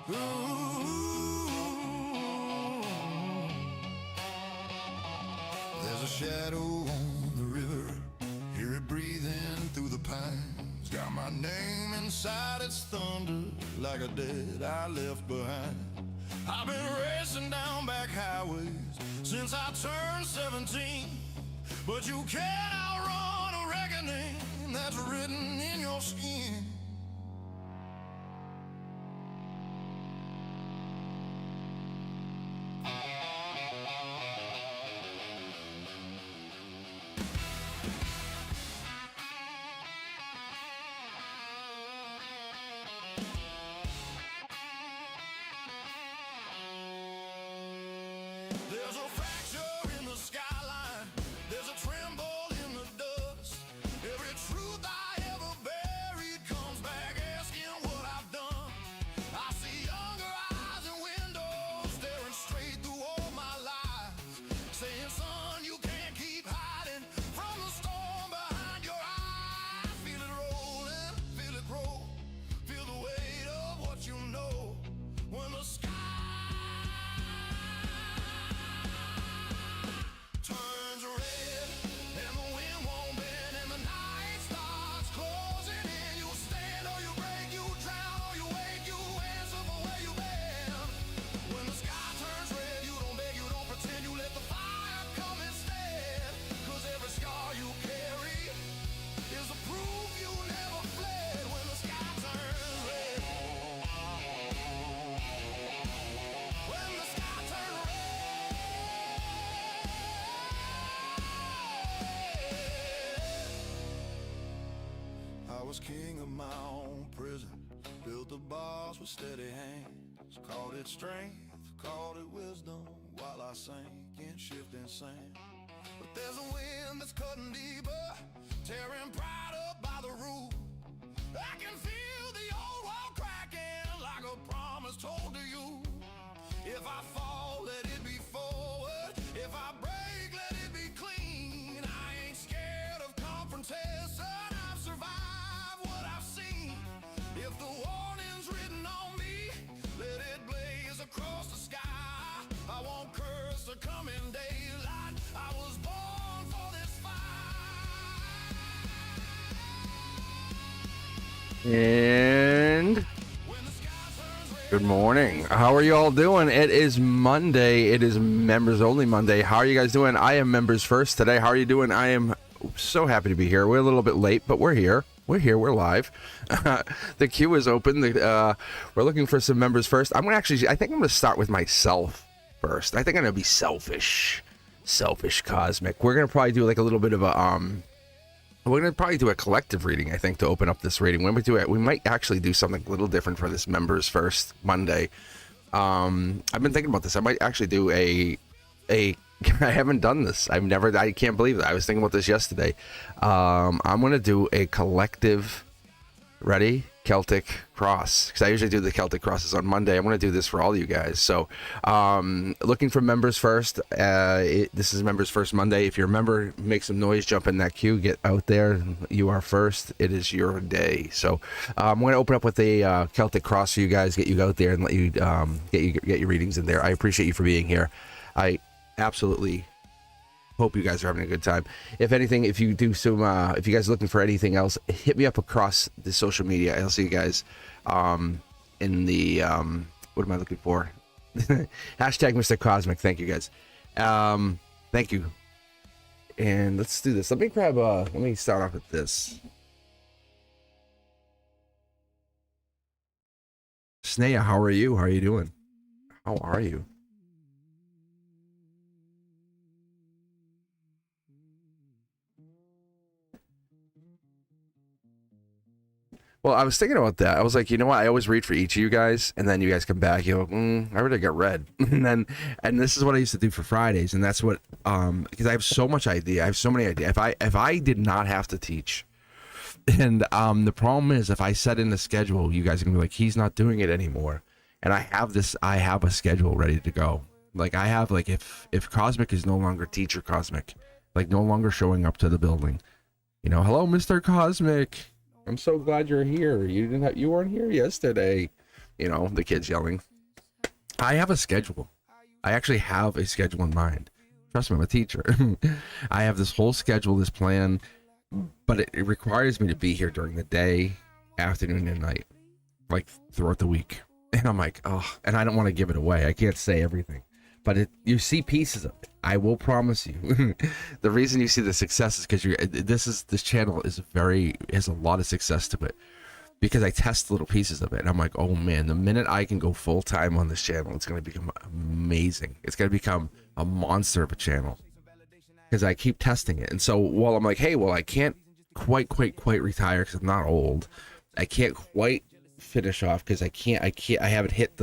There's a shadow on the river, hear it breathing through the pines. Got my name inside its thunder, like a dead I left behind. I've been racing down back highways since I turned 17, but you can't outrun a reckoning that's written in your skin. There's a fracture in the skyline, there's a tremble in the dust. Every truth I ever buried comes back asking what I've done. I see younger eyes and windows staring straight through all my lies, saying, son, you can't keep hiding from the storm behind your eyes. Feel it rolling, feel it grow, feel the weight of what you know. When the sky turns red and the wind won't bend and the night starts closing in, you stand or you break, you drown or you wake, you answer for where you've been. When the sky turns red, you don't beg, you don't pretend, you let the fire come instead. Cause every scar you carry is a proof you never fled. When the sky turns red, when the sky turns red. I was king of my own prison, built the bars with steady hands, called it strength, called it wisdom, while I sank in shifting sand. But there's a wind that's cutting deeper, tearing pride up by the root. I can feel the old wall cracking like a promise told to you. If I fall, let it be forward. If I break, let it be clean. I ain't scared of confrontation. I've survived what I've seen. If the warning's written on me, let it blaze across the sky. I won't curse the coming daylight. I was born for this fight. And good morning. How are you all doing? It is Monday. It is members only Monday. How are you guys doing? I am members first today. How are you doing? I am so happy to be here. We're a little bit late, but we're here. We're here. We're live. The queue is open. We're looking for some members first. I think I'm going to start with myself first. I think I'm going to be selfish. Selfish Cosmic. We're going to probably do like a little bit of a we're going to probably do a collective reading, I think, to open up this reading. When we do it, we might actually do something a little different for this members first Monday. I've been thinking about this. I might actually do I haven't done this. I can't believe it. I was thinking about this yesterday. I'm going to do a collective, ready? Celtic cross, because I usually do the Celtic crosses on Monday. I'm going to do this for all you guys. So looking for members first. This is members first Monday. If you're a member, make some noise, jump in that queue, get out there. You are first. It is your day. So I'm going to open up with a Celtic cross for you guys, get you out there and let you get your readings in there. I appreciate you for being here. I absolutely hope you guys are having a good time. If anything, if you do some, if you guys are looking for anything else, hit me up across the social media. I'll see you guys in the, what am I looking for? Hashtag Mr. Cosmic. Thank you guys. Thank you. And let's do this. Let me start off with this. Snea, how are you? How are you doing? How are you? Well, I was thinking about that. I was like, you know what? I always read for each of you guys, and then you guys come back. You go, I already got read, and this is what I used to do for Fridays, and that's what because I have so much idea. I have so many ideas. If I did not have to teach, and the problem is if I set in the schedule, you guys are gonna be like, he's not doing it anymore. And I have a schedule ready to go. Like I have like if Cosmic is no longer teacher Cosmic, like no longer showing up to the building, hello, Mr. Cosmic. I'm so glad you're here. You weren't here yesterday. you know, the kids yelling. I have a schedule. I actually have a schedule in mind. Trust me, I'm a teacher. I have this whole schedule, this plan, but it requires me to be here during the day, afternoon, and night, like throughout the week. And I'm like, oh, and I don't want to give it away. I can't say everything, but you see pieces of it. I will promise you. The reason you see the success is because this channel has a lot of success to it, because I test little pieces of it, and I'm like, oh man, the minute I can go full time on this channel, it's going to become amazing. It's going to become a monster of a channel, because I keep testing it. And so while I'm like, hey, well, I can't quite retire because I'm not old. I can't quite finish off because I haven't hit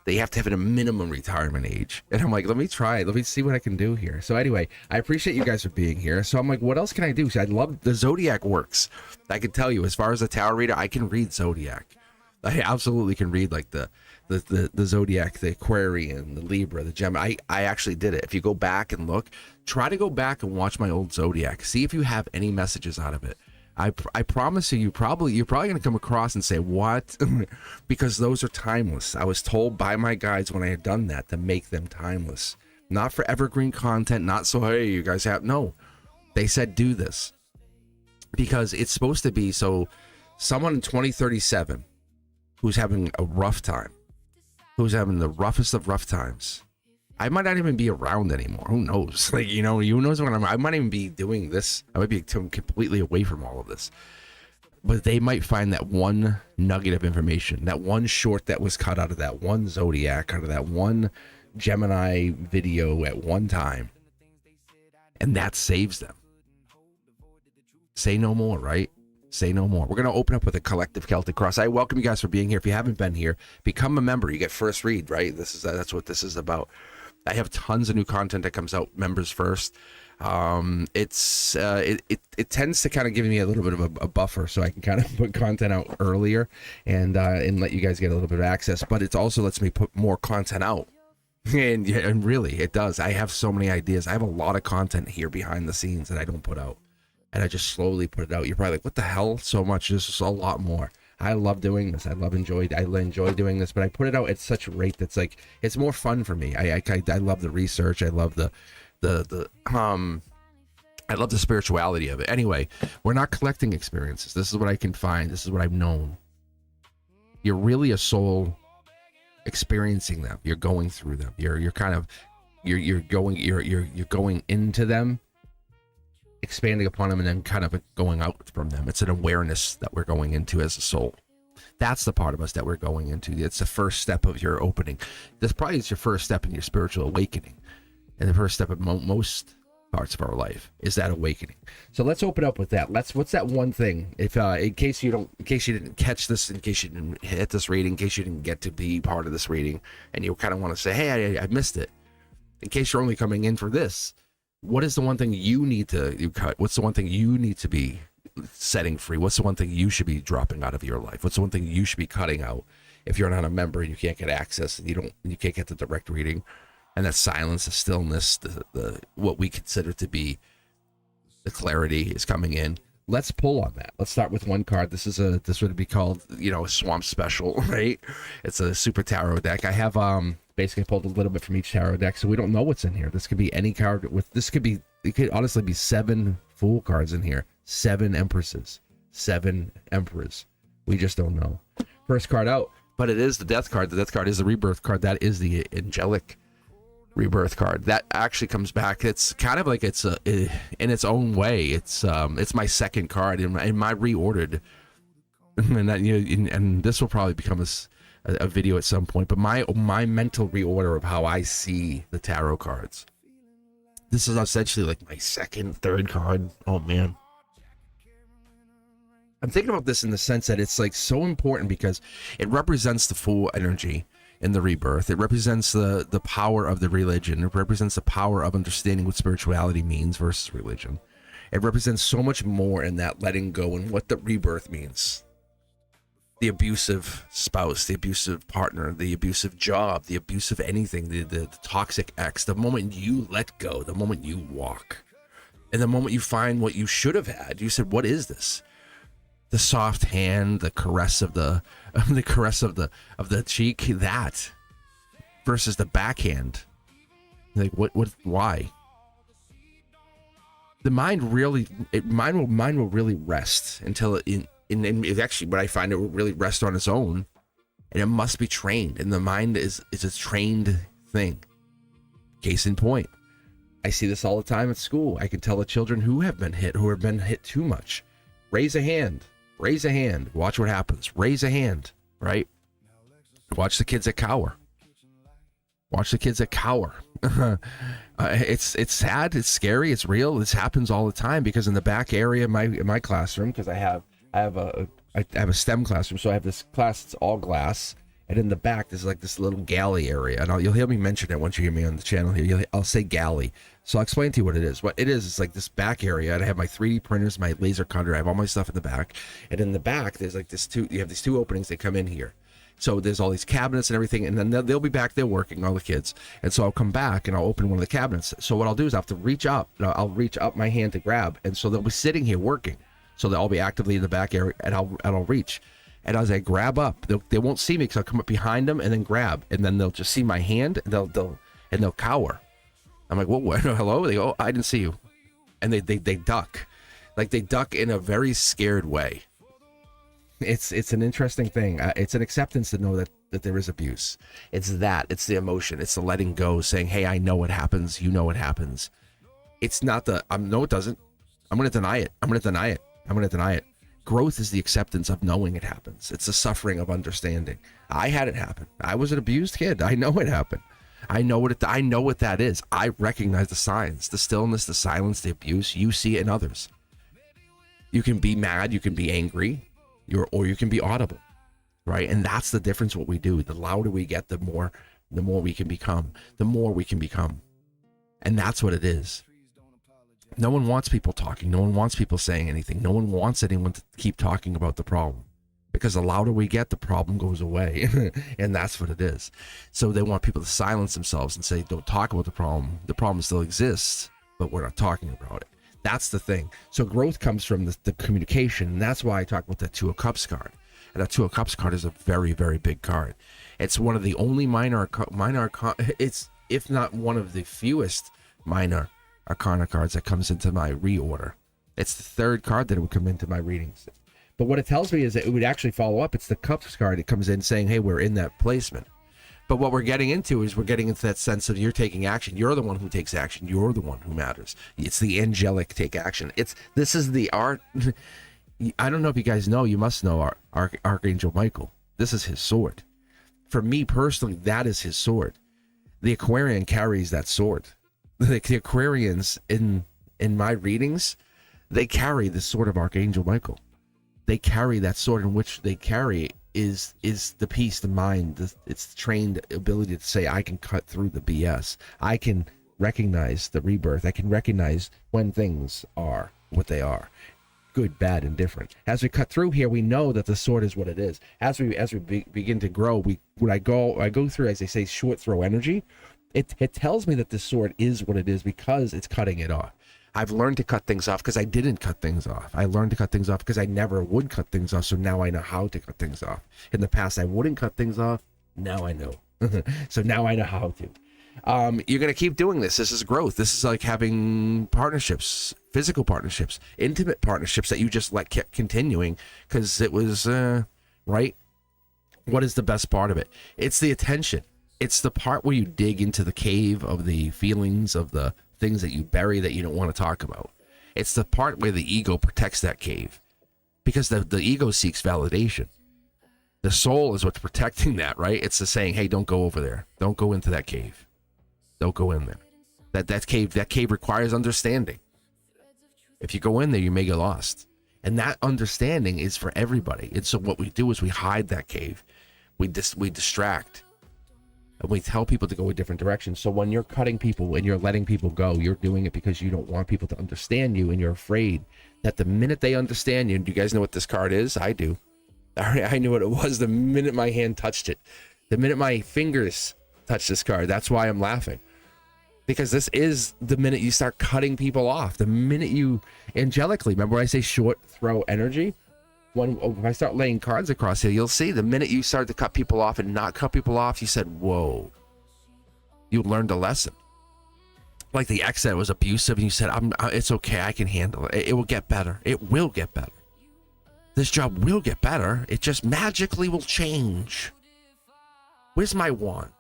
they have to have a minimum retirement age. And I'm like, let me see what I can do here. So anyway, I appreciate you guys for being here. So I'm like, what else can I do? So I love the Zodiac works. I can tell you, as far as the tarot reader, I can read Zodiac. I absolutely can read like the Zodiac, the Aquarian, the Libra, the Gemini. I actually did it. If you go back and look, try to go back and watch my old Zodiac. See if you have any messages out of it. I promise you're probably going to come across and say, what? Because those are timeless. I was told by my guides when I had done that to make them timeless. Not for evergreen content, not so, hey, you guys have, no. They said do this. Because it's supposed to be so someone in 2037 who's having a rough time, who's having the roughest of rough times, I might not even be around anymore. Who knows? Like, you know, who knows when I might even be doing this. I might be completely away from all of this. But they might find that one nugget of information, that one short that was cut out of that one Zodiac, out of that one Gemini video at one time. And that saves them. Say no more, right? Say no more. We're going to open up with a collective Celtic cross. I welcome you guys for being here. If you haven't been here, become a member. You get first read, right? That's what this is about. I have tons of new content that comes out members first. It tends to kind of give me a little bit of a buffer, so I can kind of put content out earlier and let you guys get a little bit of access. But it also lets me put more content out. And really, it does. I have so many ideas. I have a lot of content here behind the scenes that I don't put out. And I just slowly put it out. You're probably like, what the hell? So much. There's just a lot more. I love doing this. I enjoy doing this, but I put it out at such a rate that's like, it's more fun for me. I love the research. I love I love the spirituality of it. Anyway, we're not collecting experiences. This is what I can find. This is what I've known. You're really a soul experiencing them. You're going through them. You're going into them, expanding upon them, and then kind of going out from them. It's an awareness that we're going into as a soul. That's the part of us that we're going into. It's the first step of your opening. This probably is your first step in your spiritual awakening, and the first step of most parts of our life is that awakening. So let's open up with that. What's that one thing? If in case you didn't catch this, in case you didn't hit this reading, in case you didn't get to be part of this reading, and you kind of want to say, hey, I missed it. In case you're only coming in for this, what is the one thing you need to cut? What's the one thing you need to be setting free? What's the one thing you should be dropping out of your life? What's the one thing you should be cutting out if you're not a member and you can't get access and you can't get the direct reading? And that silence, the stillness, the what we consider to be the clarity is coming in. Let's pull on that. Let's start with one card. This would be called, a swamp special, right? It's a super tarot deck. I have basically pulled a little bit from each tarot deck, so we don't know what's in here. This could be any card it could honestly be 7 Fool cards in here, 7 Empresses, 7 Emperors. We just don't know. First card out, but it is the Death card. The Death card is the Rebirth card. That is the angelic Rebirth card. That actually comes back. It's kind of like it's in its own way. It's my second card in my reordered, and this will probably become a video at some point. But my mental reorder of how I see the tarot cards. This is essentially like my second, third card. Oh man. I'm thinking about this in the sense that it's like so important because it represents the Fool energy in the Rebirth. It represents the power of the religion. It represents the power of understanding what spirituality means versus religion. It represents so much more in that letting go and what the rebirth means. The abusive spouse, the abusive partner, the abusive job, the abusive anything, the toxic ex, the moment you let go, the moment you walk, and the moment you find what you should have had. You said, what is this? The soft hand, the caress of the cheek, that versus the backhand. Like what why? The mind will really rest until it actually, what I find, it will really rest on its own, and it must be trained. And the mind is a trained thing. Case in point, I see this all the time at school. I can tell the children who have been hit too much. Raise a hand. Watch what happens. Raise a hand, right? Watch the kids that cower. It's sad. It's scary. It's real. This happens all the time, because in the back area of my classroom, because I have a STEM classroom, so I have this class that's all glass, and in the back there's like this little galley area, and you'll hear me mention it once you hear me on the channel here. I'll say galley. So I'll explain to you what it is. What it is, it's like this back area, and I have my 3D printers, my laser cutter, I have all my stuff in the back, and in the back there's like you have these two openings that come in here. So there's all these cabinets and everything, and then they'll be back there working, all the kids. And so I'll come back and I'll open one of the cabinets. So what I'll do is I have to reach up, and I'll reach up my hand to grab, and so they'll be sitting here working. So they'll all be actively in the back area, and I'll reach. And as I grab up, they won't see me, because I'll come up behind them and then grab, and then they'll just see my hand, and they'll cower. I'm like, what? Hello? They go, oh, I didn't see you, and they duck, like they duck in a very scared way. It's an interesting thing. It's an acceptance to know that there is abuse. It's the emotion. It's the letting go, saying, hey, I know what happens. You know what happens. It's not no, it doesn't. I'm going to deny it. Growth is the acceptance of knowing it happens. It's the suffering of understanding. I had it happen. I was an abused kid. I know it happened. I know what that is. I recognize the signs, the stillness, the silence, the abuse. You see it in others. You can be mad. You can be angry. Or you can be audible, right? And that's the difference. What we do, the louder we get, the more we can become, and that's what it is. No one wants people talking. No one wants people saying anything. No one wants anyone to keep talking about the problem, because the louder we get, the problem goes away. And that's what it is. So they want people to silence themselves and say, don't talk about the problem. The problem still exists, but we're not talking about it. That's the thing. So growth comes from the communication, and that's why I talk about that Two of Cups card. And that Two of Cups card is a very, very big card. It's one of the only minor, it's, if not one of the fewest minor arcana cards that comes into my reorder. It's the third card that would come into my readings. But what it tells me is that it would actually follow up. It's the Cups card. It comes in saying, hey, we're in that placement. But what we're getting into is we're getting into that sense of you're taking action. You're the one who takes action. You're the one who matters. It's the angelic take action. This is the art. I don't know if you guys know. You must know Archangel Michael. This is his sword. For me personally, that is his sword. The Aquarian carries that sword. The Aquarians in my readings, they carry the sword of Archangel Michael. They carry that sword, in which they carry is the peace, the mind, it's the trained ability to say, I can cut through the BS. I can recognize the rebirth. I can recognize when things are what they are, good, bad, and different. As we cut through here, we know that the sword is what it is. As we begin to grow, when I go through, as they say, short throw energy, it tells me that the sword is what it is, because it's cutting it off. I've learned to cut things off because I didn't cut things off. I learned to cut things off because I never would cut things off. So now I know how to cut things off. In the past, I wouldn't cut things off. Now I know. So now I know how to. You're going to keep doing this. This is growth. This is like having partnerships, physical partnerships, intimate partnerships that you just kept continuing because it was, right? What is the best part of it? It's the attention. It's the part where you dig into the cave of the feelings, of the things that you bury that you don't want to talk about. It's the part where the ego protects that cave, because the ego seeks validation. The soul is what's protecting that, right? It's the saying, hey, don't go over there. Don't go into that cave. Don't go in there. That cave requires understanding. If you go in there, you may get lost. And that understanding is for everybody. And so what we do is we hide that cave. We distract. And we tell people to go a different direction. So when you're cutting people and you're letting people go, you're doing it because you don't want people to understand you, and you're afraid that the minute they understand you, do you guys know what this card is? I do. I knew what it was the minute my hand touched it. The minute my fingers touched this card. That's why I'm laughing. Because this is the minute you start cutting people off. The minute you angelically, remember when I say short throw energy? if I start laying cards across here, you'll see the minute you started to cut people off and not cut people off, you said, whoa, you learned a lesson. Like the ex that was abusive, and you said, it's okay, I can handle it. It will get better. It will get better. This job will get better. It just magically will change. Where's my wand?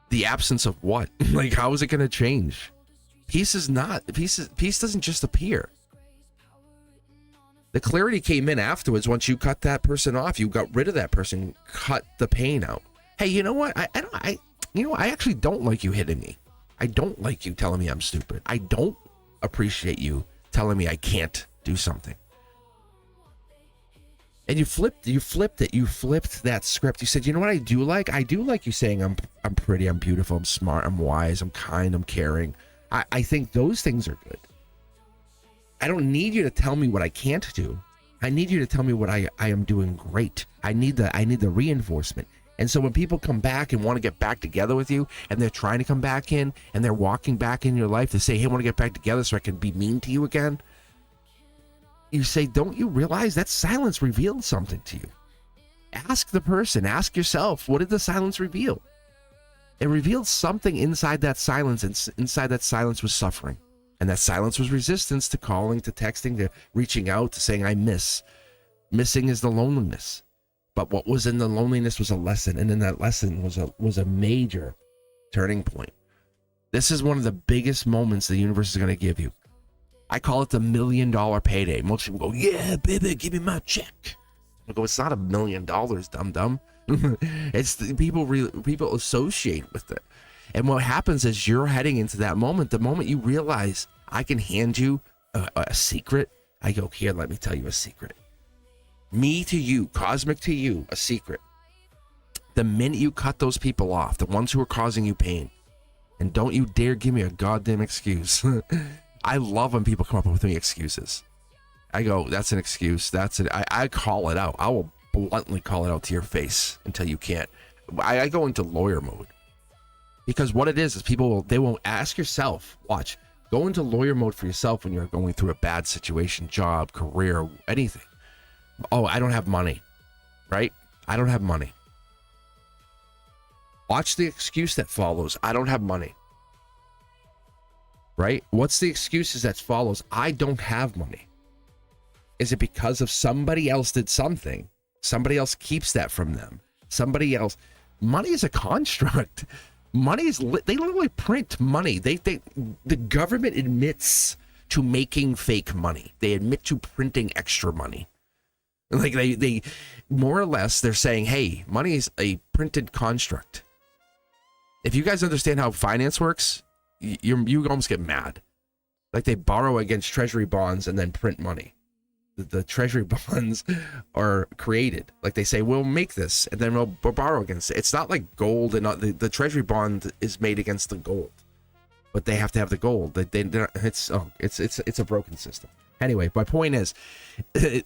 The absence of what? Like, how is it going to change? Peace doesn't just appear. The clarity came in afterwards. Once you cut that person off, you got rid of that person, cut the pain out. Hey, you know what? I actually don't like you hitting me. I don't like you telling me I'm stupid. I don't appreciate you telling me I can't do something. And you flipped it. You flipped that script. You said, you know what I do like? I do like you saying I'm pretty, I'm beautiful, I'm smart, I'm wise, I'm kind, I'm caring. I think those things are good. I don't need you to tell me what I can't do. I need you to tell me what I am doing great. I need the reinforcement. And so when people come back and want to get back together with you, and they're trying to come back in, and they're walking back in your life to say, hey, I want to get back together so I can be mean to you again. You say, don't you realize that silence revealed something to you? Ask the person, ask yourself, what did the silence reveal? It revealed something inside that silence, and inside that silence was suffering. And that silence was resistance to calling, to texting, to reaching out, to saying, I miss. Missing is the loneliness. But what was in the loneliness was a lesson. And in that lesson was a major turning point. This is one of the biggest moments the universe is going to give you. I call it the $1 million payday. Most people go, yeah, baby, give me my check. I go, it's not $1 million, dum-dum. It's people associate with it. And what happens is you're heading into that moment. The moment you realize I can hand you a secret, I go, here, let me tell you a secret. Me to you, cosmic to you, a secret. The minute you cut those people off, the ones who are causing you pain, and don't you dare give me a goddamn excuse. I love when people come up with me excuses. I go, that's an excuse. That's it. I call it out. I will bluntly call it out to your face until you can't. I go into lawyer mode. Because what it is they won't ask yourself, watch, go into lawyer mode for yourself when you're going through a bad situation, job, career, anything. Oh, I don't have money, right? I don't have money. Watch the excuse that follows. I don't have money, right? What's the excuses that follows? I don't have money. Is it because of somebody else did something? Somebody else keeps that from them. Somebody else. Money is a construct. Money is they literally print money. The government admits to making fake money. They admit to printing extra money. Like they more or less they're saying, hey, money is a printed construct. If you guys understand how finance works, you almost get mad. Like they borrow against treasury bonds and then print money. The treasury bonds are created. Like they say, we'll make this and then we'll borrow against it. It's not like gold, and the treasury bond is made against the gold, but they have to have the gold. It's a broken system. Anyway, my point is,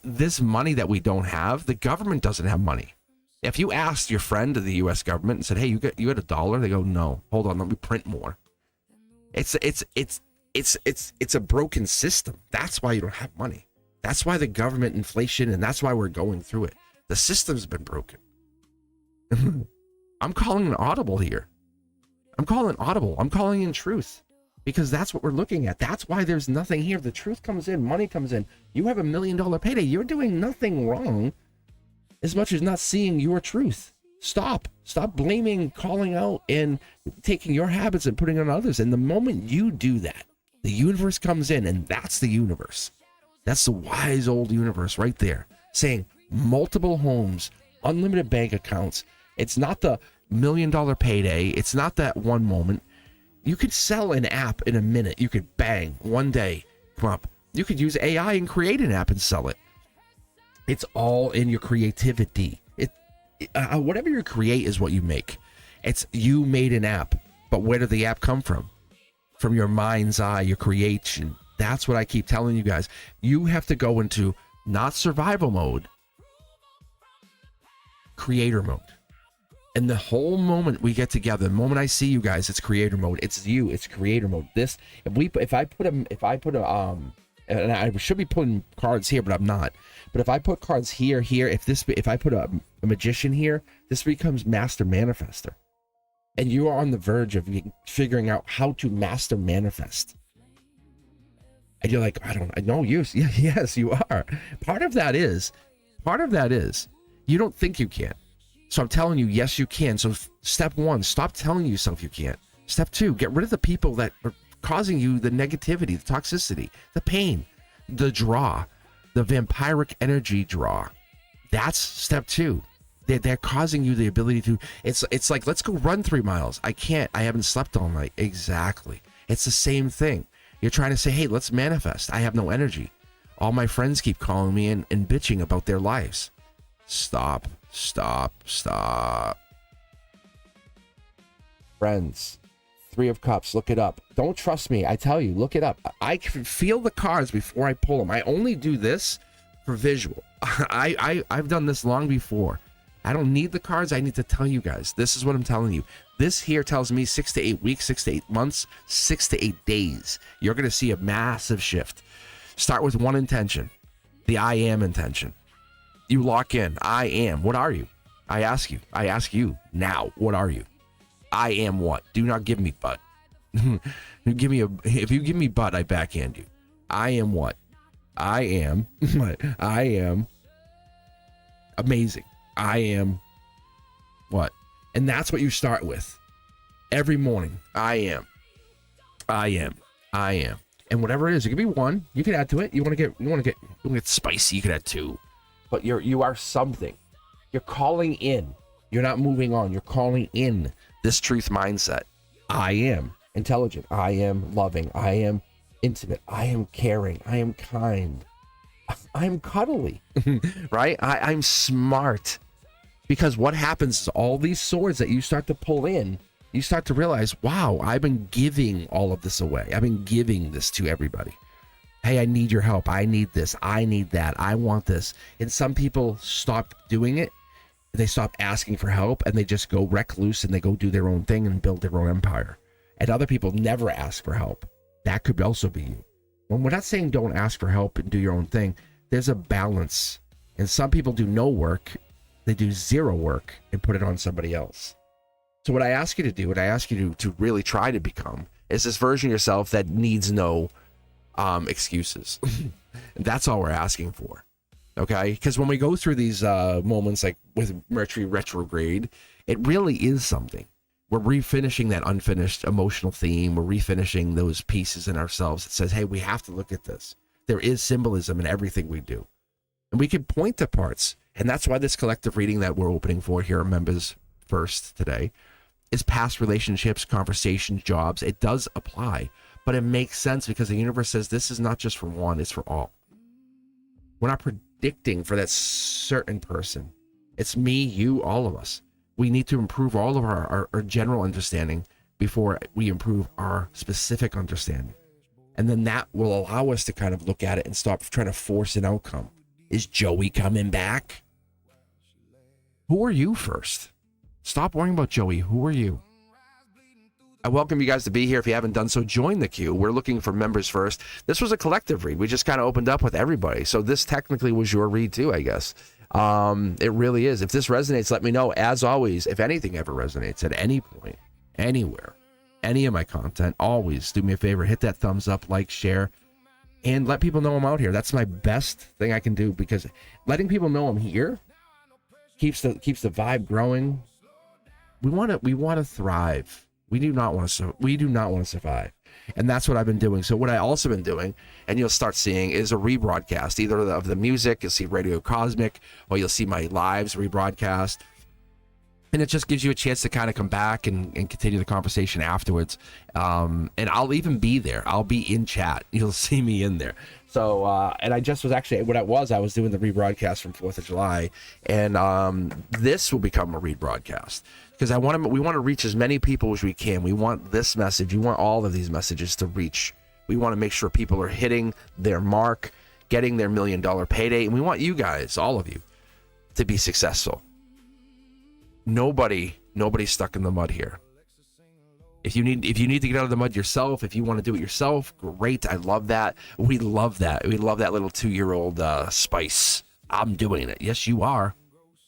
this money that we don't have, the government doesn't have money. If you asked your friend of the U.S. government and said, hey, you had $1, they go, no, hold on, let me print more. It's a broken system. That's why you don't have money. That's why the government, inflation, and that's why we're going through it. The system's been broken. I'm calling an audible here. I'm calling in truth, because that's what we're looking at. That's why there's nothing here. The truth comes in, money comes in. You have $1 million payday. You're doing nothing wrong as much as not seeing your truth. Stop blaming, calling out, and taking your habits and putting on others. And the moment you do that, the universe comes in, and that's the universe. That's the wise old universe right there, saying multiple homes, unlimited bank accounts. It's not the $1 million payday. It's not that one moment. You could sell an app in a minute. You could bang one day, come up. You could use AI and create an app and sell it. It's all in your creativity. Whatever you create is what you make. It's you made an app, but where did the app come from? From your mind's eye, your creation. That's what I keep telling you guys. You have to go into not survival mode, creator mode. And the whole moment we get together, the moment I see you guys, it's creator mode. It's you. It's creator mode. This, if I put and I should be putting cards here, but I'm not. But if I put cards here, if I put a magician here, this becomes master manifester. And you are on the verge of figuring out how to master manifest. And you're like, I know you. Yes, you are. Part of that is you don't think you can. So I'm telling you, yes, you can. So step 1, stop telling yourself you can't. Step 2, get rid of the people that are causing you the negativity, the toxicity, the pain, the draw, the vampiric energy draw. That's step 2. They're causing you the ability to, it's like, let's go run 3 miles. I can't, I haven't slept all night. Exactly. It's the same thing. You're trying to say, hey, let's manifest. I have no energy. All my friends keep calling me and bitching about their lives. Stop. Friends. 3 of Cups, look it up. Don't trust me. I tell you, look it up. I can feel the cards before I pull them. I only do this for visual. I've done this long before. I don't need the cards. I need to tell you guys. This is what I'm telling you. This here tells me 6 to 8 weeks, 6 to 8 months, 6 to 8 days. You're going to see a massive shift. Start with one intention, the I am intention. You lock in. I am. What are you? I ask you now. What are you? I am what? Do not give me butt. If you give me butt, I backhand you. I am what? I am. I am amazing. I am what? And that's what you start with every morning. I am. And whatever it is, it could be 1. You can add to it. You want to get spicy. You can add 2. But you are something. You're calling in. You're not moving on. You're calling in this truth mindset. I am intelligent. I am loving. I am intimate. I am caring. I am kind. I'm cuddly. Right? I'm smart. Because what happens is all these swords that you start to pull in, you start to realize, wow, I've been giving all of this away. I've been giving this to everybody. Hey, I need your help. I need this. I need that. I want this. And some people stop doing it. They stop asking for help and they just go recluse and they go do their own thing and build their own empire. And other people never ask for help. That could also be you. When we're not saying don't ask for help and do your own thing, there's a balance. And some people do no work. They do 0 work and put it on somebody else. So what I ask you to do, what I ask you to really try to become, is this version of yourself that needs no excuses. That's all we're asking for. Okay? Because when we go through these moments like with Mercury retrograde, it really is something. We're refinishing that unfinished emotional theme. We're refinishing those pieces in ourselves that says, hey, we have to look at this. There is symbolism in everything we do. And we can point to parts. And that's why this collective reading that we're opening for here at Members First today is past relationships, conversations, jobs. It does apply, but it makes sense because the universe says this is not just for one, it's for all. We're not predicting for that certain person. It's me, you, all of us. We need to improve all of our general understanding before we improve our specific understanding. And then that will allow us to kind of look at it and stop trying to force an outcome. Is Joey coming back? Who are you first? Stop worrying about Joey. Who are you? I welcome you guys to be here. If you haven't done so, join the queue. We're looking for members first. This was a collective read. We just kind of opened up with everybody. So this technically was your read too, I guess. It really is. If this resonates, let me know. As always, if anything ever resonates at any point, anywhere, any of my content, always do me a favor. Hit that thumbs up, like, share, and let people know I'm out here. That's my best thing I can do, because letting people know I'm here keeps the vibe growing. We want to thrive. We do not want to survive. And that's what I've been doing. So what I also been doing, and you'll start seeing, is a rebroadcast, either of the music. You'll see Radio Cosmic, or you'll see my lives rebroadcast. And it just gives you a chance to kind of come back and continue the conversation afterwards. And I'll even be there. I'll be in chat. You'll see me in there. So, and I just was actually, I was doing the rebroadcast from 4th of July. And this will become a rebroadcast. Because we want to reach as many people as we can. We want this message. We want all of these messages to reach. We want to make sure people are hitting their mark, getting their $1 million payday. And we want you guys, all of you, to be successful. Nobody's stuck in the mud here. If you need to get out of the mud yourself, if you want to do it yourself, great. I love that. We love that. We love that little 2-year-old Spice. I'm doing it. Yes, you are.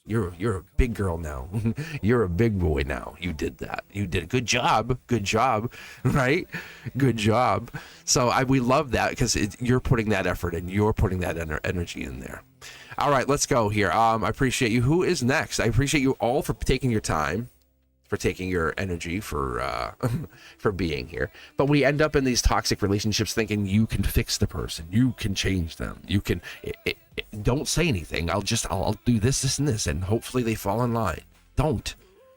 You're a big girl now. You're a big boy now. You did that. You did. Good job. Good job. Right? Good job. So we love that because you're putting that effort in. You're putting that energy in there. All right, let's go here. I appreciate you. Who is next? I appreciate you all for taking your time, for taking your energy, for being here. But we end up in these toxic relationships thinking you can fix the person, you can change them, you can. Don't say anything. I'll do this, and this, and hopefully they fall in line. Don't.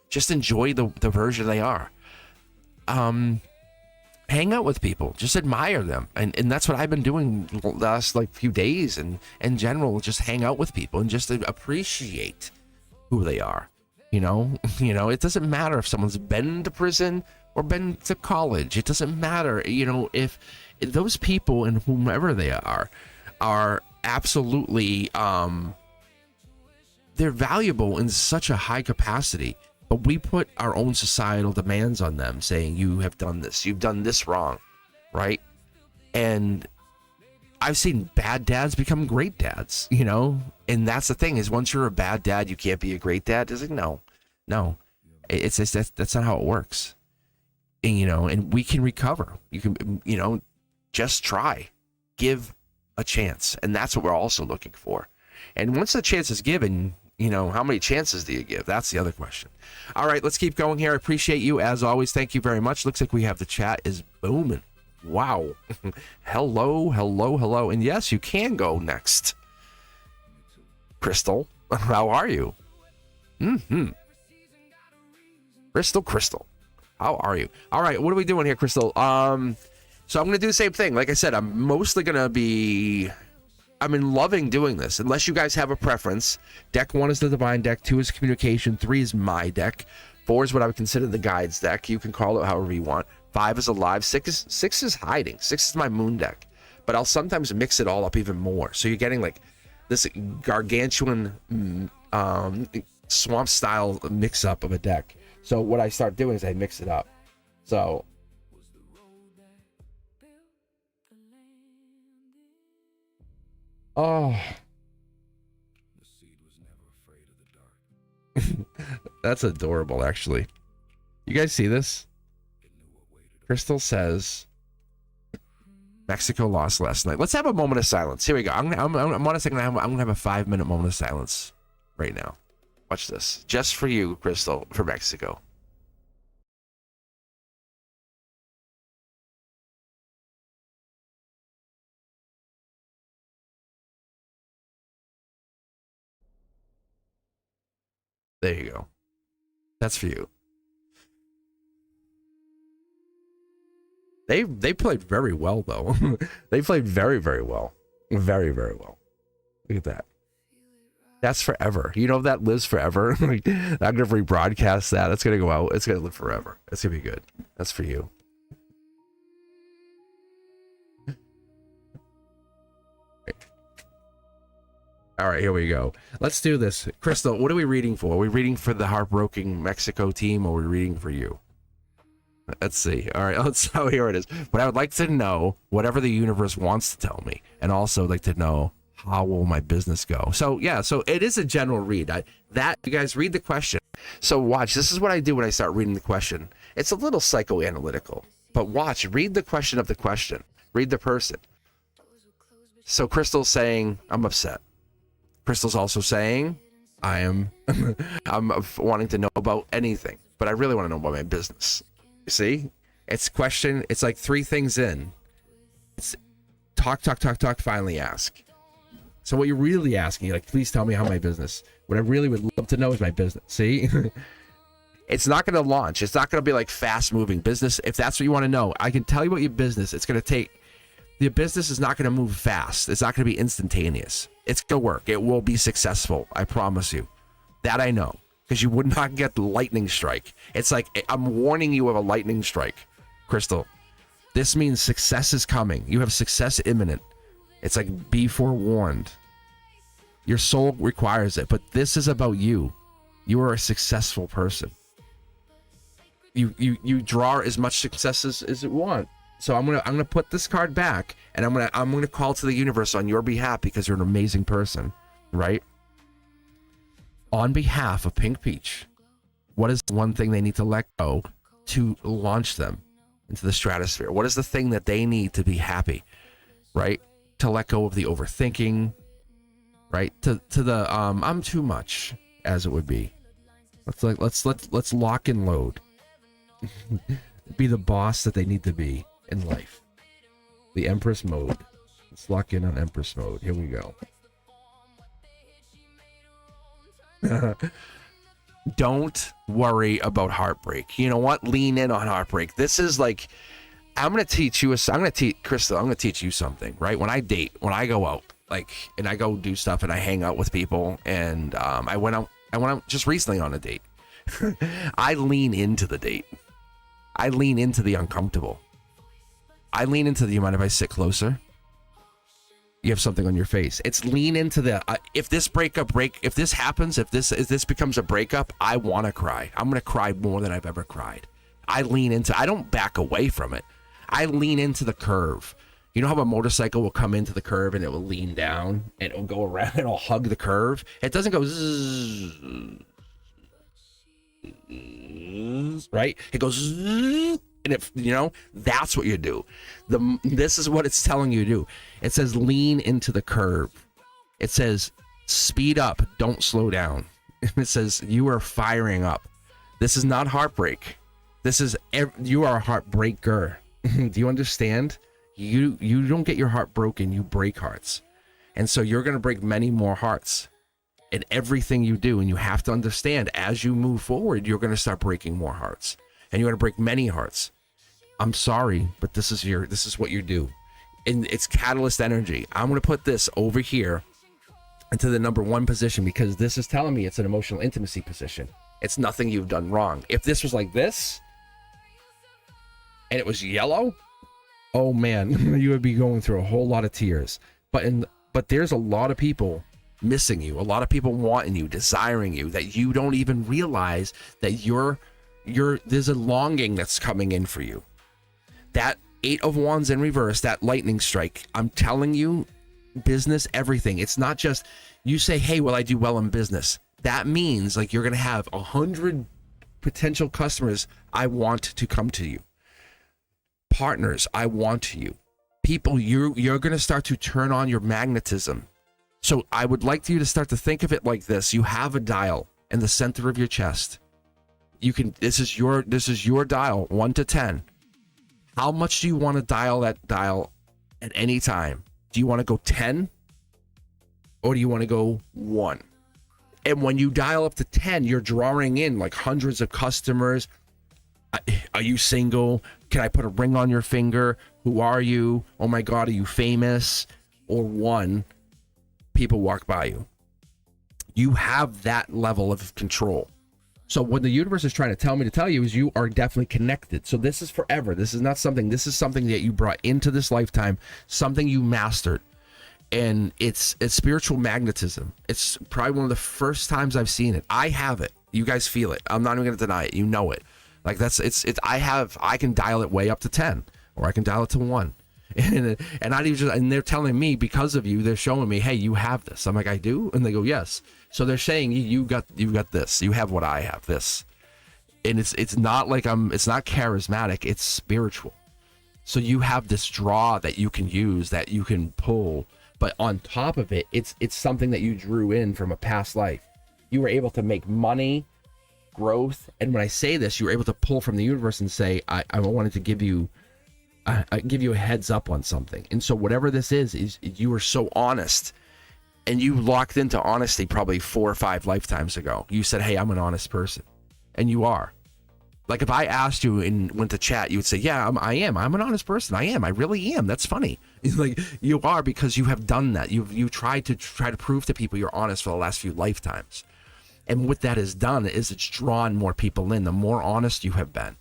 Just enjoy the version they are. Hang out with people. Just admire them, and that's what I've been doing the last few days, and in general, just hang out with people and just appreciate who they are. You know, it doesn't matter if someone's been to prison or been to college. It doesn't matter. If those people and whomever they are absolutely, they're valuable in such a high capacity, but we put our own societal demands on them saying, you have done this, you've done this wrong. Right. And I've seen bad dads become great dads, and that's the thing is once you're a bad dad, you can't be a great dad. It's like, no, it's that's not how it works. And, and we can recover. You can, just try, give a chance. And that's what we're also looking for. And once the chance is given, how many chances do you give? That's the other question. All right, let's keep going here. I appreciate you as always. Thank you very much. Looks like we have the chat is booming. Wow. Hello. And yes, you can go next. Crystal, how are you? Crystal, how are you? All right, what are we doing here, Crystal? So I'm going to do the same thing. Like I said, I'm mostly going to be... I'm loving doing this, unless you guys have a preference. Deck 1 is the Divine deck, 2 is Communication, 3 is my deck, 4 is what I would consider the Guides deck. You can call it however you want. 5 is Alive, 6 is Hiding, 6 is my Moon deck. But I'll sometimes mix it all up even more. So you're getting this gargantuan swamp style mix up of a deck. So what I start doing is I mix it up. So that's adorable, actually. You guys see this? Crystal says Mexico lost last night. Let's have a moment of silence. Here we go. I'm gonna have a 5-minute moment of silence right now. Watch this, just for you, Crystal, for Mexico. There you go. That's for you. They played very well, though. They played very, very well. Very, very well. Look at that. That's forever. That lives forever. I'm gonna rebroadcast that. That's gonna go out. It's gonna live forever. It's gonna be good. That's for you. All right, here we go. Let's do this. Crystal, what are we reading for? Are we reading for the heartbroken Mexico team, or are we reading for you? Let's see. All right, so here it is. But I would like to know whatever the universe wants to tell me, and also like to know how will my business go. So yeah, so it is a general read. You guys read the question. So watch. This is what I do when I start reading the question. It's a little psychoanalytical, but watch. Read the question of the question. Read the person. So Crystal's saying, I'm upset. Crystal's also saying, I'm wanting to know about anything, but I really want to know about my business. You see? It's question. It's like 3 things in. It's talk, finally ask. So what you're really asking, please tell me how my business. What I really would love to know is my business. See? It's not going to launch. It's not going to be fast moving business. If that's what you want to know, I can tell you about your business. It's going to take... Your business is not going to move fast. It's not going to be instantaneous. It's going to work. It will be successful. I promise you. That I know. Because you would not get the lightning strike. It's like, I'm warning you of a lightning strike, Crystal. This means success is coming. You have success imminent. It's like, be forewarned. Your soul requires it. But this is about you. You are a successful person. you draw as much success as you want. So I'm gonna put this card back, and I'm gonna call to the universe on your behalf because you're an amazing person, right? On behalf of Pink Peach, what is the one thing they need to let go to launch them into the stratosphere? What is the thing that they need to be happy, right? To let go of the overthinking, right? To the I'm too much, as it would be. Let's lock and load. Be the boss that they need to be in life. The Empress mode. Let's lock in on Empress mode. Here we go. Don't worry about heartbreak. You know what? Lean in on heartbreak. This is like, I'm going to teach you, Crystal, I'm going to teach you something, right? When I date, when I go out, like, and I go do stuff and I hang out with people, and I went out just recently on a date. I lean into the date. I lean into the uncomfortable. I lean into the, you mind if I sit closer? You have something on your face. It's lean into the, if this if this happens, if this becomes a breakup, I want to cry. I'm going to cry more than I've ever cried. I lean into, I don't back away from it. I lean into the curve. You know how a motorcycle will come into the curve and it will lean down and it will go around and it'll hug the curve? It doesn't go zzz, right? It goes zzz, and if you know, that's what you do. This is what it's telling you to do. It says lean into the curve. It says speed up, don't slow down. It says you are firing up. This is not heartbreak. This is you are a heartbreaker. Do you understand? You don't get your heart broken, you break hearts. And so you're going to break many more hearts in everything you do. And you have to understand, as you move forward, you're going to start breaking more hearts. And you're going to break many hearts. I'm sorry, but this is what you do. And it's catalyst energy. I'm going to put this over here into the number 1 position because this is telling me it's an emotional intimacy position. It's nothing you've done wrong. If this was like this and it was yellow, oh man, you would be going through a whole lot of tears. But there's a lot of people missing you, a lot of people wanting you, desiring you, that you don't even realize that there's a longing that's coming in for you. That 8 of Wands in reverse, that lightning strike, I'm telling you, business, everything. It's not just you say, hey, will I do well in business? That means like you're going to have 100 potential customers. I want to come to you. Partners, I want you. People, you're going to start to turn on your magnetism. So I would like you to start to think of it like this. You have a dial in the center of your chest. This is your dial, 1 to 10. How much do you want to dial that dial at any time? Do you want to go 10 or do you want to go 1? And when you dial up to 10, you're drawing in like hundreds of customers. Are you single? Can I put a ring on your finger? Who are you? Oh my God, are you famous? Or 1, people walk by you. You have that level of control. So what the universe is trying to tell me to tell you is you are definitely connected. So this is forever. This is something that you brought into this lifetime, something you mastered. And it's spiritual magnetism. It's probably one of the first times I've seen it. I have it. You guys feel it. I'm not even going to deny it. You know it. Like I can dial it way up to 10 or I can dial it to 1. And they're telling me because of you, they're showing me, hey, you have this. I'm like, I do? And they go, yes. So they're saying you got this. You have what I have, this. And it's not like it's not charismatic, it's spiritual. So you have this draw that you can use, that you can pull, but on top of it, it's something that you drew in from a past life. You were able to make money, growth, and when I say this, you were able to pull from the universe and say, I wanted to give you a heads up on something. And so whatever this is you were so honest, and you locked into honesty probably 4 or 5 lifetimes ago. You said, hey, I'm an honest person. And you are. Like if I asked you and went to chat, you would say, yeah, I am. I'm an honest person. I am. I really am. That's funny. It's like you are, because you have done that. You tried to prove to people you're honest for the last few lifetimes. And what that has done is it's drawn more people in. The more honest you have been,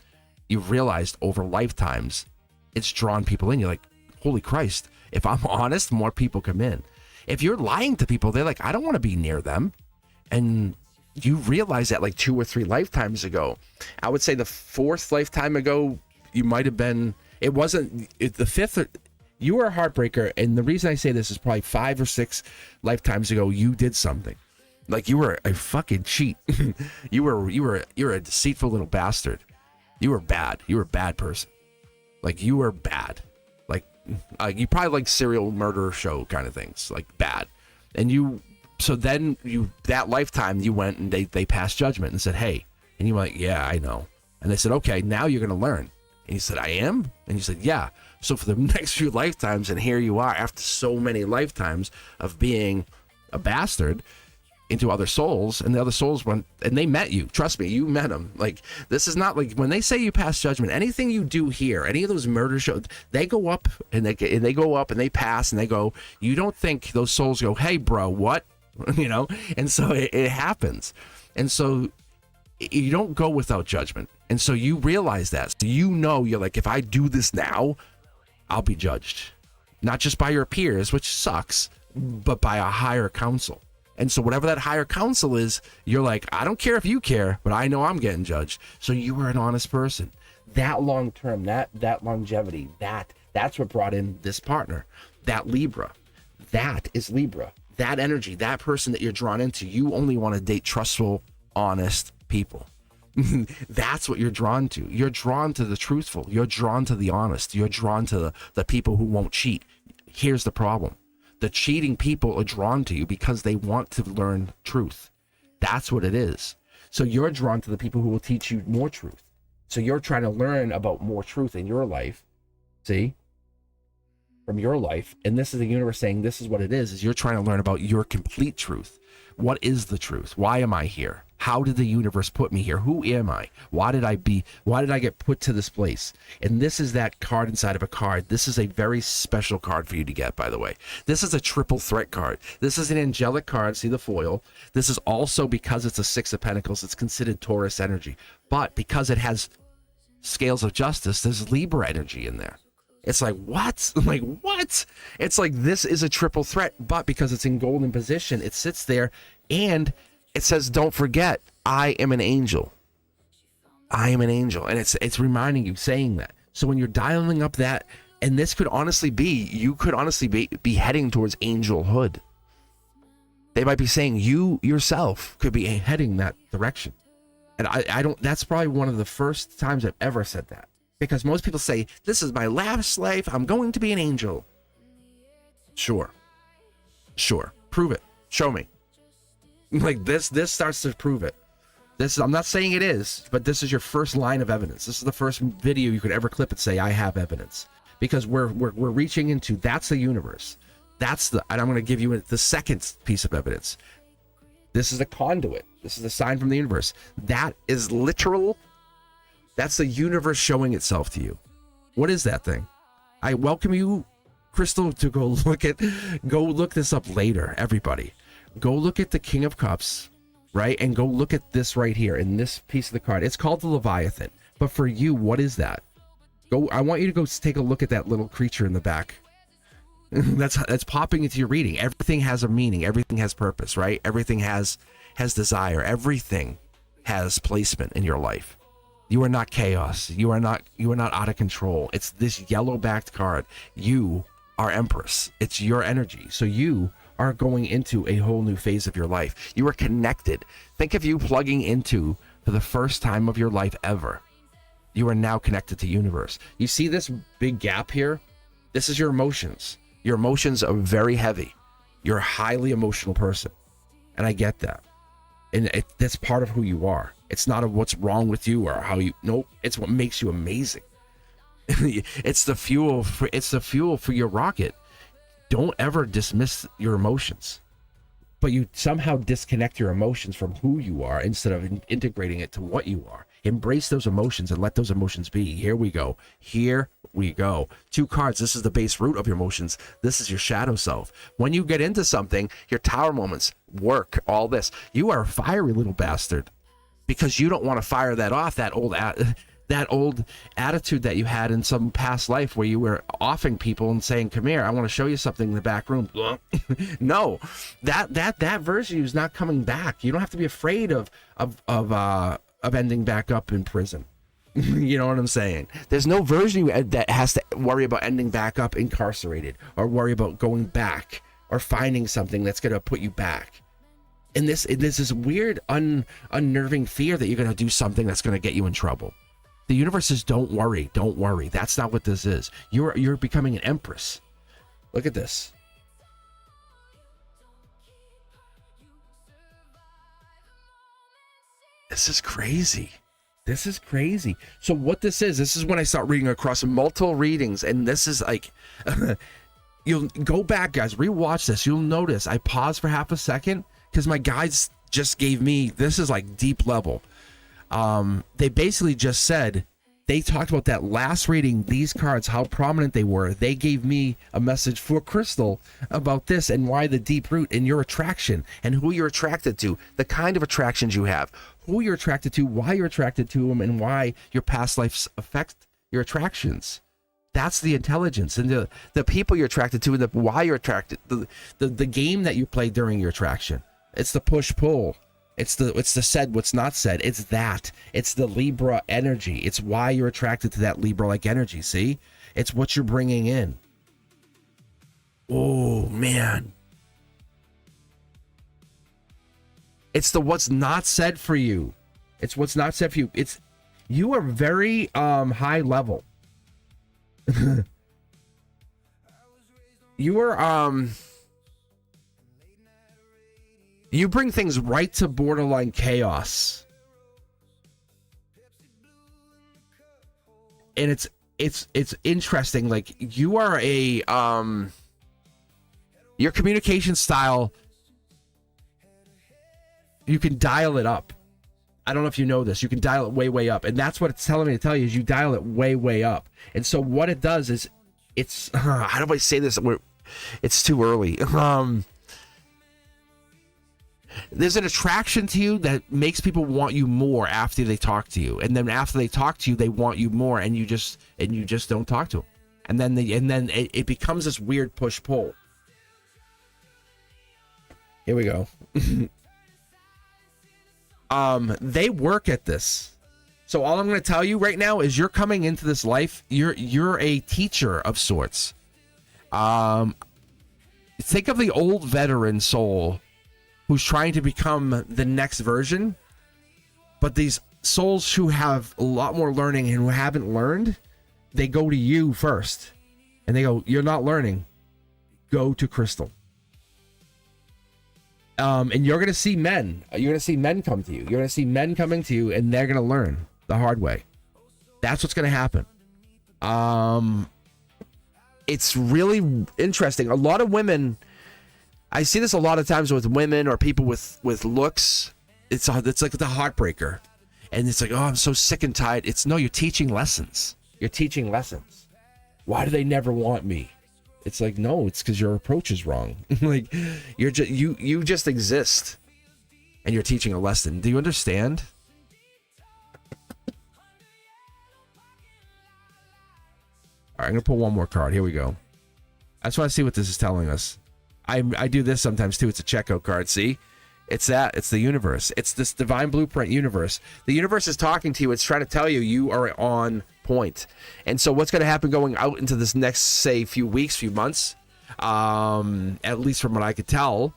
you've realized over lifetimes, it's drawn people in. You're like, holy Christ, if I'm honest, more people come in. If you're lying to people, they're like, I don't want to be near them. And you realize that like 2 or 3 lifetimes ago. I would say the 4th lifetime ago, you might have been, the 5th, you were a heartbreaker. And the reason I say this is probably 5 or 6 lifetimes ago, you did something. Like you were a fucking cheat. You're a deceitful little bastard. You were bad. You were a bad person. Like you were bad. Like you probably like serial murder show kind of things, like bad. And so then that lifetime you went and they passed judgment and said, hey, and you were like, yeah, I know. And they said, okay, now you're going to learn. And you said, I am? And you said, yeah. So for the next few lifetimes, and here you are after so many lifetimes of being a bastard into other souls, and the other souls went and they met you. Trust me, you met them. Like, this is not like when they say you pass judgment, anything you do here, any of those murder shows, they go up and they go up and they pass and they go, you don't think those souls go, hey bro, what? You know? And so it happens. And so you don't go without judgment. And so you realize that. So you know, you're like, if I do this now, I'll be judged. Not just by your peers, which sucks, but by a higher council. And so whatever that higher council is, you're like, I don't care if you care, but I know I'm getting judged. So you were an honest person. That long term, that longevity, that's what brought in this partner. That Libra. That is Libra. That energy, that person that you're drawn into, you only want to date trustful, honest people. That's what you're drawn to. You're drawn to the truthful. You're drawn to the honest. You're drawn to the people who won't cheat. Here's the problem. The cheating people are drawn to you because they want to learn truth. That's what it is. So you're drawn to the people who will teach you more truth. So you're trying to learn about more truth in your life. See? From your life. And this is the universe saying this is what it is you're trying to learn about your complete truth. What is the truth? Why am I here? How did the universe put me here? Who am I? Why did I get put to this place? And this is that card inside of a card. This is a very special card for you to get, by the way. This is a triple threat card. This is an angelic card. See the foil. This is also, because it's a 6 of Pentacles, it's considered Taurus energy. But because it has scales of justice, there's Libra energy in there. It's like, what? Like, what? It's like, this is a triple threat, but because it's in golden position, it sits there and it says, don't forget, I am an angel. I am an angel. And it's reminding you, saying that. So when you're dialing up that, and this could honestly be, you could honestly be heading towards angelhood. They might be saying you yourself could be heading that direction. And I don't, that's probably one of the first times I've ever said that. Because most people say, this is my last life, I'm going to be an angel. Sure. Prove it. Show me. Like this starts to prove it. I'm not saying it is, but this is your first line of evidence. This is the first video you could ever clip and say, I have evidence. Because we're reaching into, that's the universe. And I'm going to give you the second piece of evidence. This is a conduit. This is a sign from the universe. That is literal. That's the universe showing itself to you. What is that thing? I welcome you, Crystal, to go look this up later, everybody. Go look at the King of Cups, right? And go look at this right here in this piece of the card. It's called the Leviathan. But for you, what is that? I want you to go take a look at that little creature in the back. That's popping into your reading. Everything has a meaning. Everything has purpose, right? Everything has desire. Everything has placement in your life. You are not chaos. You are not out of control. It's this yellow-backed card. You are Empress. It's your energy. So you are going into a whole new phase of your life. You are connected. Think of you plugging into, for the first time of your life ever, you are now connected to universe. You see this big gap here? This is your emotions. Your emotions are very heavy. You're a highly emotional person. And I get that. And that's part of who you are. It's not what's wrong with you or how you, nope. It's what makes you amazing. It's the fuel for your rocket. Don't ever dismiss your emotions, but you somehow disconnect your emotions from who you are instead of integrating it to what you are. Embrace those emotions and let those emotions be. Here we go. 2 cards. This is the base root of your emotions. This is your shadow self. When you get into something, your tower moments, work, all this, you are a fiery little bastard because you don't want to fire that off, that old that old attitude that you had in some past life where you were offing people and saying, come here, I want to show you something in the back room. No, that version of you is not coming back. You don't have to be afraid of ending back up in prison. You know what I'm saying? There's no version of you that has to worry about ending back up incarcerated or worry about going back or finding something that's going to put you back. And this is weird, unnerving fear that you're going to do something that's going to get you in trouble. The universe says, don't worry. That's not what this is. You're becoming an empress. Look at this. This is crazy. So what this is when I start reading across multiple readings, and this is like, you'll go back, guys, rewatch this. You'll notice I paused for half a second because my guides just gave me, this is like deep level. They basically just said, they talked about that last reading, these cards, how prominent they were. They gave me a message for Crystal about this and why the deep root in your attraction and who you're attracted to, the kind of attractions you have, who you're attracted to, why you're attracted to them, and why your past lives affect your attractions. That's the intelligence and the people you're attracted to and the why you're attracted, the game that you play during your attraction. It's the push-pull. It's the said, what's not said. It's the Libra energy. It's why you're attracted to that Libra-like energy. See, it's what you're bringing in. Oh man, it's the what's not said for you. It's what's not said for you. You are very high level. You are you bring things right to borderline chaos. And it's interesting. Like, you are a your communication style, you can dial it up. I don't know if you know this. You can dial it way up. And that's what it's telling me to tell you, is you dial it way up. And so what it does is it's how do I say this? It's too early. There's an attraction to you that makes people want you more after they talk to you, and then after they talk to you, they want you more, and you just don't talk to them, and then it becomes this weird push pull. Here we go. They work at this. So all I'm going to tell you right now is you're coming into this life. You're a teacher of sorts. Think of the old veteran soul who's trying to become the next version, but these souls who have a lot more learning and who haven't learned, they go to you first, and they go, "You're not learning. Go to Crystal." And you're gonna see men. You're gonna see men come to you. You're gonna see men coming to you, and they're gonna learn the hard way. That's what's gonna happen. It's really interesting. A lot of women, I see this a lot of times with women or people with looks. It's like the heartbreaker, and it's like, oh, I'm so sick and tired. You're teaching lessons. You're teaching lessons. Why do they never want me? It's like, no, it's because your approach is wrong. Like, you just exist, and you're teaching a lesson. Do you understand? All right, I'm gonna pull one more card. Here we go. I just want to see what this is telling us. I do this sometimes too. It's a checkout card. See, it's the universe. It's this divine blueprint universe. The universe is talking to you. It's trying to tell you you are on point. And so what's going to happen going out into this next, say, few weeks, few months, at least from what I could tell,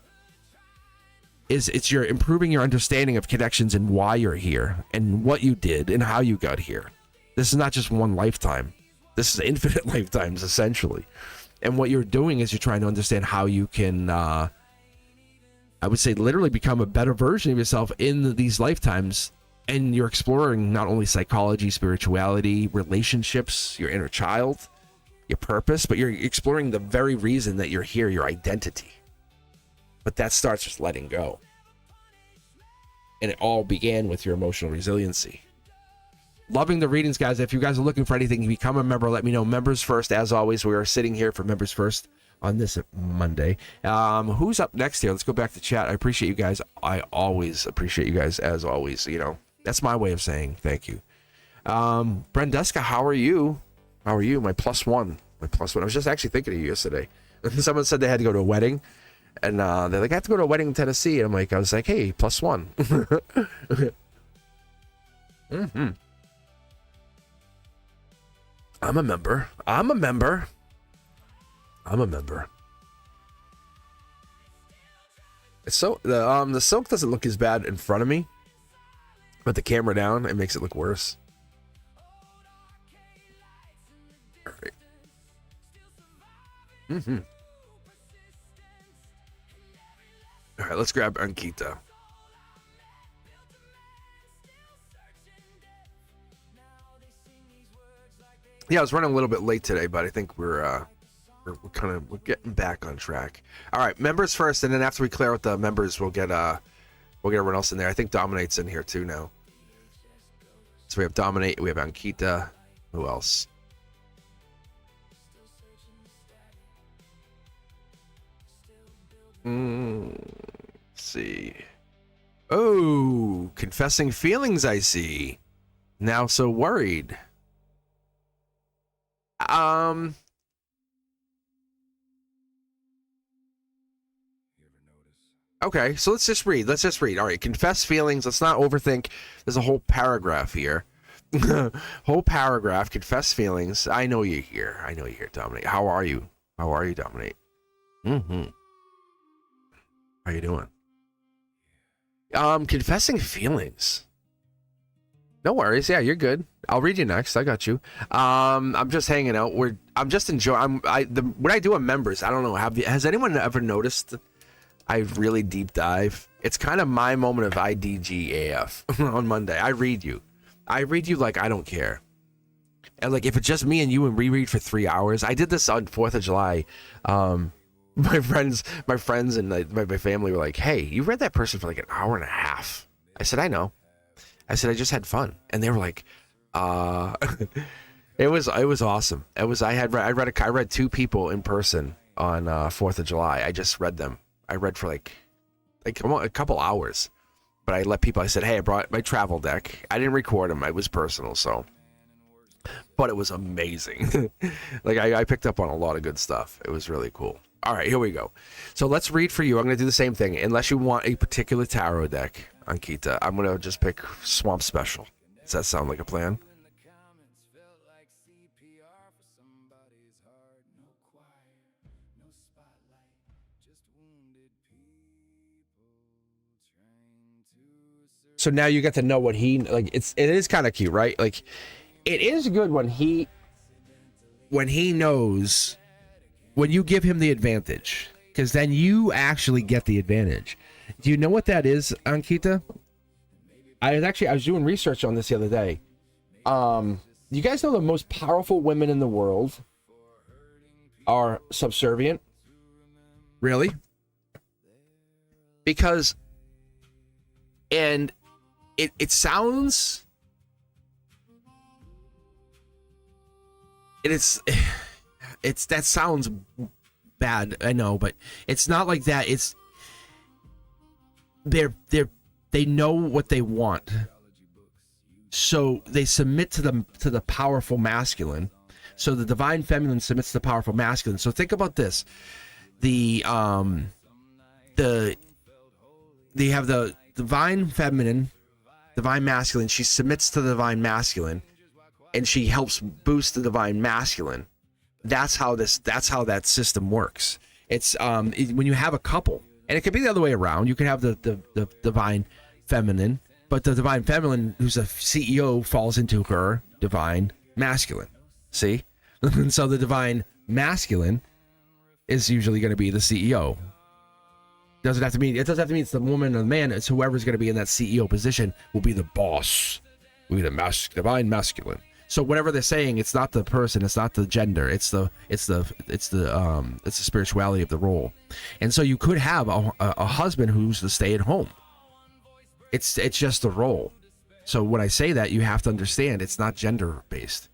is you're improving your understanding of connections and why you're here and what you did and how you got here. This is not just one lifetime. This is infinite lifetimes, essentially. And what you're doing is you're trying to understand how you can, I would say, literally become a better version of yourself in these lifetimes. And you're exploring not only psychology, spirituality, relationships, your inner child, your purpose, but you're exploring the very reason that you're here, your identity. But that starts with letting go. And it all began with your emotional resiliency. Loving the readings, guys. If you guys are looking for anything, become a member. Let me know. Members first, as always. We are sitting here for members first on this Monday. Who's up next here? Let's go back to chat. I appreciate you guys. I always appreciate you guys, as always. You know, that's my way of saying thank you. Brendeska, how are you? How are you? My plus one. My plus one. I was just actually thinking of you yesterday. Someone said they had to go to a wedding, and they're like, I have to go to a wedding in Tennessee. And I was like, hey, plus one. Mm-hmm. I'm a member. It's so the silk doesn't look as bad in front of me, but the camera down, it makes it look worse. All right. Mm-hmm. All right, let's grab Ankita. Yeah, I was running a little bit late today, but I think we're getting back on track. All right, members first, and then after we clear out the members, we'll get everyone else in there. I think Dominate's in here too now. So we have Dominate, we have Ankita. Who else? Let's see. Oh, confessing feelings, I see. Now so worried. Okay, so let's just read. All right, confess feelings. Let's not overthink. There's a whole paragraph here. Whole paragraph, confess feelings. I know you're here. Dominate. How are you? Dominate? Mm-hmm. How you doing? Confessing feelings. No worries. Yeah, you're good. I'll read you next. I got you. I'm just hanging out. I'm just enjoying. When I do a members, I don't know. Has anyone ever noticed? I really deep dive. It's kind of my moment of IDGAF on Monday. I read you like I don't care. And like if it's just me and you and reread for 3 hours. I did this on 4th of July. My friends and my family were like, "Hey, you read that person for like an hour and a half." I said, "I know." I said, "I just had fun," and they were like, It was awesome. I read 2 people in person on 4th of July. I just read them. I read for like a couple hours, but I let people. I said, "Hey, I brought my travel deck." I didn't record them. It was personal, but it was amazing. Like I picked up on a lot of good stuff. It was really cool. All right, here we go. So let's read for you. I'm going to do the same thing. Unless you want a particular tarot deck, Ankita, I'm going to just pick Swamp Special. Does that sound like a plan? So now you get to know what he like. It is kind of cute, right? Like, it is good when he knows, when you give him the advantage, because then you actually get the advantage. Do you know what that is, Ankita? I was doing research on this the other day. You guys know the most powerful women in the world are subservient? Really? Because, and it sounds, it's that sounds bad, I know, but it's not like that. It's they know what they want, so they submit to the powerful masculine. So the divine feminine submits to the powerful masculine. So think about this: they have the divine feminine, divine masculine. She submits to the divine masculine, and she helps boost the divine masculine. That's how that system works. It's when you have a couple, and it could be the other way around. You could have the divine feminine, but the divine feminine, who's a CEO, falls into her divine masculine. See? And so the divine masculine is usually going to be the CEO. It doesn't have to mean it's the woman or the man. It's whoever's going to be in that CEO position will be the boss. Will be the divine masculine. So whatever they're saying, it's not the person, it's not the gender, it's the spirituality of the role. And so you could have a husband who's the stay at home. It's just the role. So when I say that, you have to understand it's not gender based.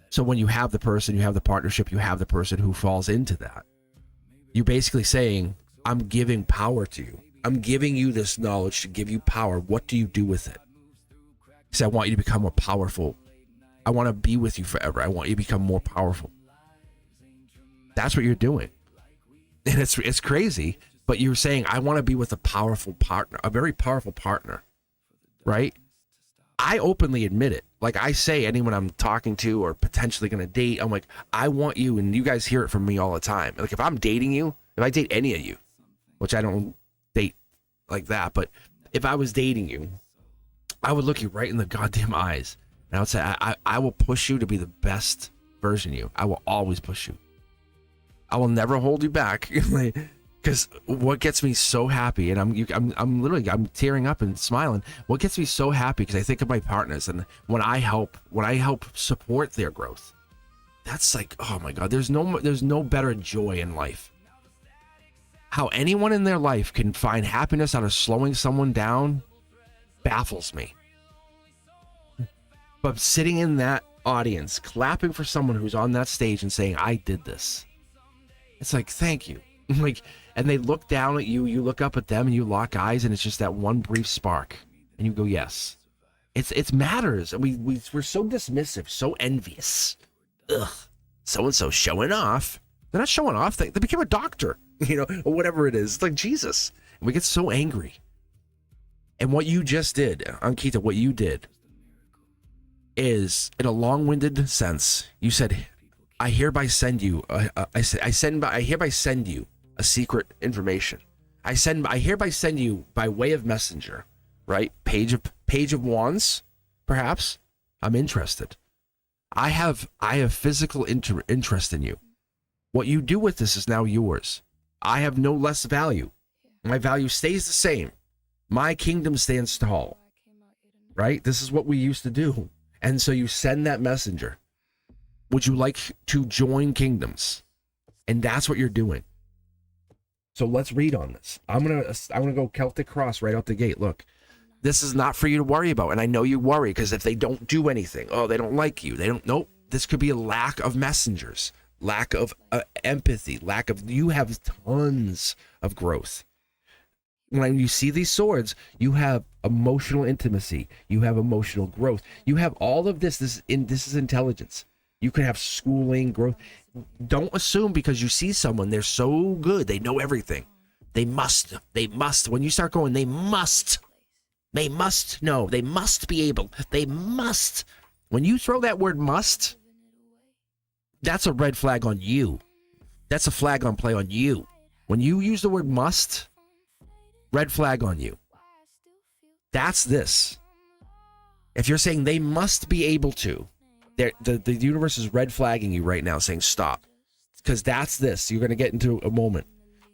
So when you have the person, you have the partnership, you have the person who falls into that. You're basically saying, I'm giving power to you. I'm giving you this knowledge to give you power. What do you do with it? He said, I want you to become more powerful. I want to be with you forever. I want you to become more powerful. That's what you're doing. And it's crazy, but you're saying, I want to be with a powerful partner, a very powerful partner, right? I openly admit it. Like I say, anyone I'm talking to or potentially going to date, I'm like, I want you, and you guys hear it from me all the time. Like if I'm dating you, if I date any of you, which I don't date like that, but if I was dating you, I would look you right in the goddamn eyes, and I would say, I will push you to be the best version of you. I will always push you. I will never hold you back. Because what gets me so happy, and I'm literally tearing up and smiling. What gets me so happy, because I think of my partners, and when I help support their growth, that's like, oh my God, there's no better joy in life. How anyone in their life can find happiness out of slowing someone down baffles me. But sitting in that audience, clapping for someone who's on that stage and saying, I did this, it's like, thank you. Like, and they look down at you, you look up at them, and you lock eyes, and it's just that one brief spark, and you go, yes. It matters. We're so dismissive, so envious. Ugh, so-and-so showing off. They're not showing off. They became a doctor, or whatever it is. It's like Jesus. And we get so angry. And what you just did, Ankita, what you did is, in a long-winded sense, you said, I hereby send you, I hereby send you a secret information. I hereby send you by way of messenger, right? Page of wands, perhaps. I'm interested. I have physical interest in you. What you do with this is now yours. I have no less value. My value stays the same. My kingdom stands tall, right? This is what we used to do. And so you send that messenger. Would you like to join kingdoms? And that's what you're doing. So let's read on this. I'm gonna go Celtic Cross right out the gate. Look, this is not for you to worry about. And I know you worry because if they don't do anything, they don't like you. Nope. This could be a lack of messengers, lack of empathy, you have tons of growth. When you see these swords, you have emotional intimacy. You have emotional growth. You have all of this. This is intelligence. You can have schooling, growth. Don't assume because you see someone, they're so good, they know everything. They must. When you start going, they must know. They must be able. They must. When you throw that word must, that's a red flag on you. That's a flag on play on you. When you use the word must, red flag on you. That's this. If you're saying they must be able to, the universe is red flagging you right now, saying stop. Because that's this. You're going to get into a moment.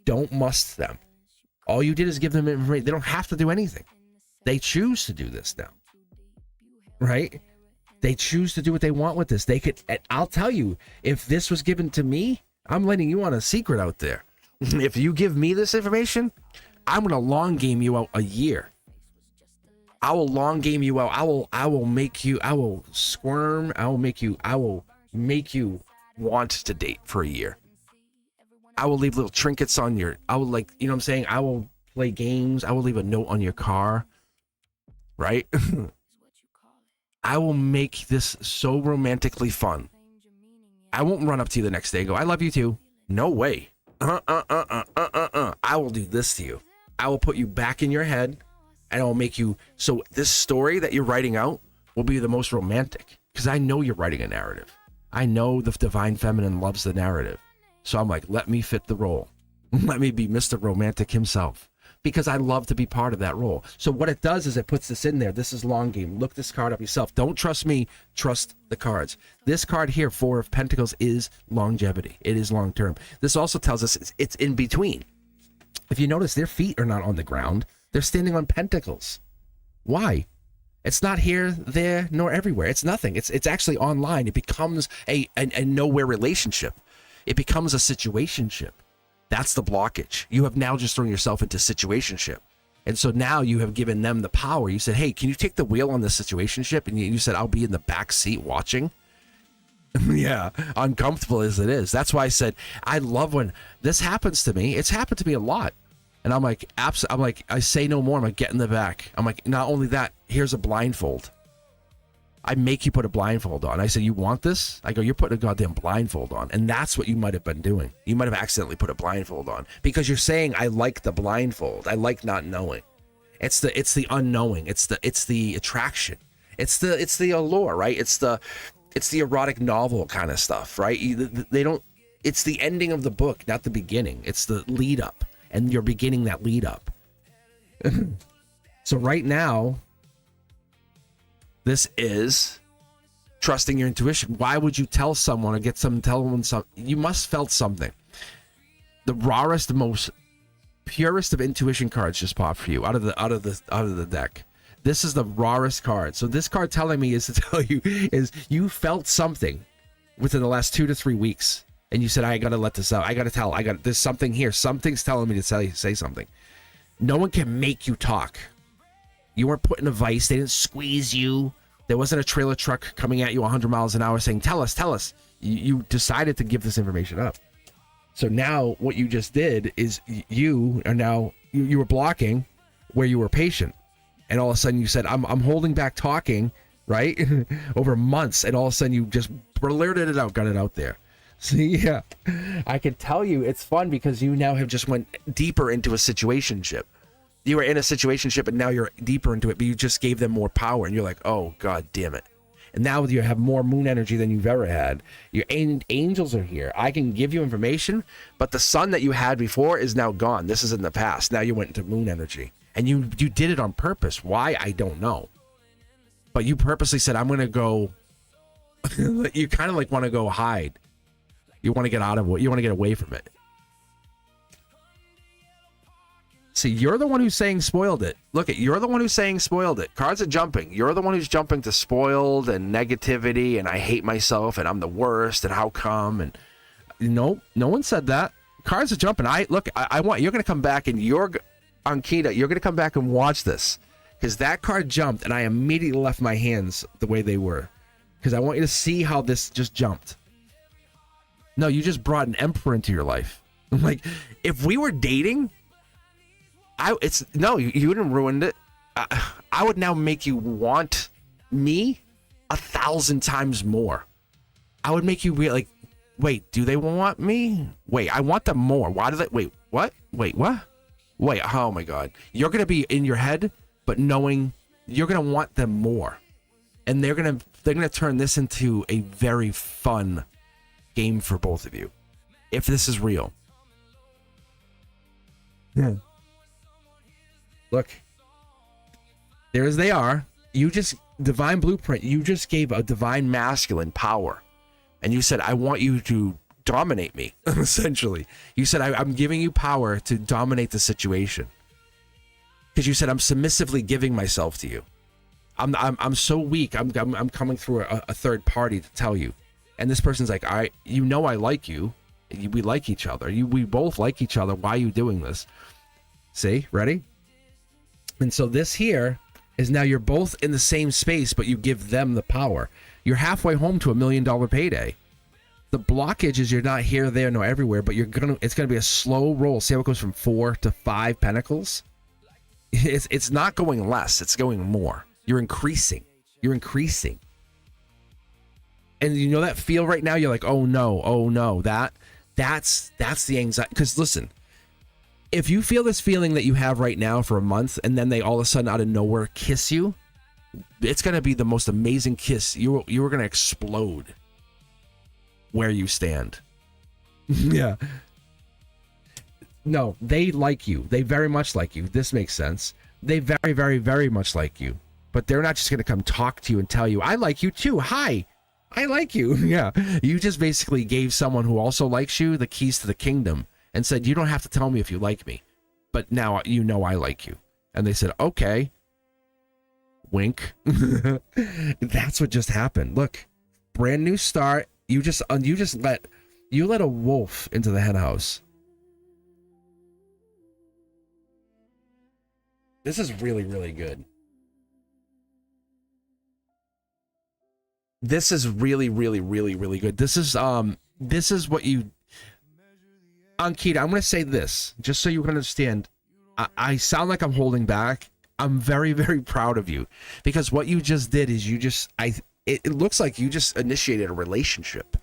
Don't must them. All you did is give them information. They don't have to do anything. They choose to do this now. Right? They choose to do what they want with this. They could. I'll tell you, if this was given to me, I'm letting you on a secret out there. If you give me this information, I'm going to long game you out a year. I will long game you out. I will make you, I will squirm. I will make you want to date for a year. I will leave little trinkets on I will I will play games. I will leave a note on your car. Right? I will make this so romantically fun. I won't run up to you the next day and go, I love you too. No way. I will do this to you. I will put you back in your head. And I'll make you, so this story that you're writing out will be the most romantic, because I know you're writing a narrative. I know the divine feminine loves the narrative. So I'm like, let me fit the role. Let me be Mr. Romantic himself, because I love to be part of that role. So what it does is it puts this in there. This is long game. Look this card up yourself. Don't trust me. Trust the cards. This card here, 4 of Pentacles, is longevity. It is long term. This also tells us it's in between. If you notice, their feet are not on the ground. They're standing on pentacles. Why? It's not here, there, nor everywhere. It's nothing. It's actually online. It becomes a nowhere relationship. It becomes a situationship. That's the blockage. You have now just thrown yourself into situationship. And so now you have given them the power. You said, hey, can you take the wheel on this situationship? And you said, I'll be in the back seat watching. Yeah, uncomfortable as it is. That's why I said, I love when this happens to me. It's happened to me a lot. And I'm like, I say no more. I'm like, get in the back. I'm like, not only that, here's a blindfold. I make you put a blindfold on. I say, you want this? I go, you're putting a goddamn blindfold on. And that's what you might have been doing. You might have accidentally put a blindfold on because you're saying, I like the blindfold. I like not knowing. It's the unknowing. It's the attraction. It's the allure, right? It's the erotic novel kind of stuff, right? They don't, it's the ending of the book, not the beginning. It's the lead up, and you're beginning that lead up. So right now, this is trusting your intuition. Why would you tell someone or tell someone something? You must felt something. The rawest, most purest of intuition cards just popped for you out of the deck. This is the rawest card. So this card telling me is to tell you is you felt something within the last 2 to 3 weeks, and you said, I gotta let this out. I gotta tell. There's something here. Something's telling me to say something. No one can make you talk. You weren't put in a vice. They didn't squeeze you. There wasn't a trailer truck coming at you 100 miles an hour saying, tell us. You decided to give this information up. So now what you just did is you were blocking where you were patient. And all of a sudden you said, I'm holding back talking, right? Over months. And all of a sudden you just blurted it out, got it out there. See, yeah. I can tell you it's fun because you now have just went deeper into a situationship. You were in a situationship and now you're deeper into it, but you just gave them more power and you're like, oh, God damn it. And now you have more moon energy than you've ever had. Your angels are here. I can give you information, but the sun that you had before is now gone. This is in the past. Now you went into moon energy. And you did it on purpose. Why? I don't know. But you purposely said, I'm going to go. You kind of like want to go hide. You want to get out of it. You want to get away from it. See, you're the one who's saying spoiled it. Look, you're the one who's saying spoiled it. Cards are jumping. You're the one who's jumping to spoiled and negativity and I hate myself and I'm the worst and how come? And no one said that. Cards are jumping. I want, you're going to come back and Ankita, you're going to come back and watch this because that card jumped and I immediately left my hands the way they were because I want you to see how this just jumped. No, you just brought an emperor into your life. Like, if we were dating, you wouldn't ruin it. I would now make you want me 1,000 times more. I would make you be like, wait, do they want me? Wait, I want them more. Why do they? Wait, what? Wait, what? Wait, oh my God. You're going to be in your head, but knowing you're going to want them more. And they're going to turn this into a very fun game for both of you. If this is real. Yeah. Look. There as they are. You just, divine blueprint, you just gave a divine masculine power. And you said, I want you to dominate me, essentially. You said, I'm giving you power to dominate the situation. Because you said, I'm submissively giving myself to you. I'm so weak. I'm coming through a third party to tell you. And this person's like, I like you. We like each other. We both like each other. Why are you doing this? See, ready? And so this here is now you're both in the same space, but you give them the power. You're halfway home to $1 million payday. The blockage is you're not here, there, nor everywhere, but it's gonna be a slow roll. See how it goes from 4 to 5 pentacles? It's not going less, it's going more. You're increasing. And you know that feel right now? You're like, oh no. That's the anxiety. Because listen, if you feel this feeling that you have right now for a month, and then they all of a sudden out of nowhere kiss you, it's gonna be the most amazing kiss. You are gonna explode where you stand. Yeah. No, they like you. They very much like you. This makes sense. They very, very, very much like you. But they're not just gonna come talk to you and tell you, I like you too. Hi. I like you. Yeah. You just basically gave someone who also likes you the keys to the kingdom and said, you don't have to tell me if you like me, but now you know I like you. And they said, okay. Wink. That's what just happened. Look, brand new start. You let a wolf into the hen house. This is really, really good. This is really, really, really, really good. This is what you, Ankita, I'm going to say this, just so you can understand. I sound like I'm holding back. I'm very, very proud of you, because what you just did is it looks like you just initiated a relationship.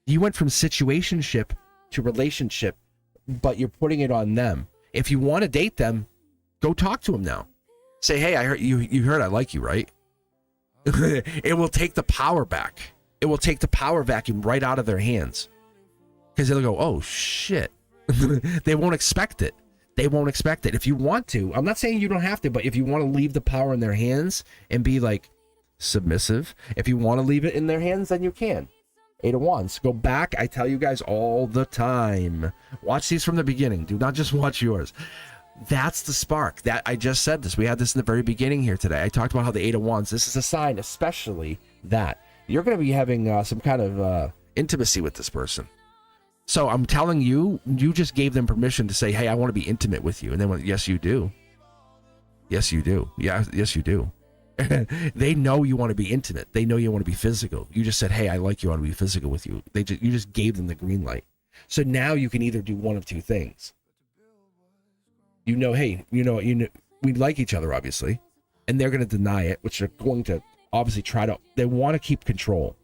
You went from situationship to relationship, but you're putting it on them. If you want to date them, go talk to them now. Say, hey, I heard you heard I like you, right? It will take the power back. It will take the power vacuum right out of their hands. Because they'll go, oh, shit. They won't expect it. They won't expect it. If you want to, I'm not saying you don't have to, but if you want to leave the power in their hands and be like submissive, if you want to leave it in their hands, then you can. 8 of Wands. Go back. I tell you guys all the time. Watch these from the beginning. Do not just watch yours. That's the spark. That I just said this. We had this in the very beginning here today. I talked about how the 8 of Wands, this is a sign, especially that you're going to be having some kind of intimacy with this person. So I'm telling you, you just gave them permission to say, hey, I want to be intimate with you. And they went, yes, you do. Yes, you do. Yeah, yes, you do. They know you want to be intimate. They know you want to be physical. You just said, hey, I like you. I want to be physical with you. You just gave them the green light. So now you can either do one of two things. You know, hey, you know, we like each other, obviously. And they're going to deny it, which they're going to obviously they want to keep control.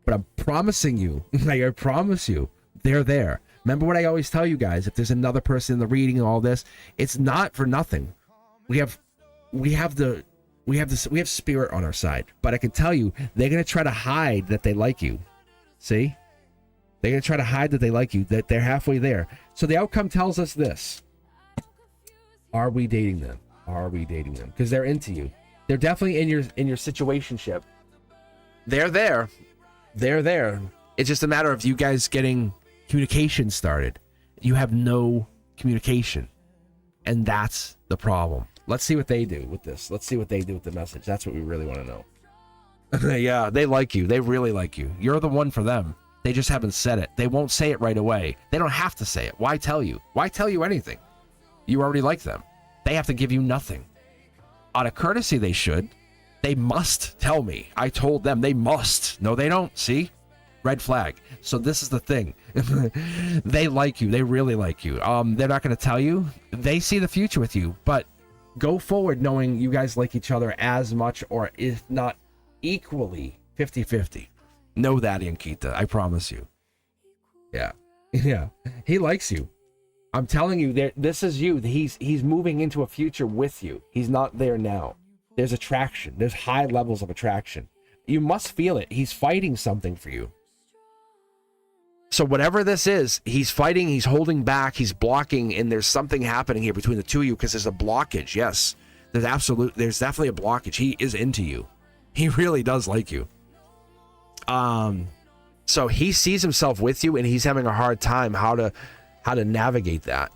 But I'm promising you, like I promise you, they're there. Remember what I always tell you guys, if there's another person in the reading and all this, it's not for nothing. We have spirit on our side, but I can tell you, they're going to try to hide that they like you. See? They're going to try to hide that they like you, that they're halfway there. So the outcome tells us this. Are we dating them? Are we dating them? Because they're into you. They're definitely in your situationship. They're there. They're there. It's just a matter of you guys getting communication started. You have no communication. And that's the problem. Let's see what they do with this. Let's see what they do with the message. That's what we really want to know. Yeah, they like you. They really like you. You're the one for them. They just haven't said it. They won't say it right away. They don't have to say it. Why tell you? Why tell you anything? You already like them. They have to give you nothing. Out of courtesy, they should. They must tell me. I told them. They must. No, they don't. See? Red flag. So this is the thing. They like you. They really like you. They're not going to tell you. They see the future with you. But go forward knowing you guys like each other as much, or if not equally, 50-50. Know that, Yankita. I promise you. Yeah. Yeah. He likes you. I'm telling you, this is you. He's moving into a future with you. He's not there now. There's attraction. There's high levels of attraction. You must feel it. He's fighting something for you. So whatever this is, he's fighting, he's holding back, he's blocking, and there's something happening here between the two of you because there's a blockage. Yes, there's definitely a blockage. He is into you. He really does like you. So he sees himself with you, and he's having a hard time how to navigate that.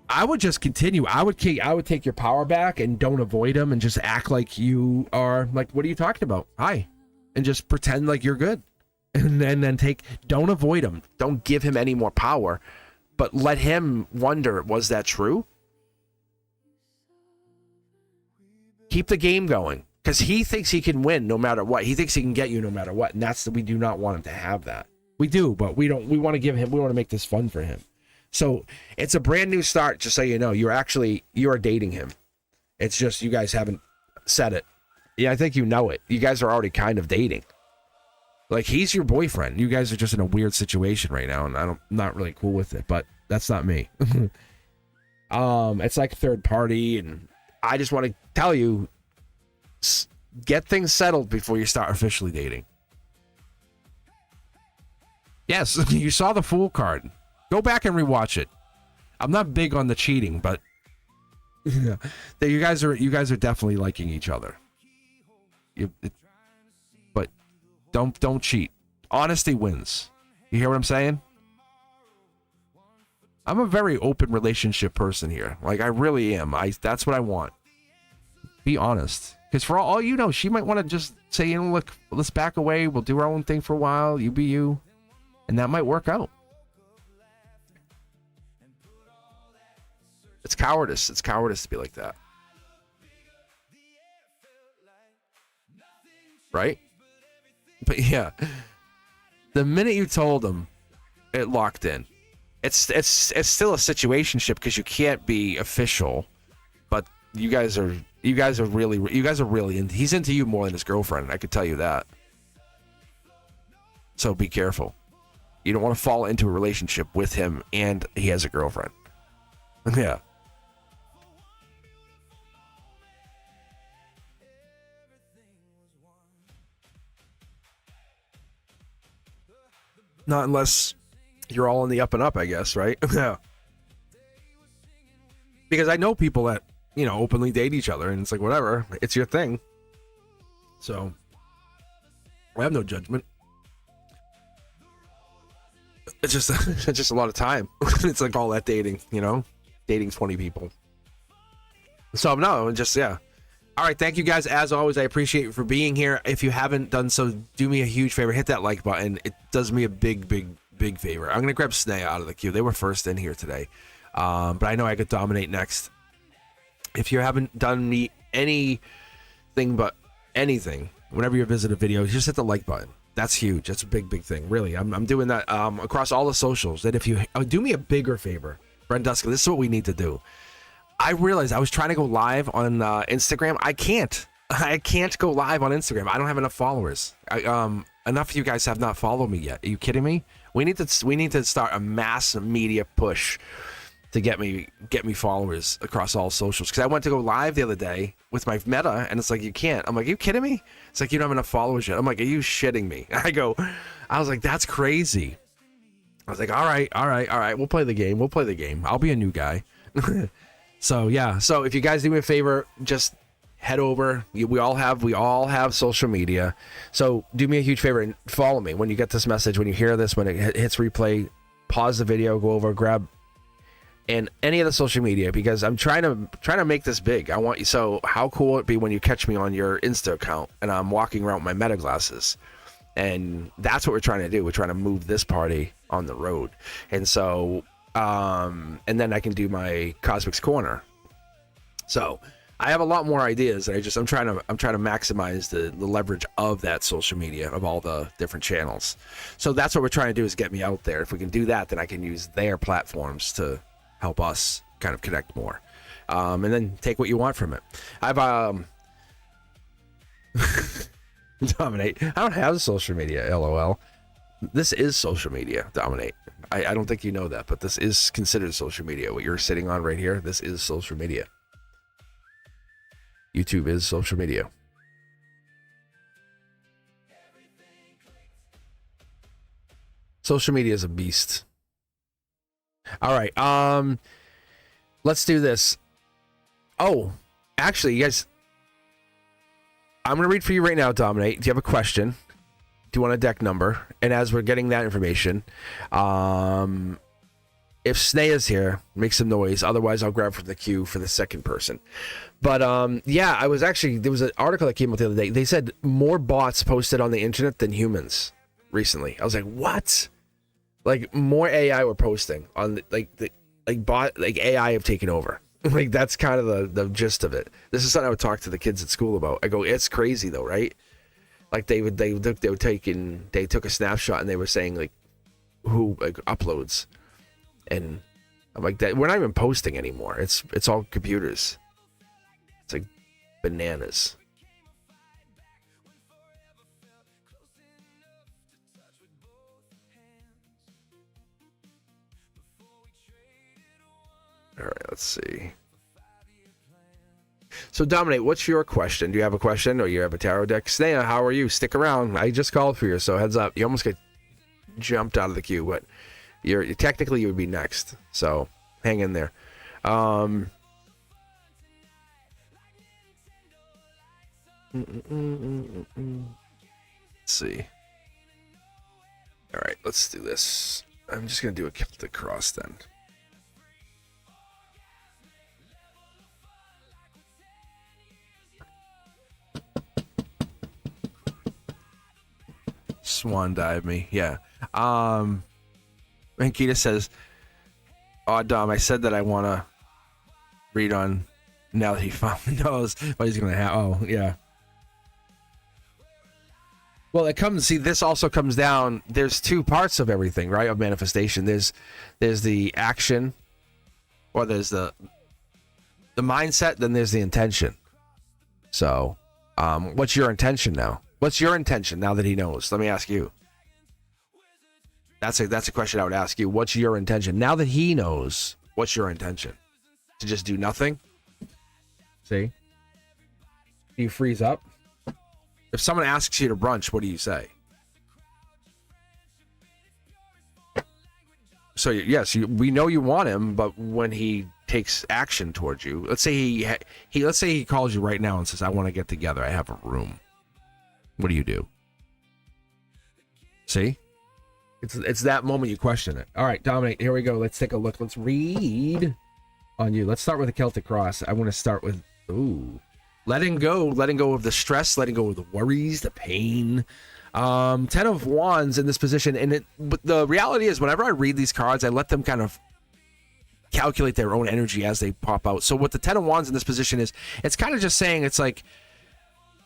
I would just continue. I would take your power back and don't avoid him and just act like you are like, what are you talking about? Hi. And just pretend like you're good. And then don't avoid him. Don't give him any more power, but let him wonder, was that true? Keep the game going, because he thinks he can win no matter what. He thinks he can get you no matter what. And we do not want him to have that. We do, but we want to make this fun for him. So it's a brand new start, just so you know. You are dating him. It's just you guys haven't said it. Yeah, I think you know it. You guys are already kind of dating. Like, he's your boyfriend. You guys are just in a weird situation right now, and I'm not really cool with it, but that's not me. It's like third party, and I just want to tell you, get things settled before you start officially dating. Yes, you saw the Fool card. Go back and rewatch it. I'm not big on the cheating, but yeah, you guys are definitely liking each other. But don't cheat. Honesty wins. You hear what I'm saying? I'm a very open relationship person here. Like, I really am. That's what I want. Be honest. Because for all you know, she might want to just say, you know, look, let's back away. We'll do our own thing for a while. You be you. And that might work out. It's cowardice. It's cowardice to be like that. Right? But yeah, the minute you told him, it locked in. it's still a situationship because you can't be official, but you guys are really he's into you more than his girlfriend. I could tell you that. So be careful. You don't want to fall into a relationship with him and he has a girlfriend. Yeah. Not unless you're all in the up and up, I guess, right? Yeah. Because I know people that, openly date each other, and it's like, whatever, it's your thing. So, I have no judgment. It's just it's just a lot of time. It's like all that dating, dating 20 people. So, no, just, yeah. All right, thank you guys. As always, I appreciate you for being here. If you haven't done so, do me a huge favor. Hit that like button. It does me a big favor. I'm going to grab Snea out of the queue. They were first in here today. But I know I could dominate next. If you haven't done me anything but anything, whenever you visit a video, just hit the like button. That's huge. That's a big thing. Really, I'm doing that across all the socials. That if you do me a bigger favor, Brenduska, this is what we need to do. I realized I was trying to go live on Instagram. I can't go live on Instagram. I don't have enough followers. Enough of you guys have not followed me yet. Are you kidding me? We need to start a mass media push to get me followers across all socials. Because I went to go live the other day with my Meta, and it's like, you can't. I'm like, are you kidding me? It's like, you don't have enough followers yet. I'm like, are you shitting me? I was like, that's crazy. I was like, all right. We'll play the game. I'll be a new guy. So yeah. So if you guys do me a favor, just head over. We all have social media. So do me a huge favor and follow me when you get this message, when you hear this, when it hits replay, pause the video, go over, grab and any of the social media, because I'm trying to make this big. I want you. So how cool would it be when you catch me on your Insta account and I'm walking around with my Meta glasses? And that's what we're trying to do. We're trying to move this party on the road. And so and then I can do my Cosmic's Corner. So I have a lot more ideas. I'm trying to maximize the leverage of that social media, of all the different channels. So that's what we're trying to do, is get me out there. If we can do that, then I can use their platforms to help us kind of connect more. And then take what you want from it. I've Dominate. I don't have social media, LOL. This is social media, Dominate. I don't think you know that, but this is considered social media. What you're sitting on right here, this is social media. YouTube is social media. Social media is a beast. All right, let's do this. Oh, actually, you guys, I'm gonna read for you right now, Dominate. Do you have a question? Do you want a deck number? And as we're getting that information, if Snea is here, make some noise. Otherwise, I'll grab from the queue for the second person. But yeah, there was an article that came out the other day. They said more bots posted on the internet than humans recently. I was like, what? Like more AI were posting on AI have taken over. Like that's kind of the gist of it. This is something I would talk to the kids at school about. I go, it's crazy though, right? Like they took a snapshot and they were saying like who like uploads, and I'm like, that we're not even posting anymore. It's all computers. It's like bananas. All right, let's see. So, Dominate, what's your question? Do you have a question, or you have a tarot deck? Snea, how are you? Stick around. I just called for you, so heads up. You almost get jumped out of the queue, but you're technically you would be next. So, hang in there. Let's see. All right, let's do this. I'm just gonna do a Celtic cross then. Swan dive me, yeah. Ankita says, "Oh, Dom, I said that I want to read on now that he finally knows what he's gonna have." Oh, yeah. Well, it comes. See, this also comes down. There's two parts of everything, right? Of manifestation. There's the action, or there's the mindset. Then there's the intention. So, what's your intention now? What's your intention now that he knows? Let me ask you. That's a question I would ask you. What's your intention now that he knows? What's your intention? To just do nothing? See? Do you freeze up? If someone asks you to brunch, what do you say? So yes, we know you want him, but when he takes action towards you, let's say he calls you right now and says, "I want to get together. I have a room." What do? See? It's that moment you question it. All right, Dominic, here we go. Let's take a look. Let's read on you. Let's start with the Celtic Cross. I want to start with letting go of the stress, letting go of the worries, the pain. 10 of Wands in this position, but the reality is, whenever I read these cards, I let them kind of calculate their own energy as they pop out. So what the 10 of Wands in this position is, it's kind of just saying, it's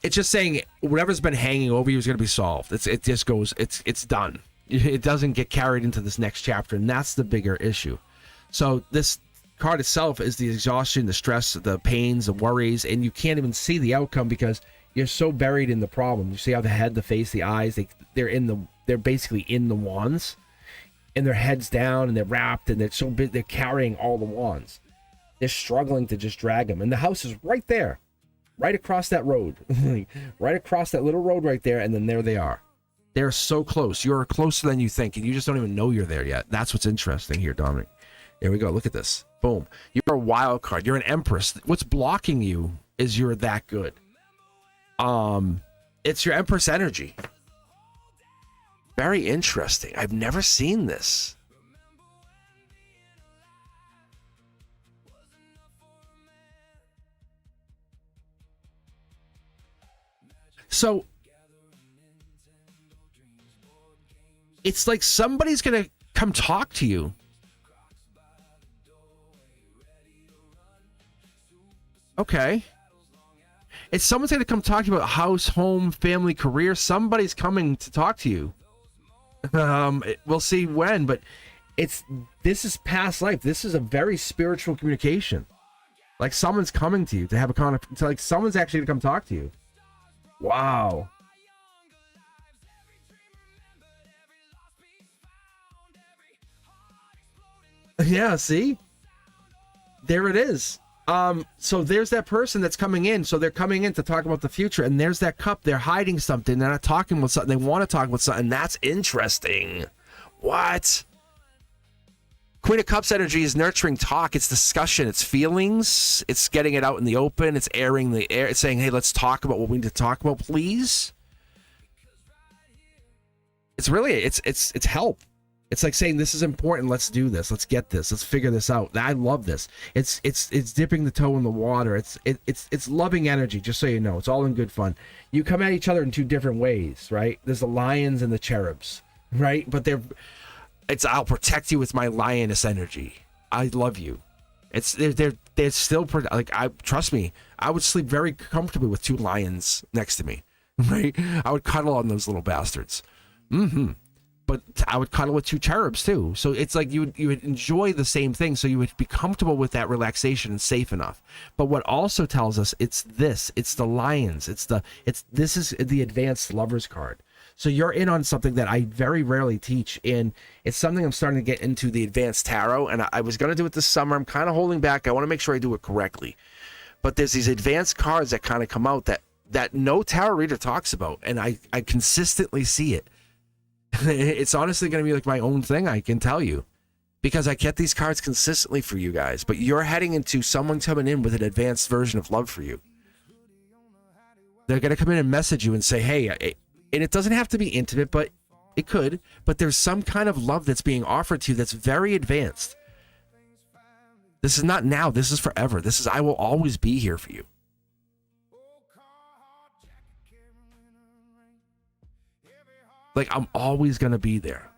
just saying whatever's been hanging over you is going to be solved. It just goes, it's done. It doesn't get carried into this next chapter, and that's the bigger issue. So this card itself is the exhaustion, the stress, the pains, the worries, and you can't even see the outcome because you're so buried in the problem. You see how the head, the face, the eyes, they're basically in the wands, and their heads down, and they're wrapped, and they're so big, they're carrying all the wands. They're struggling to just drag them, and the house is right there, right across that road, right across that little road right there, and then there they are. They're so close. You're closer than you think, and you just don't even know you're there yet. That's what's interesting here, Dominic. Here we go. Look at this. Boom. You're a wild card. You're an empress. What's blocking you is you're that good. It's your empress energy. Very interesting. I've never seen this. So it's like somebody's going to come talk to you. Okay. It's someone's going to come talk to you about house, home, family, career. Somebody's coming to talk to you. We'll see when, but this is past life. This is a very spiritual communication. Like someone's coming to you to have like someone's actually going to come talk to you. Wow. Yeah, see? There it is. So there's that person that's coming in. So they're coming in to talk about the future, and there's that cup. They're hiding something. They're not talking about something. They want to talk about something. That's interesting. What? Queen of Cups energy is nurturing talk. It's discussion. It's feelings. It's getting it out in the open. It's airing the air. It's saying, hey, let's talk about what we need to talk about, please. It's really, it's help. It's like saying, this is important. Let's do this. Let's get this. Let's figure this out. I love this. It's dipping the toe in the water. It's loving energy, just so you know. It's all in good fun. You come at each other in two different ways, right? There's the lions and the cherubs, right? But I'll protect you with my lioness energy. I love you. They're still trust me. I would sleep very comfortably with two lions next to me, right? I would cuddle on those little bastards. But I would cuddle with two cherubs too. So it's like you would enjoy the same thing. So you would be comfortable with that relaxation and safe enough. But what also tells us it's the lions. This is the advanced lovers card. So you're in on something that I very rarely teach, and it's something I'm starting to get into, the advanced tarot. And I was going to do it this summer. I'm kind of holding back. I want to make sure I do it correctly. But there's these advanced cards that kind of come out that no tarot reader talks about, and I consistently see it. It's honestly going to be like my own thing, I can tell you, because I get these cards consistently for you guys. But you're heading into someone coming in with an advanced version of love for you. They're going to come in and message you and say, hey, and it doesn't have to be intimate, but it could. But there's some kind of love that's being offered to you that's very advanced. This is not now. This is forever. This is, I will always be here for you. Like, I'm always going to be there.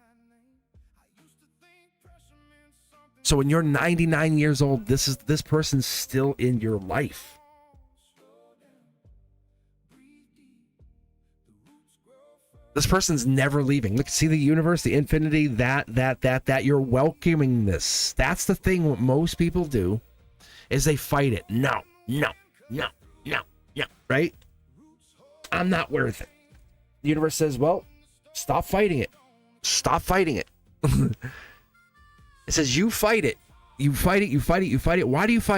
So when you're 99 years old, this person's still in your life. This person's never leaving. Look, see the universe, the infinity, that. You're welcoming this. That's the thing. What most people do is they fight it. No. Right? I'm not worth it. The universe says, well, stop fighting it. Stop fighting it. It says you fight it. You fight it. Why do you fight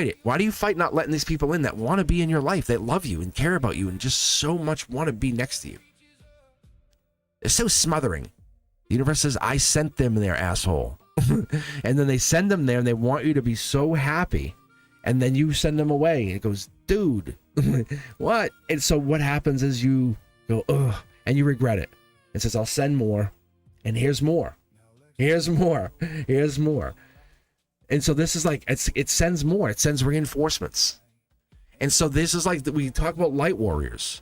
it? Why do you fight not letting these people in that want to be in your life, that love you and care about you and just so much want to be next to you? It's so smothering. The universe says, I sent them there, asshole. And then they send them there and they want you to be so happy. And then you send them away. And it goes, dude, what? And so what happens is you go, ugh, and you regret it. It says, I'll send more. And here's more. Here's more. Here's more. And so this is like, it sends more. It sends reinforcements. And so this is like, we talk about light warriors.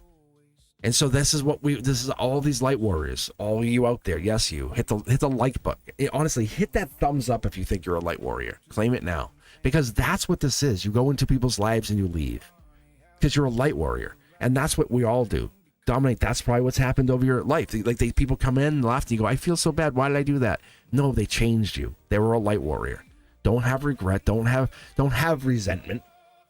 And so this is all these light warriors, all you out there. Yes, you hit the like button. Honestly, hit that thumbs up if you think you're a light warrior. Claim it now, because that's what this is. You go into people's lives and you leave because you're a light warrior. And that's what we all do. Dominate. That's probably what's happened over your life. People come in and left and you go, I feel so bad. Why did I do that? No, they changed you. They were a light warrior. Don't have regret. Don't have resentment.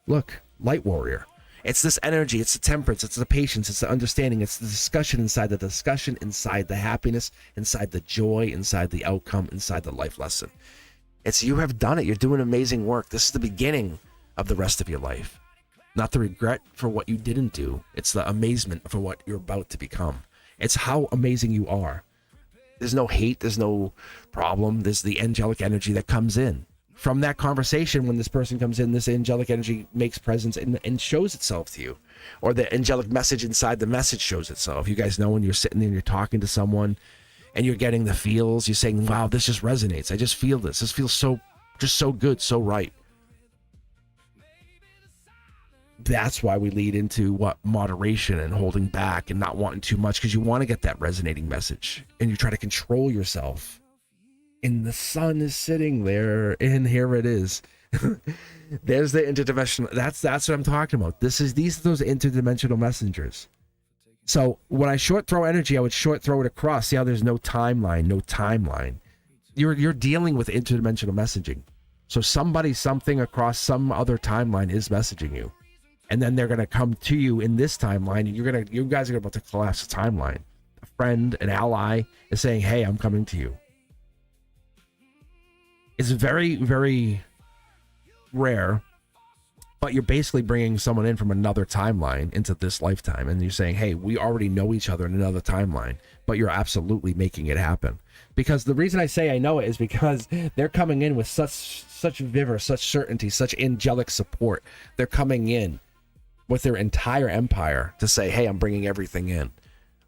Look, light warrior. It's this energy, it's the temperance, it's the patience, it's the understanding, it's the discussion, inside the happiness, inside the joy, inside the outcome, inside the life lesson. It's you have done it. You're doing amazing work. This is the beginning of the rest of your life. Not the regret for what you didn't do. It's the amazement for what you're about to become. It's how amazing you are. There's no hate, there's no problem. There's the angelic energy that comes in. From that conversation, when this person comes in, this angelic energy makes presence and shows itself to you. Or the angelic message inside the message shows itself. You guys know when you're sitting there and you're talking to someone and you're getting the feels, you're saying, wow, this just resonates. I just feel this. This feels so good, so right. That's why we lead into moderation and holding back and not wanting too much, because you want to get that resonating message and you try to control yourself. And the sun is sitting there, and here it is. There's the interdimensional. That's what I'm talking about. These are those interdimensional messengers. So when I short throw energy, I would short throw it across. See how there's no timeline. You're dealing with interdimensional messaging. So something across some other timeline is messaging you, and then they're gonna come to you in this timeline, and you guys are about to collapse the timeline. A friend, an ally is saying, "Hey, I'm coming to you." It's very, very rare, but you're basically bringing someone in from another timeline into this lifetime, and you're saying, hey, we already know each other in another timeline, but you're absolutely making it happen. Because the reason I say I know it is because they're coming in with such vigor, such certainty, such angelic support. They're coming in with their entire empire to say, hey, I'm bringing everything in.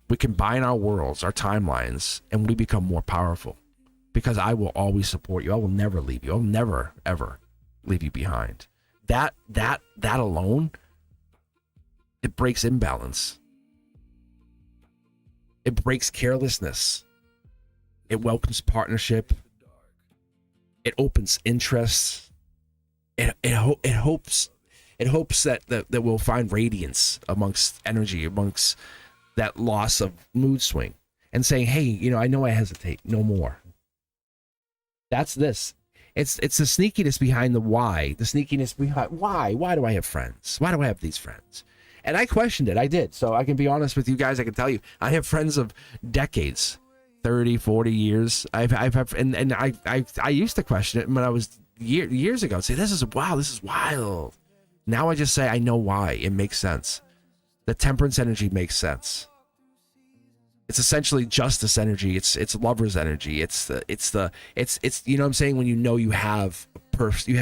We combine our worlds, our timelines, and we become more powerful. Because I will always support you. I will never leave you. I'll never, ever leave you behind. That alone, it breaks imbalance. It breaks carelessness. It welcomes partnership. It opens interests. It hopes that we'll find radiance amongst energy, amongst that loss of mood swing, and saying, hey, I know I hesitate. No more. That's this. It's the sneakiness behind the why. The sneakiness behind why. Why do I have friends? Why do I have these friends? And I questioned it. I did. So I can be honest with you guys. I can tell you, I have friends of decades, 30, 40 years. I used to question it when I was years ago. I'd say, this is wild. Now I just say, I know why. It makes sense. The temperance energy makes sense. It's essentially justice energy. It's lover's energy. It's you know what I'm saying, when you have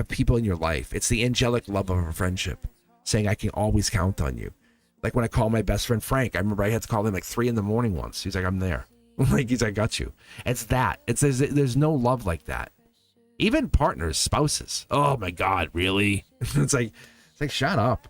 people in your life. It's the angelic love of a friendship, saying I can always count on you. Like when I call my best friend Frank, I remember I had to call him like 3 a.m. once. He's like, I'm there. He's like, I got you. It's that. There's no love like that. Even partners, spouses. Oh my God, really? It's like shut up.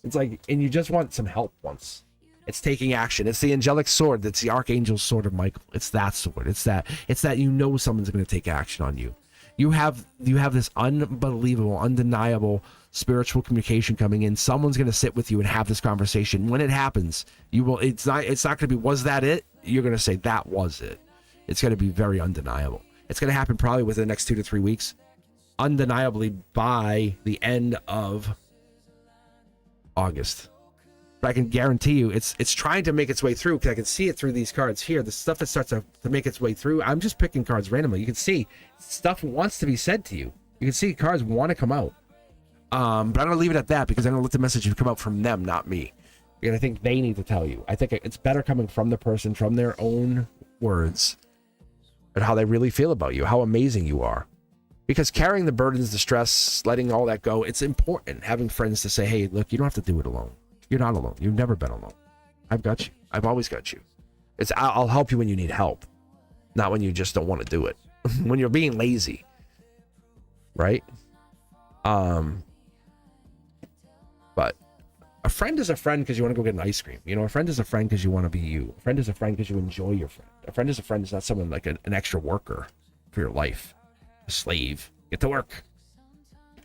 It's like, and you just want some help once. It's taking action. It's the angelic sword. That's the archangel's sword of Michael. It's that sword. It's that someone's going to take action on you. You have this unbelievable, undeniable spiritual communication coming in. Someone's going to sit with you and have this conversation. When it happens, you will. It's not going to be, was that it? you're going to say that was it. It's going to be very undeniable. It's going to happen probably within the next 2 to 3 weeks. Undeniably by the end of August. But I can guarantee you it's trying to make its way through, because I can see it through these cards here. The stuff that starts to make its way through. I'm just picking cards randomly. You can see stuff wants to be said to you. You can see cards want to come out. But I'm going to leave it at that, because I'm going to let the message come out from them, not me. Because I think they need to tell you. I think it's better coming from the person, from their own words, and how they really feel about you, how amazing you are. Because carrying the burdens, the stress, letting all that go, it's important. Having friends to say, hey, look, you don't have to do it alone. You're not alone. You've never been alone. I've got you. I've always got you. I'll help you when you need help, not when you just don't want to do it. When you're being lazy, right? But a friend is a friend because you want to go get an ice cream. You know, a friend is a friend because you want to be you. A friend is a friend because you enjoy your friend. A friend is a friend is not someone like an extra worker for your life. A slave. Get to work.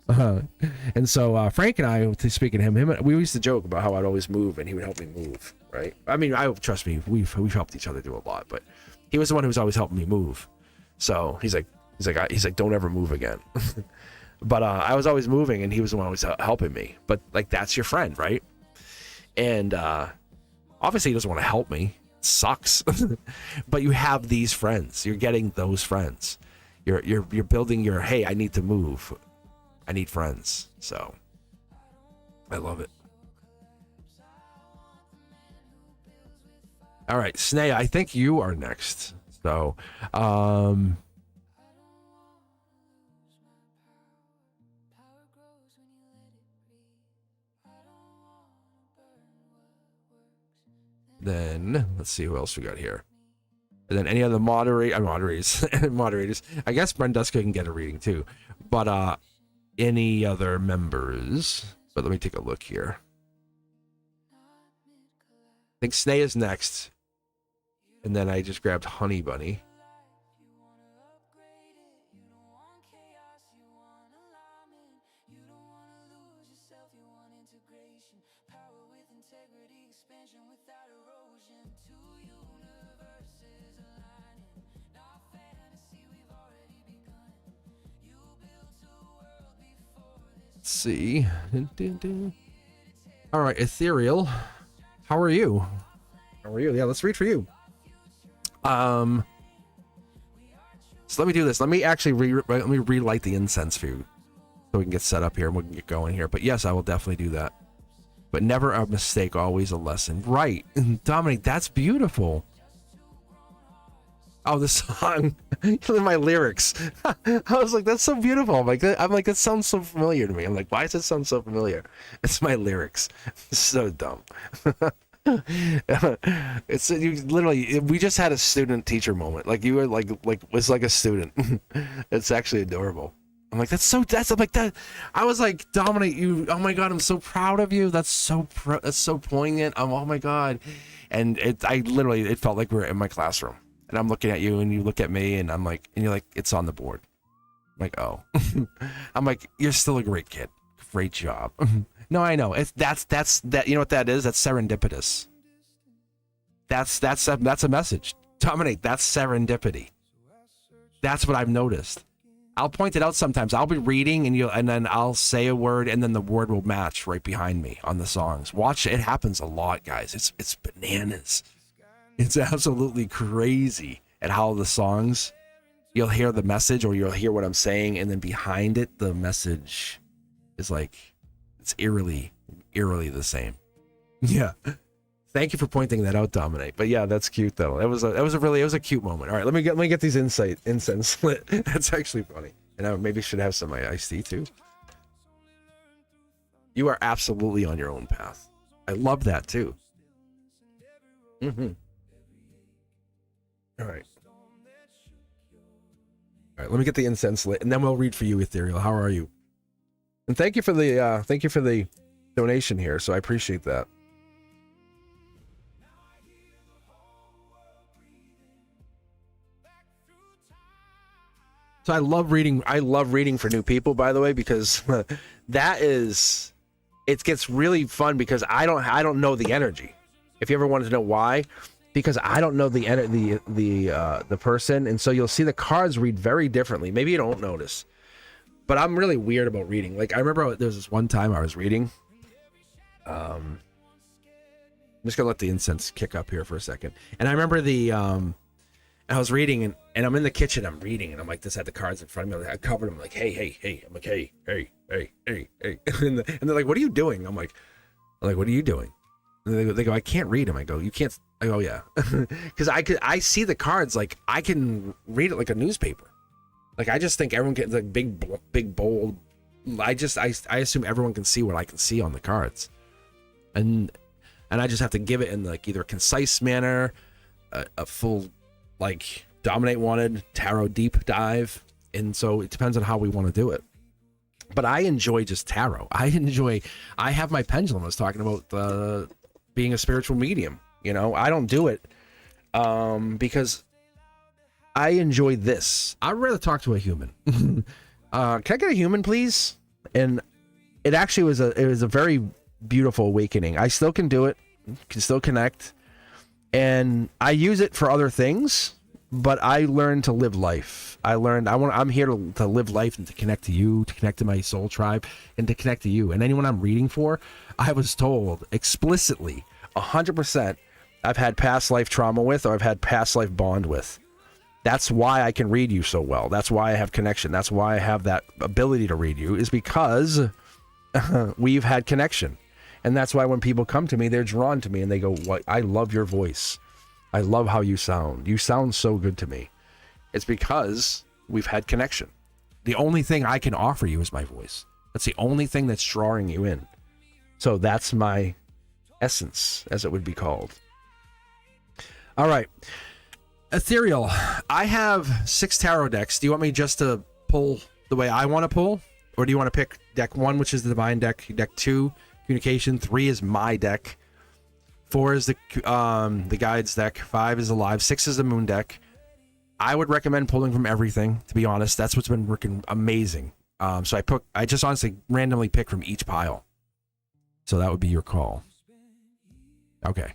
And so Frank and I, speaking to him, we used to joke about how I'd always move and he would help me move, right? I mean, trust me, we've helped each other do a lot, but he was the one who was always helping me move. So he's like, don't ever move again. But I was always moving, and he was the one always helping me. But like, that's your friend, right? And obviously he doesn't want to help me. It sucks. But you have these friends. You're getting those friends. You're building your, hey, I need to move. I need friends. So I love it. All right, Snea, I think you are next. So then let's see who else we got here. And then any other moderators. I guess Brenduska can get a reading too. But any other members? But let me take a look here. I think Snea is next. And then I just grabbed Honey Bunny. Let's see. All right, Ethereal. How are you? How are you? Yeah, let's read for you. So let me do this. Let me actually relight the incense for you, so we can get set up here and we can get going here. But yes, I will definitely do that. But never a mistake, always a lesson. Right, Dominic, that's beautiful. Oh, the song, my lyrics. I was like, that's so beautiful. I'm like, that sounds so familiar to me. I'm like, why does it sound so familiar? It's my lyrics. It's so dumb. It's you literally. We just had a student-teacher moment. Like you were like was like a student. It's actually adorable. I'm like, I'm like that. I was like, Dominic, you. Oh my God, I'm so proud of you. That's so poignant. Oh my God, and it felt like we were in my classroom. And I'm looking at you, and you look at me, and I'm like, and you're like, it's on the board. I'm like, oh. I'm like, you're still a great kid. Great job. No, I know. That's that. You know what that is? That's serendipitous. That's a message. Dominic, that's serendipity. That's what I've noticed. I'll point it out sometimes. I'll be reading, and then I'll say a word, and then the word will match right behind me on the songs. Watch, it happens a lot, guys. It's bananas. It's absolutely crazy at how the songs, you'll hear the message or you'll hear what I'm saying, and then behind it, the message is like, it's eerily the same. Yeah. Thank you for pointing that out, Dominic. But yeah, that's cute though. It was a cute moment. All right, let me get these incense lit. That's actually funny. And I maybe should have some of my iced tea too. You are absolutely on your own path. I love that too. Mm-hmm. All right, let me get the incense lit, and then we'll read for you, Ethereal. How are you? And thank you for the donation here. So I appreciate that. So I love reading for new people, by the way, because it gets really fun because I don't know the energy. If you ever wanted to know why, because I don't know the person, and so you'll see the cards read very differently. Maybe you don't notice, but I'm really weird about reading. Like I remember there was this one time I was reading. I'm just gonna let the incense kick up here for a second, and I remember I was reading and I'm in the kitchen. I'm reading and I'm like this. I had the cards in front of me. I covered them like hey. I'm like hey. And they're like, what are you doing? I'm like what are you doing? And they go, I can't read them. I go, you can't. I go, yeah, because I see the cards like I can read it like a newspaper. Like I just think everyone gets like big bold. I assume everyone can see what I can see on the cards, and I just have to give it in like either a concise manner, a full like dominate wanted tarot deep dive, and so it depends on how we want to do it. But I enjoy just tarot. I have my pendulum. I was talking about being a spiritual medium. You know, I don't do it because I enjoy this. I'd rather talk to a human. Can I get a human, please? And it actually was a very beautiful awakening. I still can do it, can still connect, and I use it for other things. But I learned to live life. I'm here to live life and to connect to you, to connect to my soul tribe, and to connect to you. And anyone I'm reading for, I was told explicitly, 100%, I've had past life trauma with, or I've had past life bond with. That's why I can read you so well. That's why I have connection. That's why I have that ability to read you, is because we've had connection. And that's why when people come to me, they're drawn to me and they go, "What? I love your voice. I love how you sound. You sound so good to me." It's because we've had connection. The only thing I can offer you is my voice. That's the only thing that's drawing you in. So that's my essence, as it would be called. All right. Ethereal. I have 6 tarot decks. Do you want me just to pull the way I want to pull? Or do you want to pick deck 1, which is the divine deck, deck 2, communication, 3 is my deck, 4 is the guides deck, 5 is alive, 6 is the moon deck. I would recommend pulling from everything, to be honest. That's what's been working amazing. So I just honestly randomly pick from each pile. So that would be your call. Okay.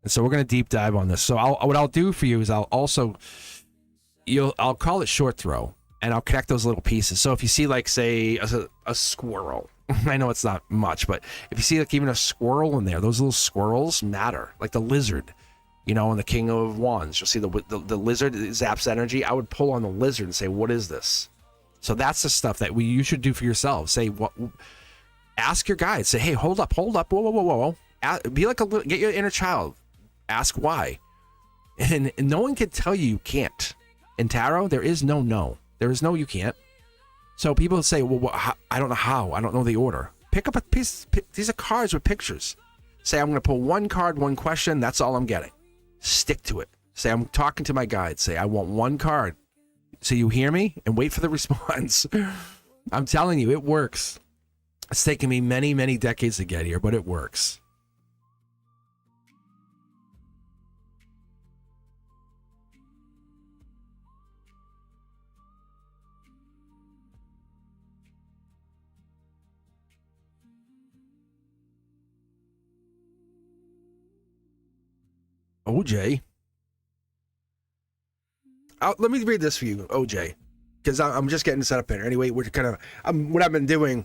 And so we're going to deep dive on this. So what I'll do for you is I'll call it short throw, and I'll connect those little pieces. So if you see like, say, a squirrel, I know it's not much, but if you see like even a squirrel in there, those little squirrels matter. Like the lizard, you know, in the King of Wands, you'll see the lizard zaps energy. I would pull on the lizard and say, what is this? So that's the stuff that you should do for yourself. Say, what? Ask your guide. Say, hey, hold up, whoa. Be like get your inner child. Ask why. And no one can tell you can't. In tarot, there is no. There is no you can't. So people say, well, I don't know how. I don't know the order. Pick up a piece. These are cards with pictures. Say, I'm going to pull one card, one question. That's all I'm getting. Stick to it. Say, I'm talking to my guide. Say, I want one card. So you hear me and wait for the response. I'm telling you, it works. It's taken me many, many decades to get here, but it works. OJ. Let me read this for you, OJ, because I'm just getting set up here. Anyway, we're kind of what I've been doing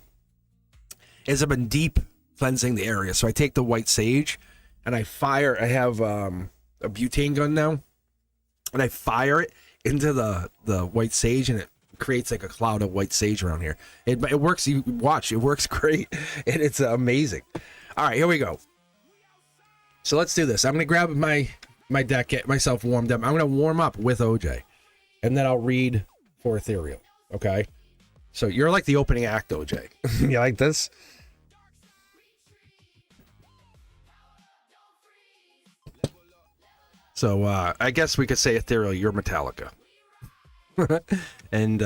is I've been deep cleansing the area. So I take the white sage and I fire. I have a butane gun now, and I fire it into the white sage, and it creates like a cloud of white sage around here. It works. You watch. It works great, and it's amazing. All right, here we go. So let's do this. I'm going to grab my deck, get myself warmed up. I'm going to warm up with OJ, and then I'll read for ethereal. Okay? So you're like the opening act, OJ. You like this? So I guess we could say ethereal, you're Metallica. And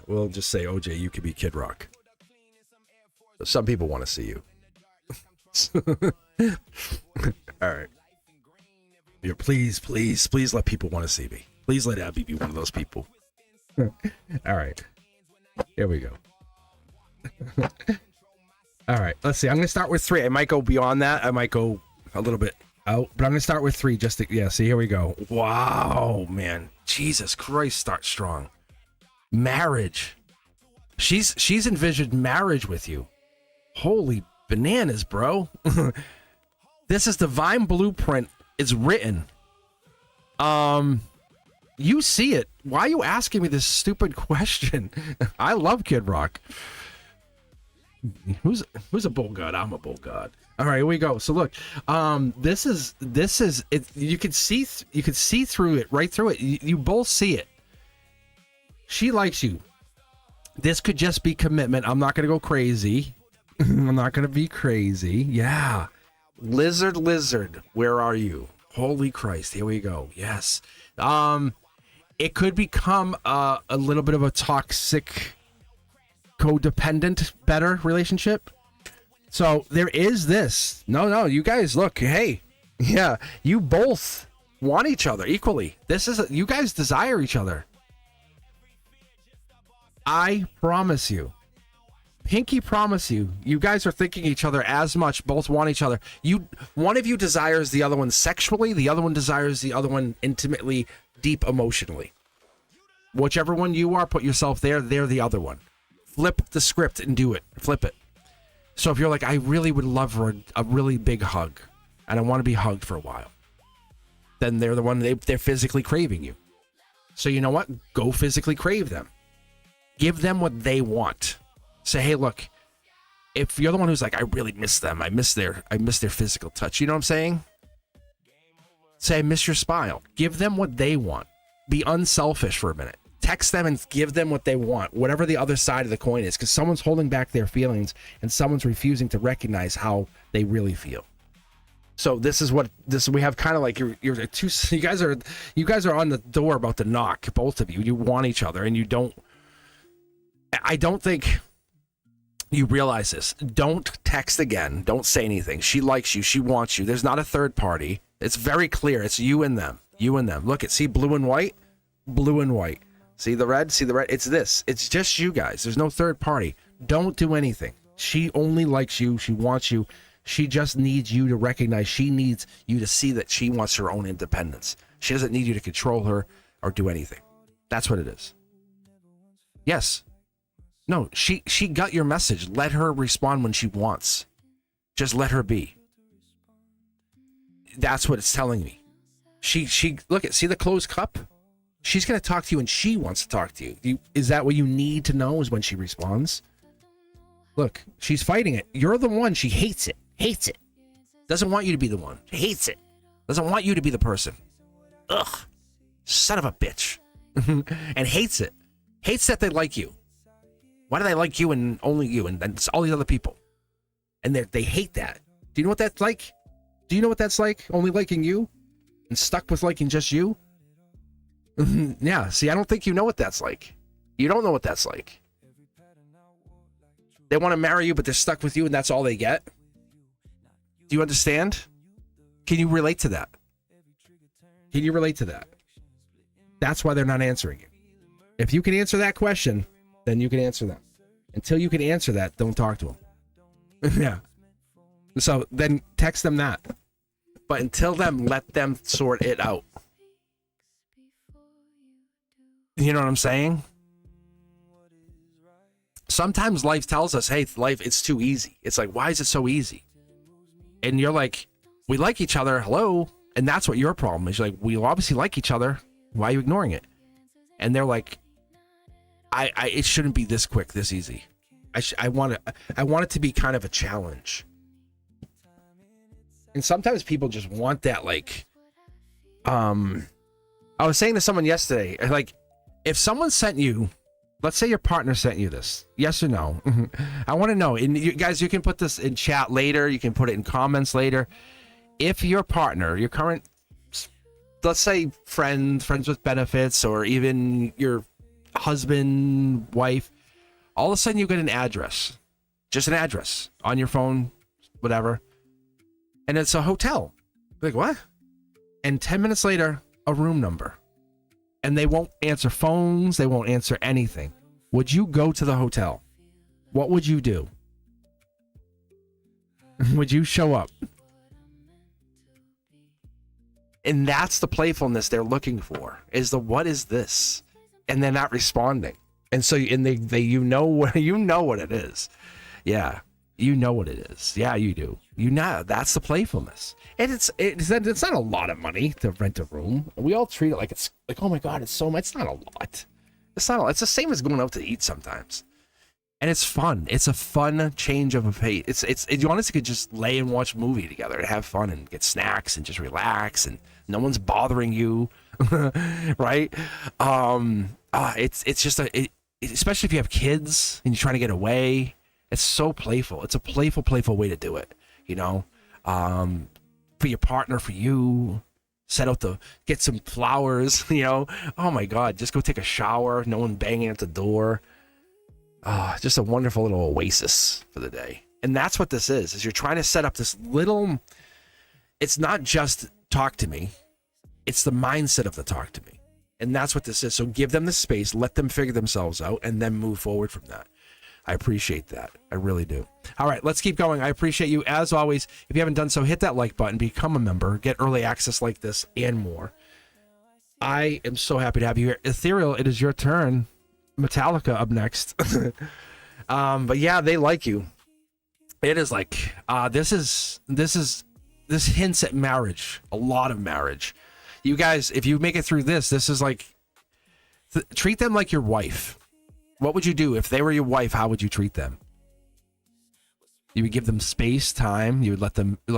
we'll just say, OJ, you could be Kid Rock. Some people want to see you. All right. Yeah, please let people want to see me. Please let Abby be one of those people. All right. Here we go. All right, let's see. I'm gonna start with 3. I might go beyond that. I might go a little bit out, but I'm gonna start with 3 just to, yeah. See, here we go. Wow, man, Jesus Christ, start strong. Marriage. She's envisioned marriage with you. Holy bananas, bro. This is divine blueprint. It's written. You see it. Why are you asking me this stupid question? I love Kid Rock. Who's a bull god? I'm a bull god. All right, here we go. So look, this is it. You could see through it, right through it. You both see it. She likes you. This could just be commitment. I'm not gonna go crazy. I'm not gonna be crazy. Yeah, lizard, where are you? Holy Christ! Here we go. Yes. It could become a little bit of a toxic, codependent, better relationship. So there is this. No, you guys look. Hey, yeah, you both want each other equally. You guys desire each other. I promise you. Pinky promise you. You guys are thinking each other as much. Both want each other. One of you desires the other one sexually. The other one desires the other one intimately, deep emotionally. Whichever one you are, put yourself there. They're the other one. Flip the script and do it. Flip it. So if you're like, I really would love for a really big hug, and I want to be hugged for a while, then they're the one they're physically craving you. So you know what? Go physically crave them. Give them what they want. Say, hey, look, if you're the one who's like, I really miss them. I miss their physical touch. You know what I'm saying? Say, I miss your smile. Give them what they want. Be unselfish for a minute. Text them and give them what they want, whatever the other side of the coin is, because someone's holding back their feelings and someone's refusing to recognize how they really feel. So we have kind of like you guys are on the door about to knock, both of you. You want each other, and I don't think you realize this. Don't text again. Don't say anything. She likes you. She wants you. There's not a third party. It's very clear. It's you and them. You and them. Look, see blue and white? Blue and white. See the red? See the red? It's this. It's just you guys. There's no third party. Don't do anything. She only likes you. She wants you. She just needs you to recognize. She needs you to see that she wants her own independence. She doesn't need you to control her or do anything. That's what it is. Yes. No, she got your message. Let her respond when she wants. Just let her be. That's what it's telling me. She look at, see the closed cup? She's going to talk to you and she wants to talk to you. Is that what you need to know, is when she responds? Look, she's fighting it. You're the one. She hates it. Hates it. Doesn't want you to be the one. Hates it. Doesn't want you to be the person. Ugh. Son of a bitch. And hates it. Hates that they like you. Why do they like you and only you and then all these other people? And they hate that. Do you know what that's like? Do you know what that's like? Only liking you? And stuck with liking just you? Yeah, see, I don't think you know what that's like. You don't know what that's like. They want to marry you, but they're stuck with you, and that's all they get. Do you understand? Can you relate to that? Can you relate to that? That's why they're not answering you. If you can answer that question, then you can answer them. Until you can answer that, don't talk to them. Yeah. So then text them that. But until then, let them sort it out. You know what I'm saying? Sometimes life tells us, hey, life, it's too easy. It's like, why is it so easy? And you're like, we like each other. Hello. And that's what your problem is. You're like, we obviously like each other. Why are you ignoring it? And they're like, it shouldn't be this quick, this easy. I want it to be kind of a challenge. And sometimes people just want that, like, I was saying to someone yesterday, like, if someone sent you, let's say your partner sent you this, yes or no? I want to know. And you guys, you can put this in chat later. You can put it in comments later. If your partner, your current, let's say friends with benefits, or even your husband, wife, all of a sudden you get an address, just an address on your phone, whatever, and it's a hotel. Like, what? And 10 minutes later, a room number. And they won't answer phones. They won't answer anything. Would you go to the hotel? what would you do? Would you show up? And that's the playfulness they're looking for, is the what is this? And they're not responding. And so, and they you know what it is. Yeah, you know what it is. Yeah, you do. You know, that's the playfulness. And it's not a lot of money to rent a room. We all treat it like it's like, oh my God, it's so much. It's not a lot. It's not. It's the same as going out to eat sometimes. And it's fun. It's a fun change of a pace. It's you honestly could just lay and watch a movie together and have fun and get snacks and just relax and no one's bothering you, right? It's just especially if you have kids and you're trying to get away. It's so playful. It's a playful way to do it. You know, for your partner, for you. Get some flowers. You know, oh my God, just go take a shower. No one banging at the door. Just a wonderful little oasis for the day. And that's what this is you're trying to set up this little, it's not just talk to me, it's the mindset of the talk to me. And that's what this is. So give them the space, let them figure themselves out, and then move forward from that. I appreciate that. I really do. All right, let's keep going. I appreciate you. As always, if you haven't done so, hit that like button, become a member, get early access like this and more. I am so happy to have you here. Ethereal, it is your turn. Metallica up next. But yeah, they like you. It is like this hints at marriage, a lot of marriage. You guys, if you make it through this is like treat them like your wife. What would you do if they were your wife? How would you treat them? You would give them space, time. You would let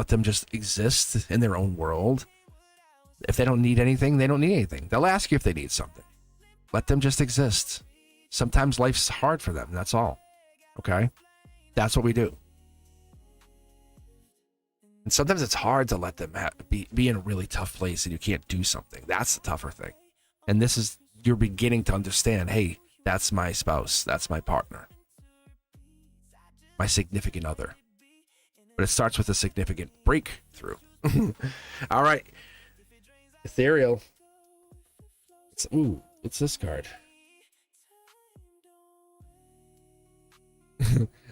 them just exist in their own world. If they don't need anything, they don't need anything. They'll ask you if they need something. Let them just exist. Sometimes life's hard for them. That's all. Okay? That's what we do. And sometimes it's hard to let them be in a really tough place and you can't do something. That's the tougher thing. And this is, you're beginning to understand, hey, that's my spouse. That's my partner. My significant other. But it starts with a significant breakthrough. All right. Ethereal. It's this card.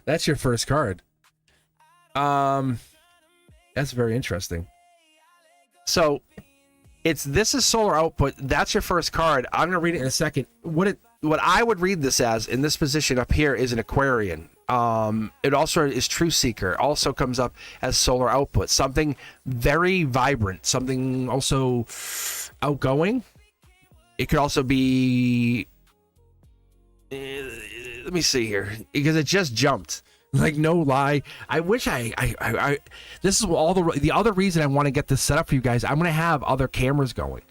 That's your first card. That's very interesting. So this is solar output. That's your first card. I'm gonna read it in a second. What I would read this as in this position up here is an Aquarian. It also is True Seeker. Also comes up as solar output. Something very vibrant. Something also outgoing. It could also be. Let me see here, because it just jumped. Like, no lie. I wish I this is all the other reason I want to get this set up for you guys. I'm going to have other cameras going.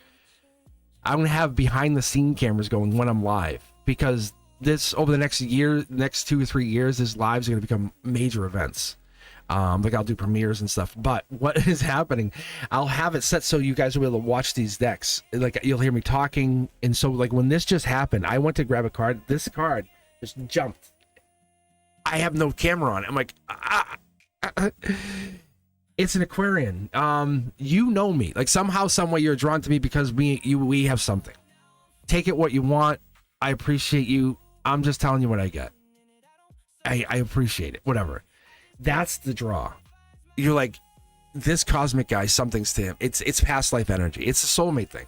I'm going to have behind the scene cameras going when I'm live, because this over the next 2 or 3 years, this lives are going to become major events. Like I'll do premieres and stuff. But what is happening, I'll have it set so you guys will be able to watch these decks. Like, you'll hear me talking. And so, like, when this just happened, I went to grab a card. This card just jumped. I have no camera on it. I'm like, it's an Aquarian. You know me. Like, somehow, some way you're drawn to me because we have something. Take it what you want. I appreciate you. I'm just telling you what I get. I appreciate it. Whatever. That's the draw. You're like, this cosmic guy, something's to him. It's past life energy. It's a soulmate thing.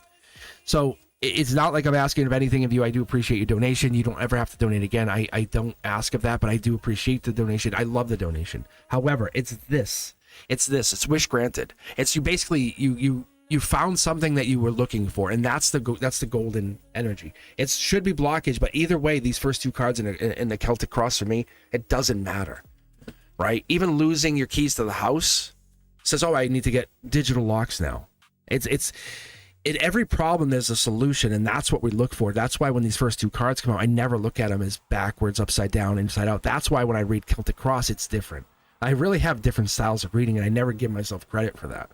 So it's not like I'm asking of anything of you. I do appreciate your donation. You don't ever have to donate again. I don't ask of that, but I do appreciate the donation. I love the donation. However, it's this. It's wish granted. It's you basically you found something that you were looking for, and that's the golden energy. It should be blockage, but either way, these first two cards in the Celtic Cross for me, it doesn't matter. Right? Even losing your keys to the house says, oh, I need to get digital locks now. In every problem, there's a solution, and that's what we look for. That's why when these first two cards come out, I never look at them as backwards, upside down, inside out. That's why when I read Celtic Cross, it's different. I really have different styles of reading, and I never give myself credit for that.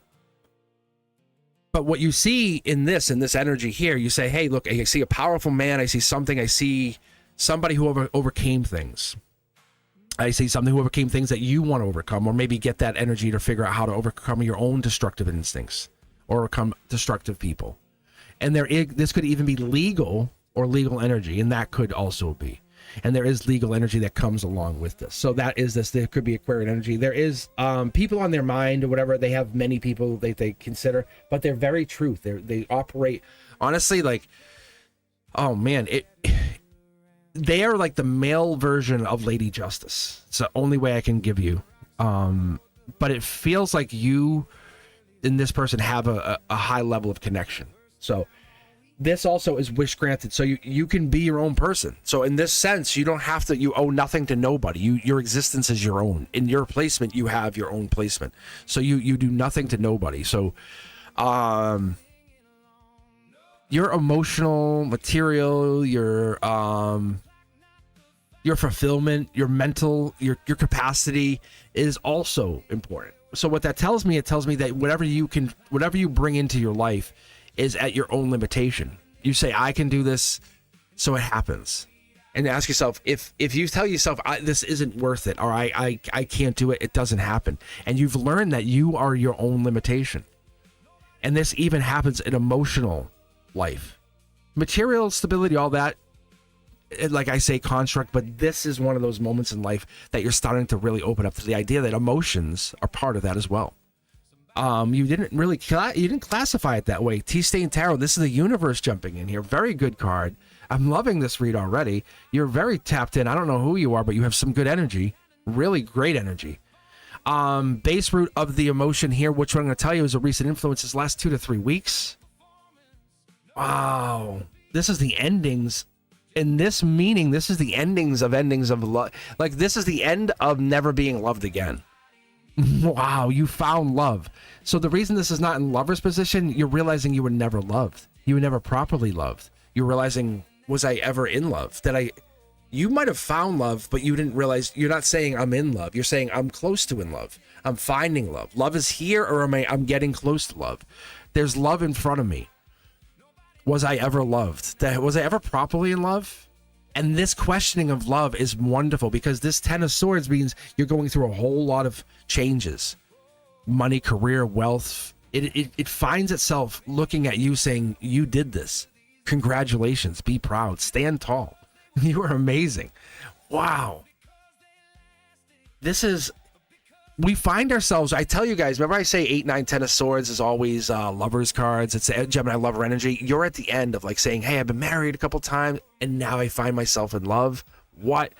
But what you see in this energy here, you say, hey, look, I see a powerful man. I see something. I see somebody who overcame things. I see something who overcame things that you want to overcome, or maybe get that energy to figure out how to overcome your own destructive instincts or overcome destructive people. And this could even be legal or legal energy, and that could also be. and there is legal energy that comes along with this. So that is this. There could be Aquarian energy. There is people on their mind or whatever. They have many people they consider, but they're very truth. They operate honestly like, oh man, they are like the male version of Lady Justice. It's the only way I can give you. But it feels like you and this person have a high level of connection. So this also is wish granted. So you can be your own person. So in this sense, you don't have to, you owe nothing to nobody. Your existence is your own. In your placement, you have your own placement. So you do nothing to nobody. So your emotional material, your fulfillment, your mental, your capacity is also important. So what that tells me, it tells me that whatever you bring into your life is at your own limitation. You say, I can do this, so it happens. And ask yourself, if you tell yourself, this isn't worth it, or I can't do it, it doesn't happen. And you've learned that you are your own limitation. And this even happens in emotional life. Material stability, all that, like I say, construct, but this is one of those moments in life that you're starting to really open up to the idea that emotions are part of that as well. You didn't classify it that way. T-Stain Tarot, this is the universe jumping in here. Very good card. I'm loving this read already. You're very tapped in. I don't know who you are, but you have some good energy. Really great energy. Base root of the emotion here, which I'm going to tell you is a recent influences last 2 to 3 weeks. Wow. This is the endings. In this meaning, this is the endings of love. Like, this is the end of never being loved again. Wow, you found love. So the reason this is not in lover's position, you're realizing you were never loved. You were never properly loved. You're realizing, was I ever in love? You might have found love, but you didn't realize. You're not saying I'm in love. You're saying I'm close to in love. I'm finding love. Love is here, or I'm getting close to love. There's love in front of me. Was I ever loved? Was I ever properly in love? And this questioning of love is wonderful, because this 10 of Swords means you're going through a whole lot of changes. Money, career, wealth. It finds itself looking at you saying, you did this. Congratulations. Be proud. Stand tall. You are amazing. Wow. We find ourselves, I tell you guys, remember I say 8, 9, 10 of Swords is always lovers cards. It's Gemini lover energy. You're at the end of like saying, hey, I've been married a couple times and now I find myself in love. What?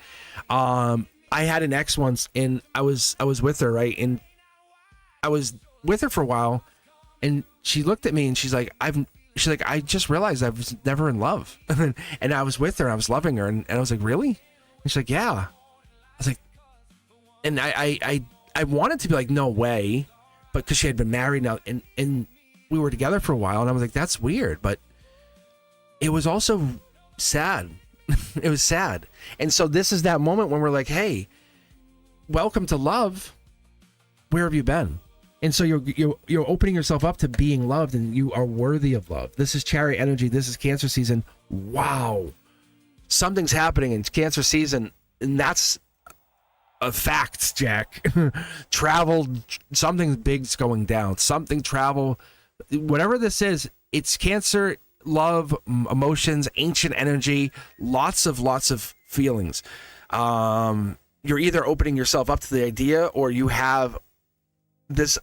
I had an ex once, and I was with her, right? And I was with her for a while, and she looked at me and she's like, I just realized I was never in love. And I was with her and I was loving her, and I was like, really? And she's like, yeah. I was like, and I wanted to be like, no way, but because she had been married now, and we were together for a while, and I was like, that's weird, but it was also sad. It was sad. And so this is that moment when we're like, hey, welcome to love. Where have you been? And so you're opening yourself up to being loved, and you are worthy of love. This is Chariot energy. This is Cancer season. Wow. Something's happening in Cancer season, and that's a fact, Jack. Travel, something big's going down. Something travel, whatever this is, it's Cancer, love, emotions, ancient energy, lots of feelings. You're either opening yourself up to the idea, or you have this.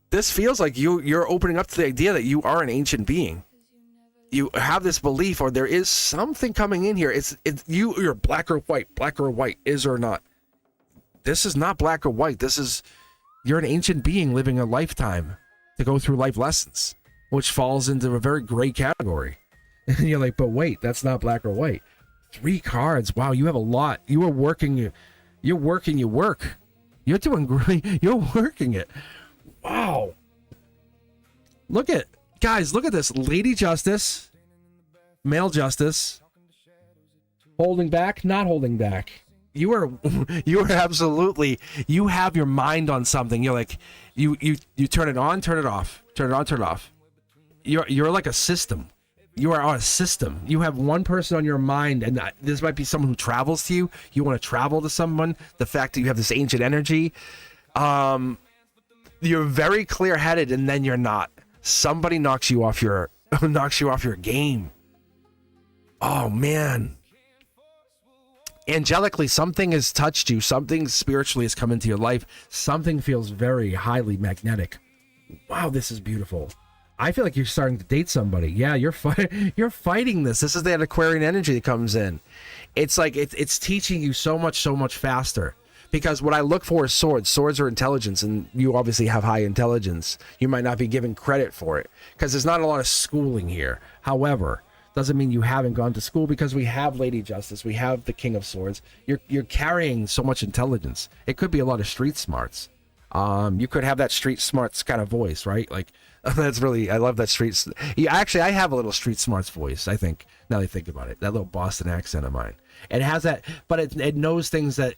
This feels like you're opening up to the idea that you are an ancient being. You have this belief, or there is something coming in here. You're black or white, is or not. This is not black or white. You're an ancient being living a lifetime to go through life lessons, which falls into a very gray category. And you're like, but wait, that's not black or white. 3 cards. Wow, you have a lot. You are working. You're working your work. You're doing great. You're working it. Wow. Look at this. Lady Justice, male Justice, holding back, not holding back. You are absolutely, you have your mind on something. You're like, you turn it on, turn it off, turn it on, turn it off. You're like a system. You are on a system. You have one person on your mind, and this might be someone who travels to you. You want to travel to someone. The fact that you have this ancient energy, you're very clear-headed, and then you're not. Somebody knocks you off your game. Oh man. Angelically, something has touched you. Something spiritually has come into your life. Something feels very highly magnetic. Wow, this is beautiful. I feel like you're starting to date somebody. Yeah, you're fighting this. This is that Aquarian energy that comes in. It's like it's teaching you so much faster. Because what I look for is swords. Swords are intelligence, and you obviously have high intelligence. You might not be given credit for it because there's not a lot of schooling here. However, doesn't mean you haven't gone to school, because we have Lady Justice, we have the King of Swords. You're carrying so much intelligence. It could be a lot of street smarts. You could have that street smarts kind of voice, right? Like that's really, I love that street. Yeah, actually, I have a little street smarts voice. I think now that I think about it, that little Boston accent of mine. It has that, but it knows things that,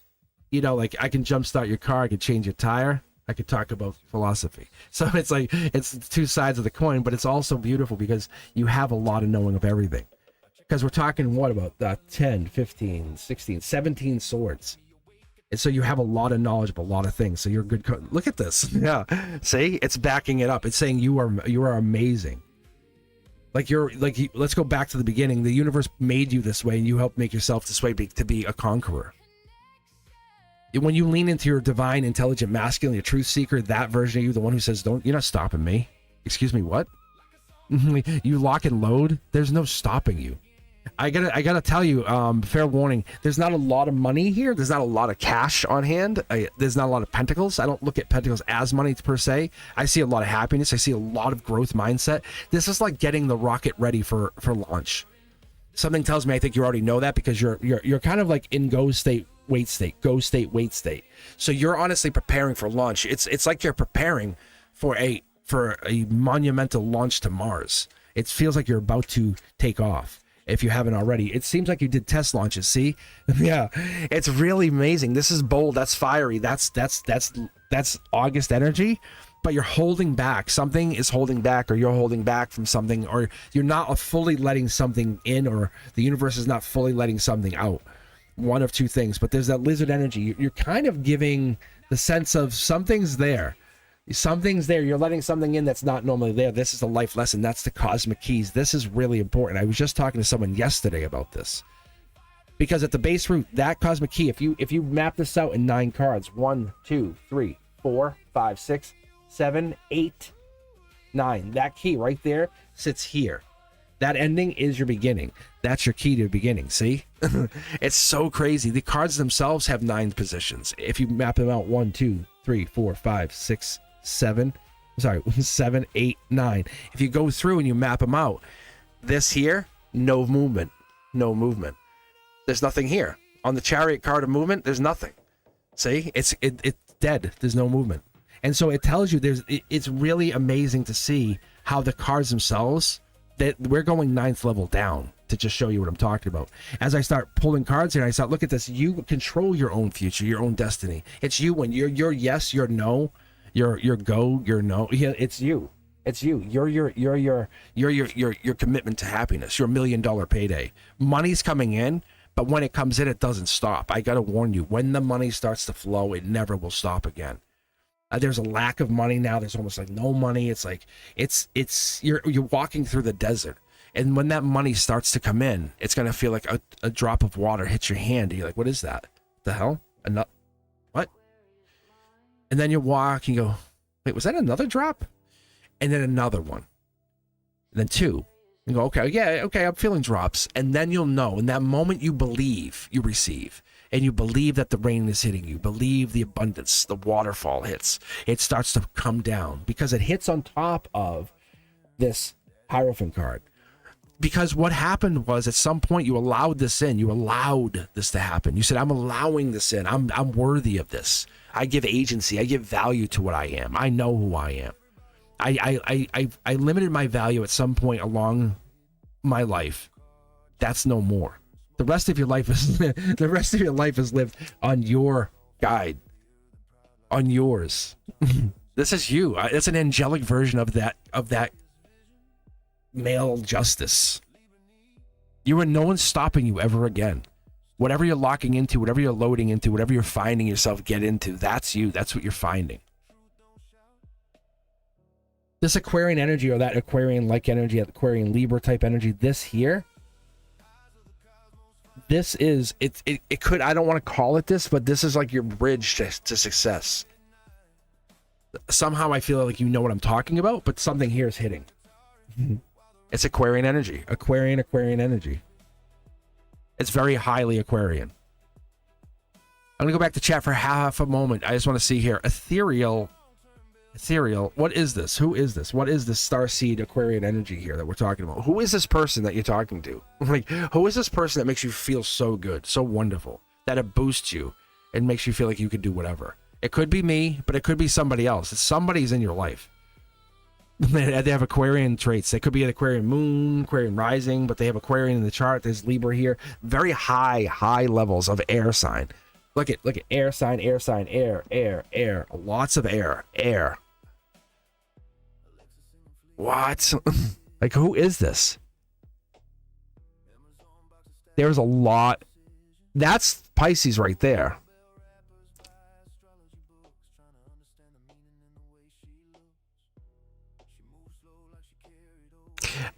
you know, like I can jumpstart your car, I can change your tire, I could talk about philosophy. So it's like, it's two sides of the coin, but it's also beautiful because you have a lot of knowing of everything. Because we're talking, what, about 10, 15, 16, 17 swords. And so you have a lot of knowledge of a lot of things. So you're a good look at this. Yeah. See, it's backing it up. It's saying you are amazing. Let's go back to the beginning. The universe made you this way, and you helped make yourself this way to be a conqueror. When you lean into your divine, intelligent, masculine, your truth seeker, that version of you, the one who says, you're not stopping me. Excuse me, what? You lock and load. There's no stopping you. I gotta tell you, fair warning, there's not a lot of money here. There's not a lot of cash on hand. There's not a lot of pentacles. I don't look at pentacles as money per se. I see a lot of happiness. I see a lot of growth mindset. This is like getting the rocket ready for launch. Something tells me I think you already know that, because you're kind of like in go state, wait state, go state, wait state. So you're honestly preparing for launch. It's like you're preparing for a monumental launch to Mars. It feels like you're about to take off. If you haven't already, it seems like you did test launches. See, yeah, it's really amazing. This is bold. That's fiery. That's August energy, but you're holding back. Something is holding back, or you're holding back from something, or you're not fully letting something in, or the universe is not fully letting something out. One of two things. But there's that lizard energy. You're kind of giving the sense of something's there. Something's there. You're letting something in that's not normally there. This is a life lesson. That's the cosmic keys. This is really important. I was just talking to someone yesterday about this, because at the base root, that cosmic key, if you map this out in 9 cards, 1, 2, 3, 4, 5, 6, 7, 8, 9, that key right there sits here. That ending is your beginning. That's your key to the beginning. See? It's so crazy. The cards themselves have 9 positions. If you map them out, 1, 2, 3, 4, 5, 6, 7, 8, 9. If you go through and you map them out, this here, no movement. There's nothing here. On the Chariot card of movement, there's nothing. See, it's dead. There's no movement. And so it tells you it's really amazing to see how the cards themselves, that we're going 9th level down to just show you what I'm talking about. As I start pulling cards here, I start, look at this. You control your own future, your own destiny. It's you. When you're yes, you're no, your go, your no. Yeah, it's you. It's you. You're your commitment to happiness. Your $1 million payday. Money's coming in, but when it comes in, it doesn't stop. I gotta warn you. When the money starts to flow, it never will stop again. There's a lack of money now. There's almost like no money. It's like you're walking through the desert. And when that money starts to come in, it's going to feel like a drop of water hits your hand. And you're like, what is that? The hell? What? And then you walk and you go, wait, was that another drop? And then another one. And then 2. You go, okay, I'm feeling drops. And then you'll know. In that moment you believe, you receive. And you believe that the rain is hitting you. Believe the abundance, the waterfall hits. It starts to come down because it hits on top of this Hierophant card. Because what happened was, at some point you allowed this in. You allowed this to happen. You said, I'm allowing this in. I'm worthy of this. I give agency. I give value to what I am. I know who I am. I limited my value at some point along my life. That's no more. The rest of your life is lived on your guide, on yours. This is you. It's an angelic version of that male justice. You and no one's stopping you ever again. Whatever you're locking into, whatever you're loading into, whatever you're finding yourself get into, that's you. That's what you're finding. This Aquarian energy, or that Aquarian-like energy, that Aquarian Libra type energy, this here, this is it could, I don't want to call it this, but this is like your bridge to success. Somehow I feel like you know what I'm talking about, but something here is hitting. It's Aquarian energy. Aquarian energy. It's very highly Aquarian. I'm gonna go back to chat for half a moment. I just want to see here. Ethereal. What is this? Who is this? What is this starseed Aquarian energy here that we're talking about? Who is this person that you're talking to? Like, who is this person that makes you feel so good, so wonderful, that it boosts you and makes you feel like you could do whatever? It could be me, but it could be somebody else. Somebody's in your life. They have Aquarian traits. They could be an Aquarian moon, Aquarian rising, but they have Aquarian in the chart. There's Libra here. Very high levels of air sign. Look at air sign, air. Lots of air. What? Like, who is this? There's a lot. That's Pisces right there.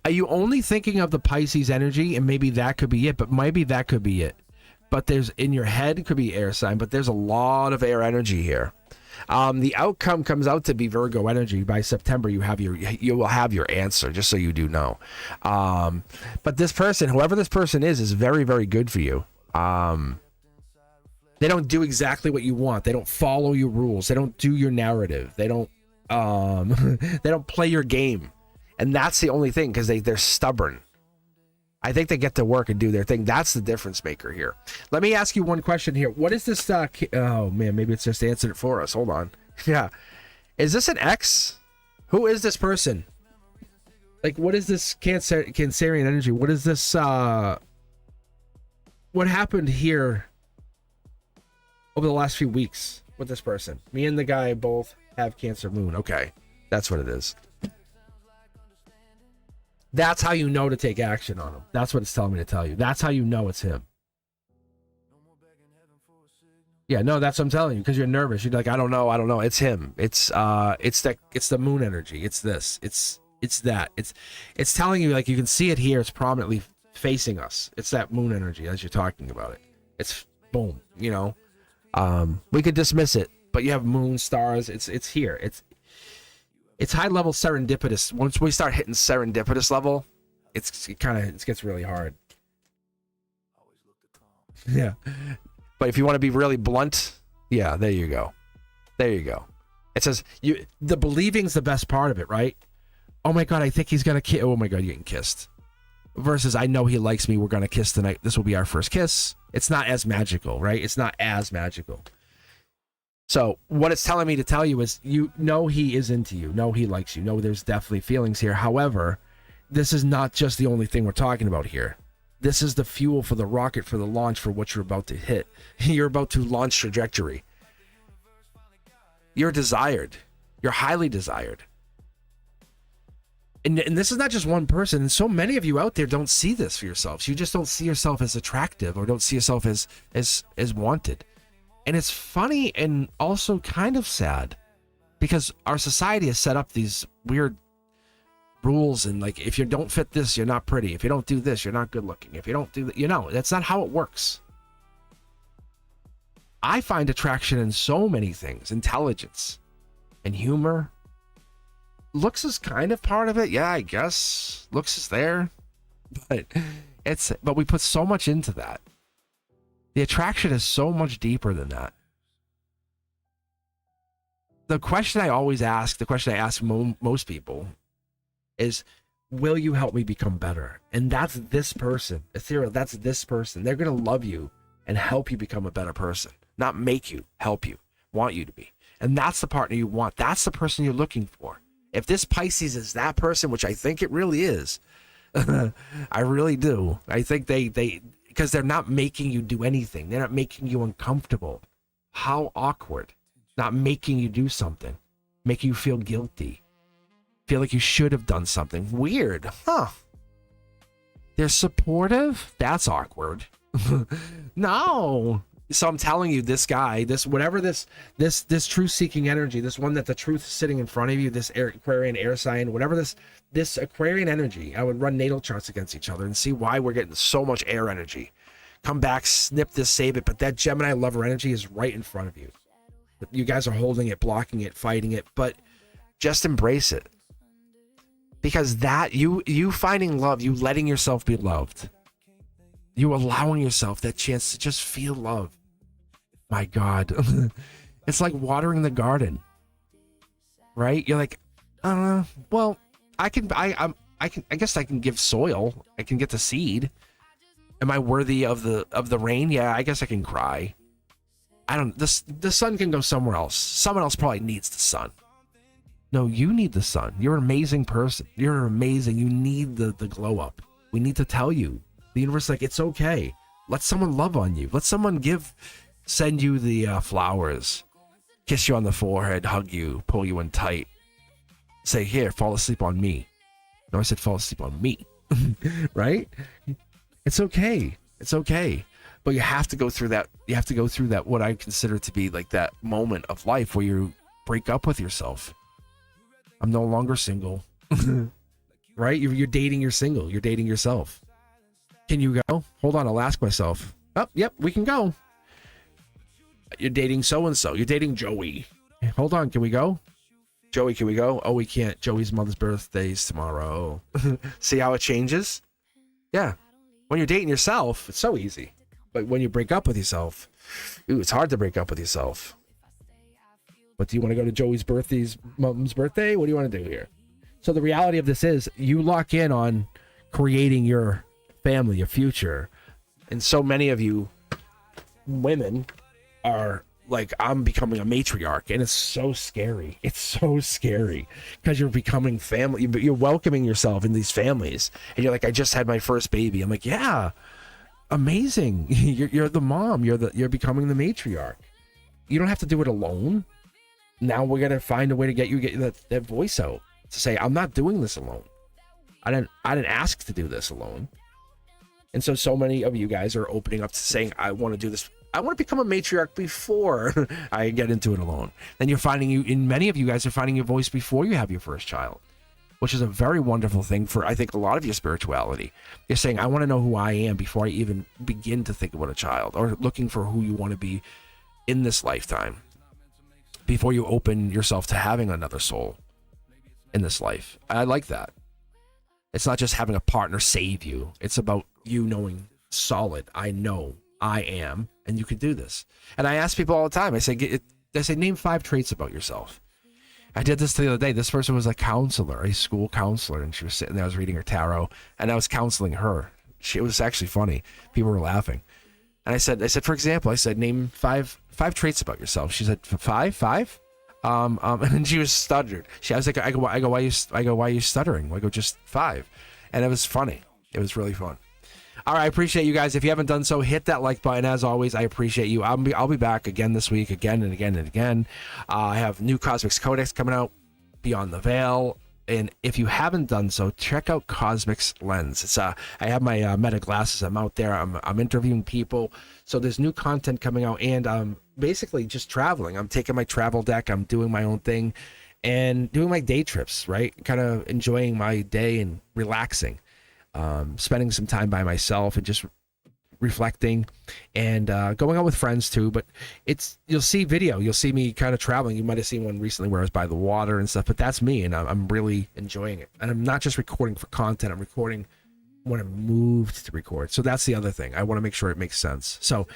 Are you only thinking of the Pisces energy, and maybe that could be it, but maybe that could be it. But there's, in your head, it could be air sign, but there's a lot of air energy here. The outcome comes out to be Virgo energy. By September, you will have your answer, just so you do know. But this person, whoever this person is very, very good for you. They don't do exactly what you want. They don't follow your rules. They don't do your narrative. They don't they don't play your game. And that's the only thing, because they're stubborn. I think they get to work and do their thing. That's the difference maker here. Let me ask you one question here. What is this? Oh, man, maybe it's just answered it for us. Hold on. Yeah. Is this an X? Who is this person? Like, what is this Cancerian energy? What is this? What happened here over the last few weeks with this person? Me and the guy both have Cancer moon. Okay. That's what it is. That's how you know to take action on him. That's what it's telling me to tell you. That's how you know it's him. Yeah, no, that's what I'm telling you, because you're nervous. You're like, I don't know. It's him. It's the moon energy. It's this. It's that. It's telling you, like, you can see it here. It's prominently facing us. It's that moon energy as you're talking about it. It's boom, you know. We could dismiss it, but you have moon, stars. It's here. It's high level serendipitous. Once we start hitting serendipitous level, it gets really hard. Yeah. But if you want to be really blunt, yeah, there you go. It says the believing's the best part of it, right? Oh my God, I think he's gonna kiss. Oh my God, you're getting kissed. Versus, I know he likes me. We're gonna kiss tonight. This will be our first kiss. It's not as magical, right? It's not as magical. So what it's telling me to tell you is, you know, he is into you. No, he likes you. No, there's definitely feelings here. However, this is not just the only thing we're talking about here. This is the fuel for the rocket, for the launch, for what you're about to hit. You're about to launch trajectory. You're desired. You're highly desired. And this is not just one person. And so many of you out there don't see this for yourselves. You just don't see yourself as attractive, or don't see yourself as wanted. And it's funny and also kind of sad, because our society has set up these weird rules, and like, if you don't fit this, you're not pretty. If you don't do this, you're not good looking. If you don't do that, that's not how it works. I find attraction in so many things. Intelligence and humor. Looks is kind of part of it. Yeah, I guess looks is there, but we put so much into that. The attraction is so much deeper than that. The question I always ask, the question I ask most people is, will you help me become better? And that's this person. Ethereal, that's this person. They're going to love you and help you become a better person. Not make you, help you, want you to be. And that's the partner you want. That's the person you're looking for. If this Pisces is that person, which I think it really is, I really do. I think they because they're not making you do anything. They're not making you uncomfortable. How awkward. Not making you do something. Making you feel guilty. Feel like you should have done something. Weird. Huh. They're supportive? That's awkward. No. So I'm telling you, this guy, this truth-seeking energy, this one that the truth is sitting in front of you, this Aquarian air sign, whatever this Aquarian energy, I would run natal charts against each other and see why we're getting so much air energy. come back, snip this, save it. But that Gemini lover energy is right in front of you. You guys are holding it, blocking it, fighting it, but just embrace it. Because that, you finding love, you letting yourself be loved, you allowing yourself that chance to just feel love. My God. It's like watering the garden, right? You're like, well, I guess I can give soil. I can get the seed. Am I worthy of the rain? Yeah, I guess I can cry. The sun can go somewhere else. Someone else probably needs the sun. No, you need the sun. You're an amazing person. You're amazing. You need the glow up. We need to tell you. The universe is like, it's okay. Let someone love on you. Let someone send you the flowers, kiss you on the forehead, hug you, pull you in tight. Say, here, fall asleep on me. No, I said fall asleep on me. Right? It's okay. It's okay. But you have to go through that. You have to go through that, what I consider to be like that moment of life where you break up with yourself. I'm no longer single. Right? You're dating, you're single. You're dating yourself. Can you go? Hold on, I'll ask myself. Oh, yep, we can go. You're dating so-and-so. You're dating Joey. Hold on, can we go? Joey, can we go? Oh, we can't. Joey's mother's birthday's tomorrow. See how it changes? Yeah. When you're dating yourself, it's so easy. But when you break up with yourself, it's hard to break up with yourself. But do you want to go to Joey's mom's birthday? What do you want to do here? So the reality of this is you lock in on creating your family, your future. And so many of you women are like, I'm becoming a matriarch, and it's so scary. It's so scary because you're becoming family. You're welcoming yourself in these families, and you're like, I just had my first baby. I'm like, yeah, amazing. You're the mom. You're becoming the matriarch. You don't have to do it alone. Now we're gonna find a way to get that voice out to say, I'm not doing this alone. I didn't ask to do this alone. And so many of you guys are opening up to saying, I want to do this. I want to become a matriarch before I get into it alone. Then you're finding many of you guys are finding your voice before you have your first child, which is a very wonderful thing for, I think, a lot of your spirituality. You're saying, I want to know who I am before I even begin to think about a child, or looking for who you want to be in this lifetime before you open yourself to having another soul in this life. I like that. It's not just having a partner save you. It's about you knowing solid, I know I am, and you can do this. And I ask people all the time, I say, name 5 traits about yourself. I did this the other day. This person was a counselor, a school counselor, and she was sitting there, I was reading her tarot, and I was counseling her. It was actually funny. People were laughing. And I said, for example, name five traits about yourself. She said, 5? And she was stuttered. I was like, I go, why are you stuttering? I go, just 5. And it was funny. It was really fun. All right, I appreciate you guys. If you haven't done so, hit that like button. As always, I appreciate you. I'll be back again this week, again and again and again. I have new Cosmics Codex coming out, Beyond the Veil. And if you haven't done so, check out Cosmic's Lens. It's I have my Meta glasses. I'm out there. I'm interviewing people. So there's new content coming out, and I'm basically just traveling. I'm taking my travel deck. I'm doing my own thing, and doing my day trips. Right, kind of enjoying my day and relaxing, spending some time by myself and just reflecting, and going out with friends too. But you'll see me kind of traveling. You might have seen one recently where I was by the water and stuff, but that's me, and I'm really enjoying it. And I'm not just recording for content, I'm recording when I'm moved to record. So that's the other thing. I want to make sure it makes sense. So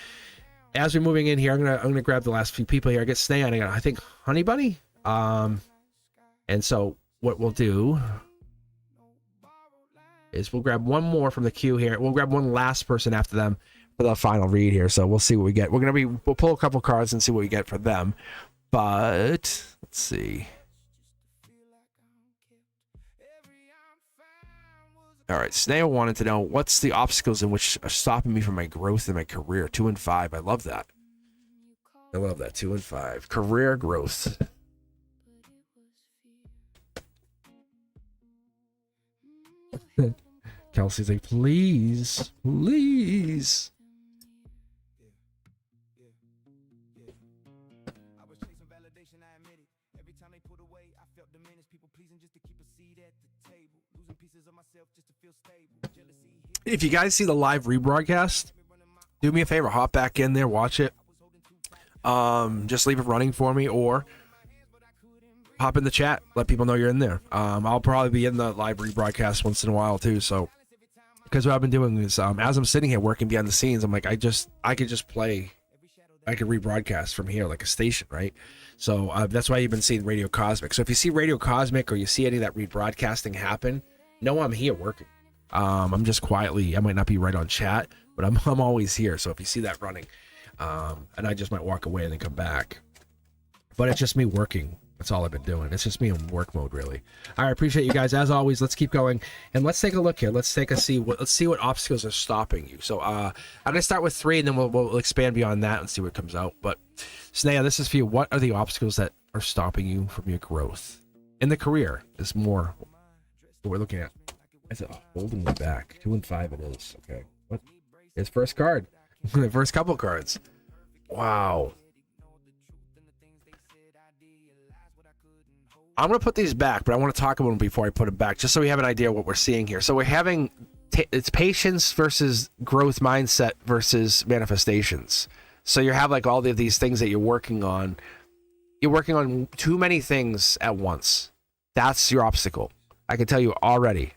as we're moving in here, I'm gonna grab the last few people here. I get Snay on, I think Honey Bunny. And so what we'll do is we'll grab one more from the queue here. We'll grab one last person after them for the final read here. So we'll see what we get. We'll pull a couple cards and see what we get for them. But let's see. All right, Snail wanted to know, what's the obstacles in which are stopping me from my growth in my career? 2 and 5. I love that. 2 and 5. Career growth. Kelsey's like, please. If you guys see the live rebroadcast, do me a favor, hop back in there, watch it. Just leave it running for me, or hop in the chat, let people know you're in there. I'll probably be in the live rebroadcast once in a while too. So, because what I've been doing is, as I'm sitting here working behind the scenes, I'm like, I could just play, I could rebroadcast from here like a station, right? So that's why you've been seeing Radio Cosmic. So if you see Radio Cosmic or you see any of that rebroadcasting happen, know I'm here working. I'm just quietly, I might not be right on chat, but I'm always here. So if you see that running, and I just might walk away and then come back, but it's just me working. That's all I've been doing. It's just me in work mode, really. All right, appreciate you guys as always. Let's keep going and let's take a look here. Let's see what obstacles are stopping you. So I'm gonna start with 3, and then we'll expand beyond that and see what comes out. But Snea, this is for you. What are the obstacles that are stopping you from your growth in the career? Is more what we're looking at. Is it holding me back? 2 and 5 it is. Okay. What? His first card. The first couple cards. Wow. I'm going to put these back, but I want to talk about them before I put them back, just so we have an idea of what we're seeing here. So we're having, it's patience versus growth mindset versus manifestations. So you have like all of these things that you're working on. You're working on too many things at once. That's your obstacle. I can tell you already.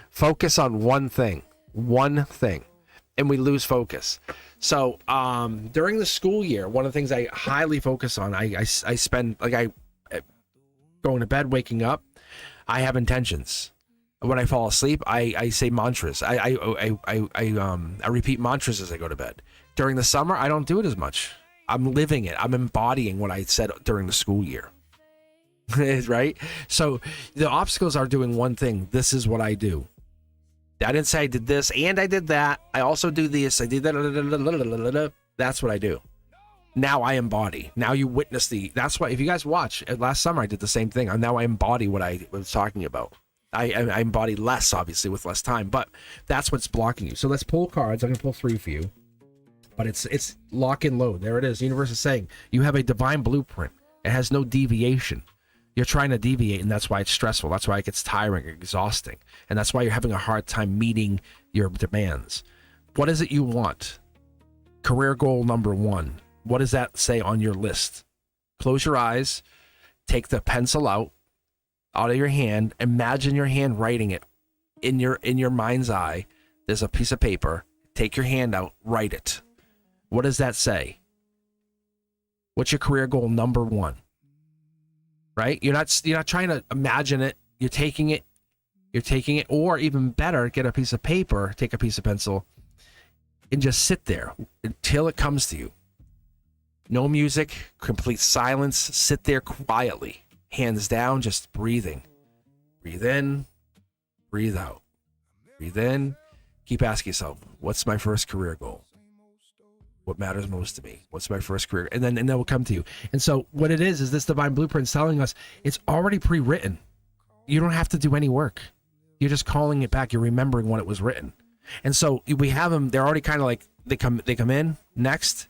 Focus on one thing, and we lose focus. So during the school year, one of the things I highly focus on, I spend, like, going to bed, waking up, I have intentions. When I fall asleep, I say mantras. I repeat mantras as I go to bed. During the summer, I don't do it as much. I'm living it. I'm embodying what I said during the school year. Right? So the obstacles are doing one thing. This is what I do. I didn't say I did this and I did that. I also do this. I did that. That's what I do. Now I embody. Now you witness that's why, if you guys watch, last summer I did the same thing. Now I embody what I was talking about. I embody less, obviously, with less time, but that's what's blocking you. So let's pull cards. I'm going to pull 3 for you, but it's lock and load. There it is. The universe is saying you have a divine blueprint. It has no deviation. You're trying to deviate, and that's why it's stressful. That's why it gets tiring, exhausting, and that's why you're having a hard time meeting your demands. What is it you want? Career goal number 1. What does that say on your list? Close your eyes, take the pencil out of your hand, imagine your hand writing it in your mind's eye. There's a piece of paper. Take your hand out, write it. What does that say? What's your career goal number 1? Right? You're not trying to imagine it. You're taking it, or even better, get a piece of paper, take a piece of pencil, and just sit there until it comes to you. No music, complete silence. Sit there quietly, hands down, just breathing. Breathe in, breathe out. Breathe in. Keep asking yourself, what's my first career goal? What matters most to me? What's my first career? And then will come to you. And so what it is this divine blueprint telling us it's already pre-written. You don't have to do any work. You're just calling it back. You're remembering when it was written. And so we have them. They're already kind of like, they come in, next.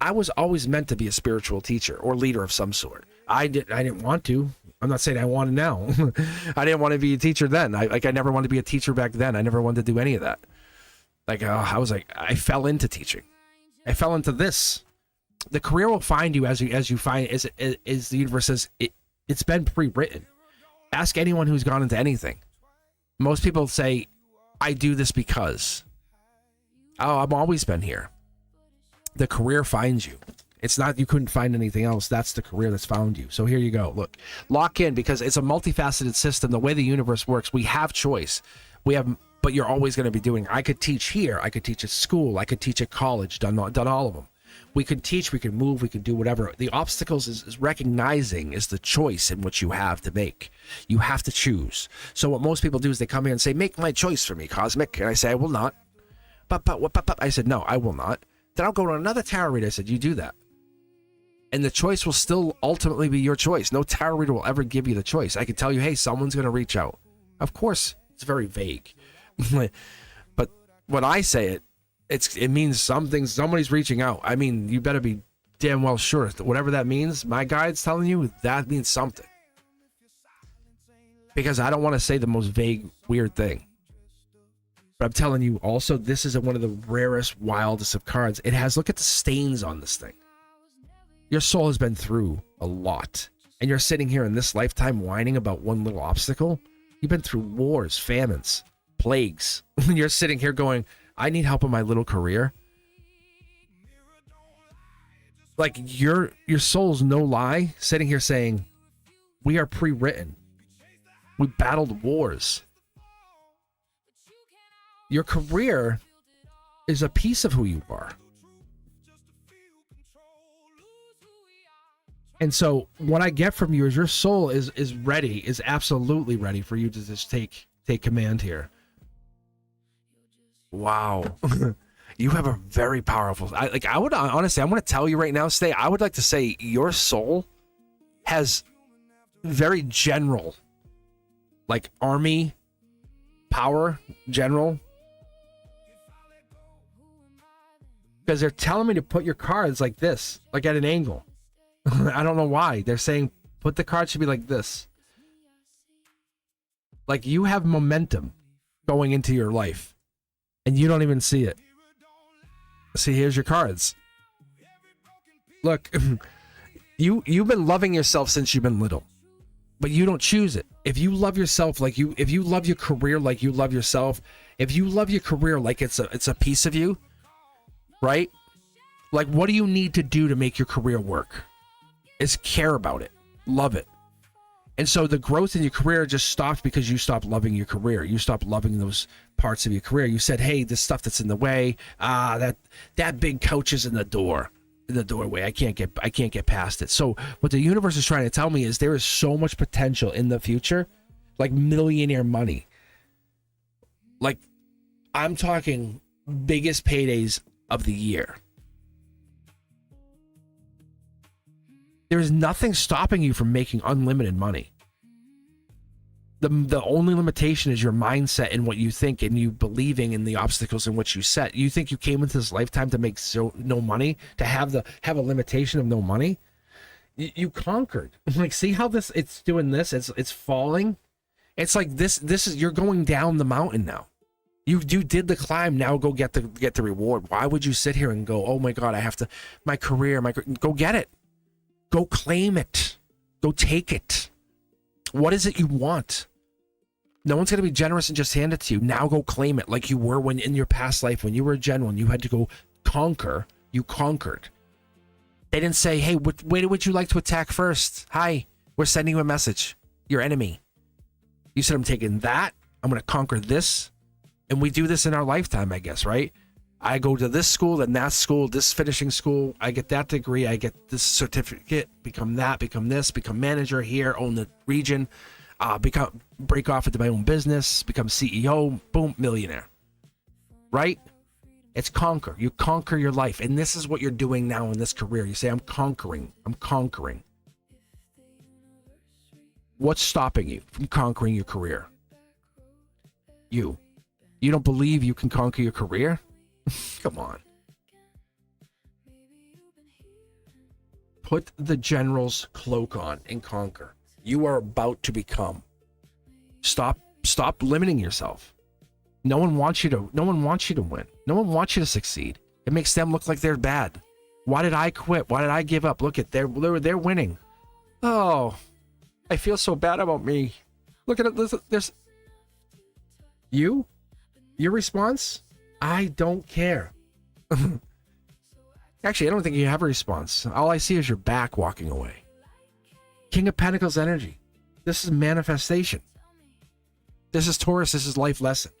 I was always meant to be a spiritual teacher or leader of some sort. I didn't want to. I'm not saying I want to now. I didn't want to be a teacher then. I never wanted to be a teacher back then. I never wanted to do any of that. I fell into teaching. I fell into this. The career will find you as you find as the universe says it's been pre-written. Ask anyone who's gone into anything. Most people say, I do this because. Oh, I've always been here. The career finds you. It's not you couldn't find anything else. That's the career that's found you. So here you go. Look, lock in, because it's a multifaceted system. The way the universe works, we have choice. But you're always going to be doing. I could teach here. I could teach at school. I could teach at college. Done all of them. We can teach. We can move. We can do whatever. The obstacles is recognizing is the choice in which you have to make. You have to choose. So what most people do is they come here and say, "Make my choice for me, Cosmic," and I say, "I will not." But I said, "No, I will not." Then I'll go to another tarot reader. I said, "You do that." And the choice will still ultimately be your choice. No tarot reader will ever give you the choice. I can tell you, hey, someone's going to reach out. Of course, it's very vague. But when I say it means something. Somebody's reaching out. I mean, you better be damn well sure. Whatever that means, my guide's telling you, that means something. Because I don't want to say the most vague, weird thing. But I'm telling you also, this is one of the rarest, wildest of cards. It has, look at the stains on this thing. Your soul has been through a lot. And you're sitting here in this lifetime whining about one little obstacle. You've been through wars, famines, plagues. You're sitting here going, I need help in my little career. Like your soul's no lie, sitting here saying, we are pre-written. We battled wars. Your career is a piece of who you are. And so what I get from you is your soul is ready, is absolutely ready for you to just take command here. Wow. You have a very powerful, I would honestly, I'm going to tell you right now, I would like to say your soul has very general, like army power, general. Because they're telling me to put your cards like this, like at an angle. I don't know why. They're saying put the cards should be like this. Like you have momentum going into your life and you don't even see it. See, here's your cards. Look, you've been loving yourself since you've been little, but you don't choose it. If you love yourself if you love your career like you love yourself, if you love your career like it's a piece of you, right? Like, what do you need to do to make your career work? Is care about it, love it. And so the growth in your career just stopped because you stopped loving your career. You stopped loving those parts of your career. You said, hey, this stuff that's in the way, that big couch is in the doorway. I can't get past it. So what the universe is trying to tell me is there is so much potential in the future, like millionaire money. Like I'm talking biggest paydays of the year. There is nothing stopping you from making unlimited money. The only limitation is your mindset and what you think and you believing in the obstacles in which you set. You think you came into this lifetime to make no money, to have a limitation of no money? You conquered. Like, see how it's doing this? It's falling. It's like this is, you're going down the mountain now. You did the climb. Now go get the reward. Why would you sit here and go, oh my God, I have to, my career, go get it. Go claim it. Go take it. What is it you want? No one's going to be generous and just hand it to you. Now go claim it like you were when in your past life, when you were a general and you had to go conquer. You conquered. They didn't say, hey, where would you like to attack first? Hi, we're sending you a message. Your enemy. You said, I'm taking that. I'm going to conquer this. And we do this in our lifetime, I guess, right? I go to this school, then that school, this finishing school. I get that degree. I get this certificate, become that, become this, become manager here, own the region, break off into my own business, become CEO, boom, millionaire. Right? It's conquer. You conquer your life. And this is what you're doing now in this career. You say, I'm conquering. I'm conquering. What's stopping you from conquering your career? You don't believe you can conquer your career? Come on. Put the general's cloak on and conquer. You are about to become. Stop limiting yourself. No one wants you to win. No one wants you to succeed. It makes them look like they're bad. Why did I quit? Why did I give up? Look at they're winning. Oh, I feel so bad about me. Look at it. There's your response? I don't care. Actually, I don't think you have a response. All I see is your back walking away. King of Pentacles energy. This is manifestation. This is Taurus. This is life lesson.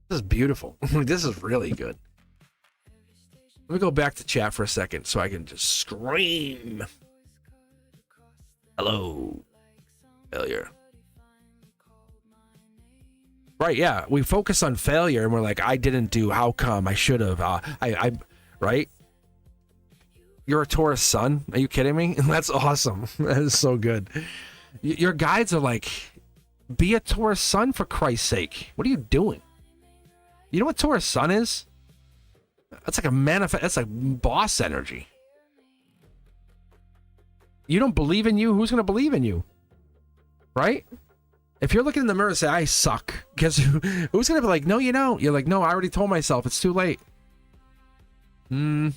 This is beautiful. This is really good. Let me go back to chat for a second so I can just scream. Hello. Failure. Right, yeah. We focus on failure and we're like, I didn't do, how come? I should have. Right? You're a Taurus sun? Are you kidding me? That's awesome. That is so good. Your guides are like, be a Taurus sun for Christ's sake. What are you doing? You know what Taurus sun is? That's like that's like boss energy. You don't believe in you, who's going to believe in you? Right? If you're looking in the mirror and say, I suck, guess who's going to be like, no, you don't? You're like, no, I already told myself. It's too late. Yeah.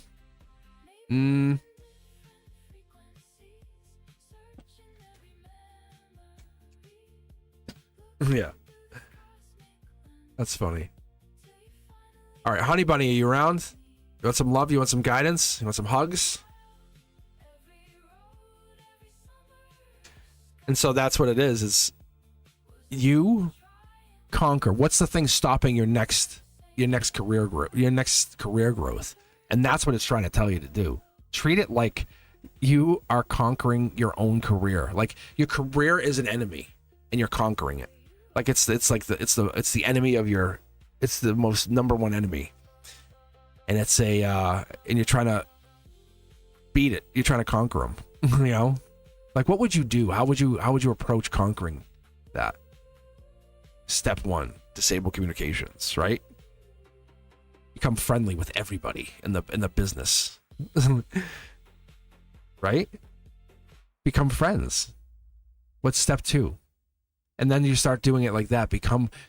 That's funny. All right, Honey Bunny, are you around? You want some love? You want some guidance? You want some hugs? And so that's what it is. It's you conquer. What's the thing stopping your next career growth? And that's what it's trying to tell you to do. Treat it like you are conquering your own career. Like your career is an enemy and you're conquering it. Like it's the enemy of your, it's the most number one enemy. And it's and you're trying to beat it. You're trying to conquer them, you know? Like, what would you do? How would you approach conquering that? Step 1, disable communications, right? Become friendly with everybody in the business. Right? Become friends. What's step 2? And then you start doing it like that.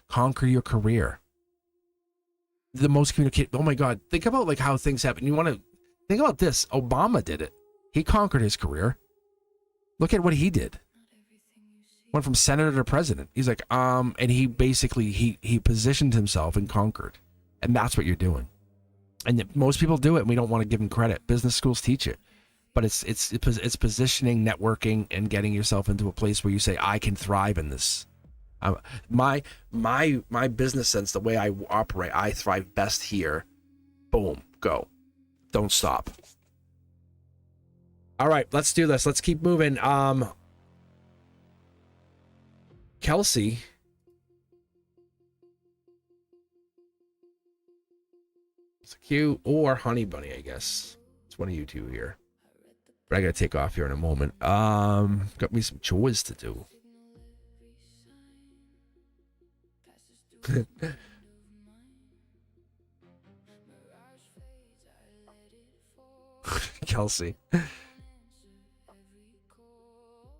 Conquer your career. The most communicate. Oh my God. Think about like how things happen. You want to think about this. Obama did it. He conquered his career. Look at what he did. Went from senator to president. He's like, and he basically, he positioned himself and conquered. And that's what you're doing. And most people do it and we don't want to give them credit. Business schools teach it. But it's positioning, networking, and getting yourself into a place where you say, I can thrive in this. My business sense, the way I operate, I thrive best here. Boom, go. Don't stop. All right, let's do this. Let's keep moving. Kelsey. It's a Q or Honey Bunny, I guess. It's one of you two here. But I gotta take off here in a moment. Got me some chores to do. Kelsey.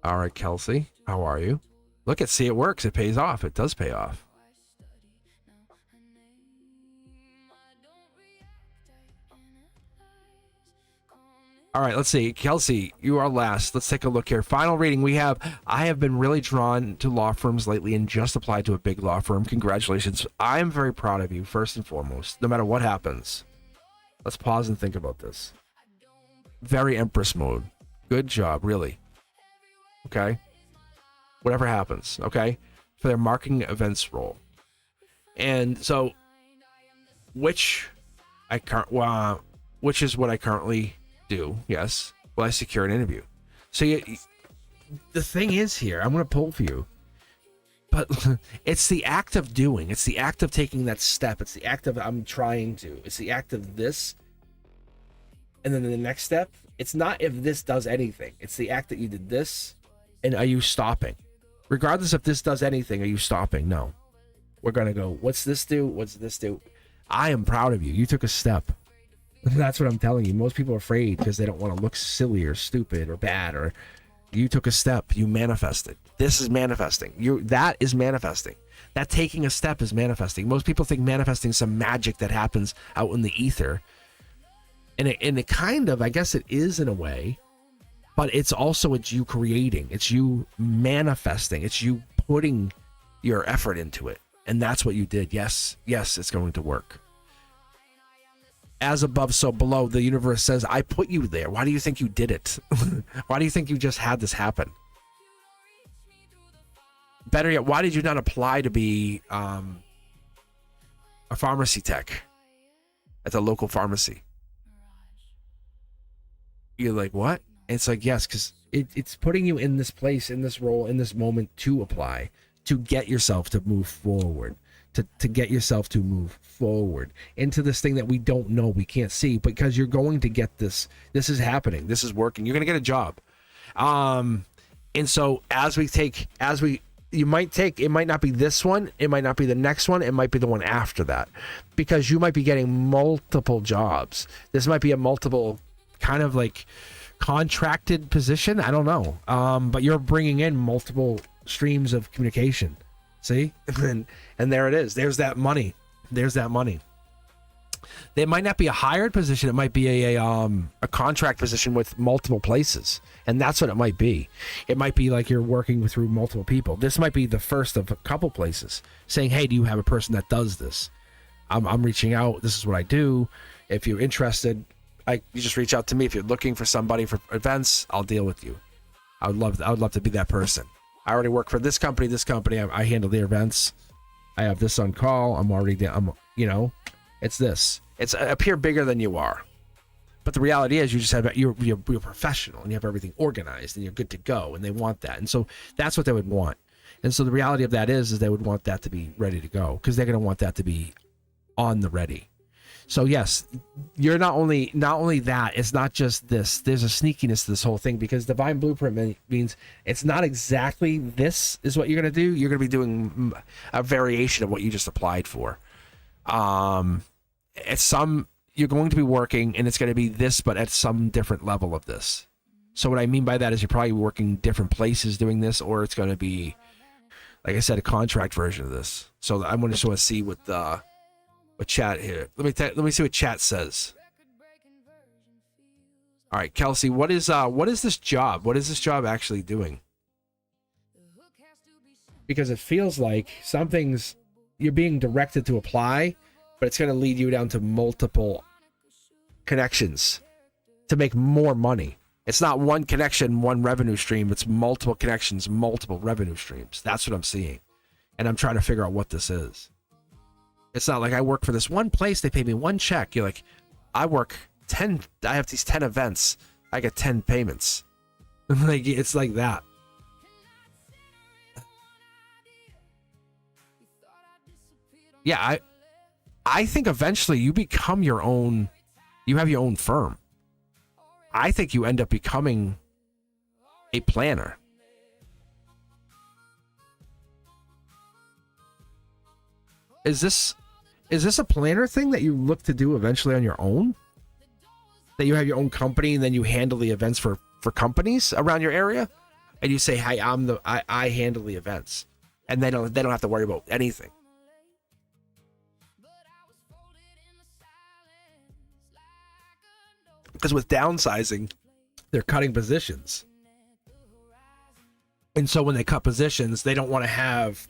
All right, Kelsey. How are you? Look at, see, it works. It pays off. It does pay off. All right, let's see. Kelsey, you are last. Let's take a look here. Final reading we have. I have been really drawn to law firms lately and just applied to a big law firm. Congratulations. I am very proud of you, first and foremost, no matter what happens. Let's pause and think about this. Very Empress mode. Good job, really. Okay? Whatever happens, okay? For their marketing events role. And so, which is what I currently do, yes. Well, I secure an interview. So the thing is here, I'm going to pull for you. But it's the act of doing. It's the act of taking that step. It's the act of I'm trying to. It's the act of this. And then the next step, it's not if this does anything. It's the act that you did this. And are you stopping? Regardless if this does anything, are you stopping? No. We're going to go, what's this do? What's this do? I am proud of you. You took a step. That's what I'm telling you. Most people are afraid because they don't want to look silly or stupid or bad, or you took a step. You manifested. This is manifesting. That is manifesting. That taking a step is manifesting. Most people think manifesting is some magic that happens out in the ether. And it kind of, I guess it is in a way, but it's you creating. It's you manifesting. It's you putting your effort into it. And that's what you did. Yes, it's going to work. As above, so below. The universe says, I put you there. Why do you think you did it? Why do you think you just had this happen? Better yet, why did you not apply to be a pharmacy tech at the local pharmacy? You're like, what? And it's like, yes, because it's putting you in this place, in this role, in this moment to apply, to get yourself to move forward. To get yourself to move forward into this thing that we don't know, we can't see, because you're going to get this. This is happening. This is working. You're going to get a job. And so you might take, it might not be this one. It might not be the next one. It might be the one after that, because you might be getting multiple jobs. This might be a multiple kind of like contracted position. I don't know. But you're bringing in multiple streams of communication See? And there it is. There's that money. There's that money. It might not be a hired position. It might be a contract position with multiple places. And that's what it might be. It might be like you're working through multiple people. This might be the first of a couple places saying, hey, do you have a person that does this? I'm reaching out. This is what I do. If you're interested, you just reach out to me. If you're looking for somebody for events, I'll deal with you. I would love to be that person. I already work for this company. I handle the events. I have this on call. It's this. It's appear bigger than you are. But the reality is you're professional and you have everything organized and you're good to go, and they want that. And so that's what they would want. And so the reality of that is they would want that to be ready to go, because they're going to want that to be on the ready. So yes, you're not only that, it's not just this. There's a sneakiness to this whole thing, because divine blueprint means it's not exactly this is what you're going to do. You're going to be doing a variation of what you just applied for. You're going to be working, and it's going to be this, but at some different level of this. So what I mean by that is you're probably working different places doing this, or it's going to be, like I said, a contract version of this. So I'm going to sort of see what chat here. Let me see what chat says. All right, Kelsey, what is this job? What is this job actually doing? Because it feels like you're being directed to apply, but it's going to lead you down to multiple connections to make more money. It's not one connection, one revenue stream. It's multiple connections, multiple revenue streams. That's what I'm seeing. And I'm trying to figure out what this is. It's not like I work for this one place, they pay me one check. You're like, I have these 10 events. I get 10 payments. Like, it's like that. Yeah, I think eventually you become you have your own firm. I think you end up becoming a planner. Is this a planner thing that you look to do eventually on your own? That you have your own company and then you handle the events for companies around your area? And you say, hey, I handle the events. And they don't have to worry about anything. Because with downsizing, they're cutting positions. And so when they cut positions, they don't want to have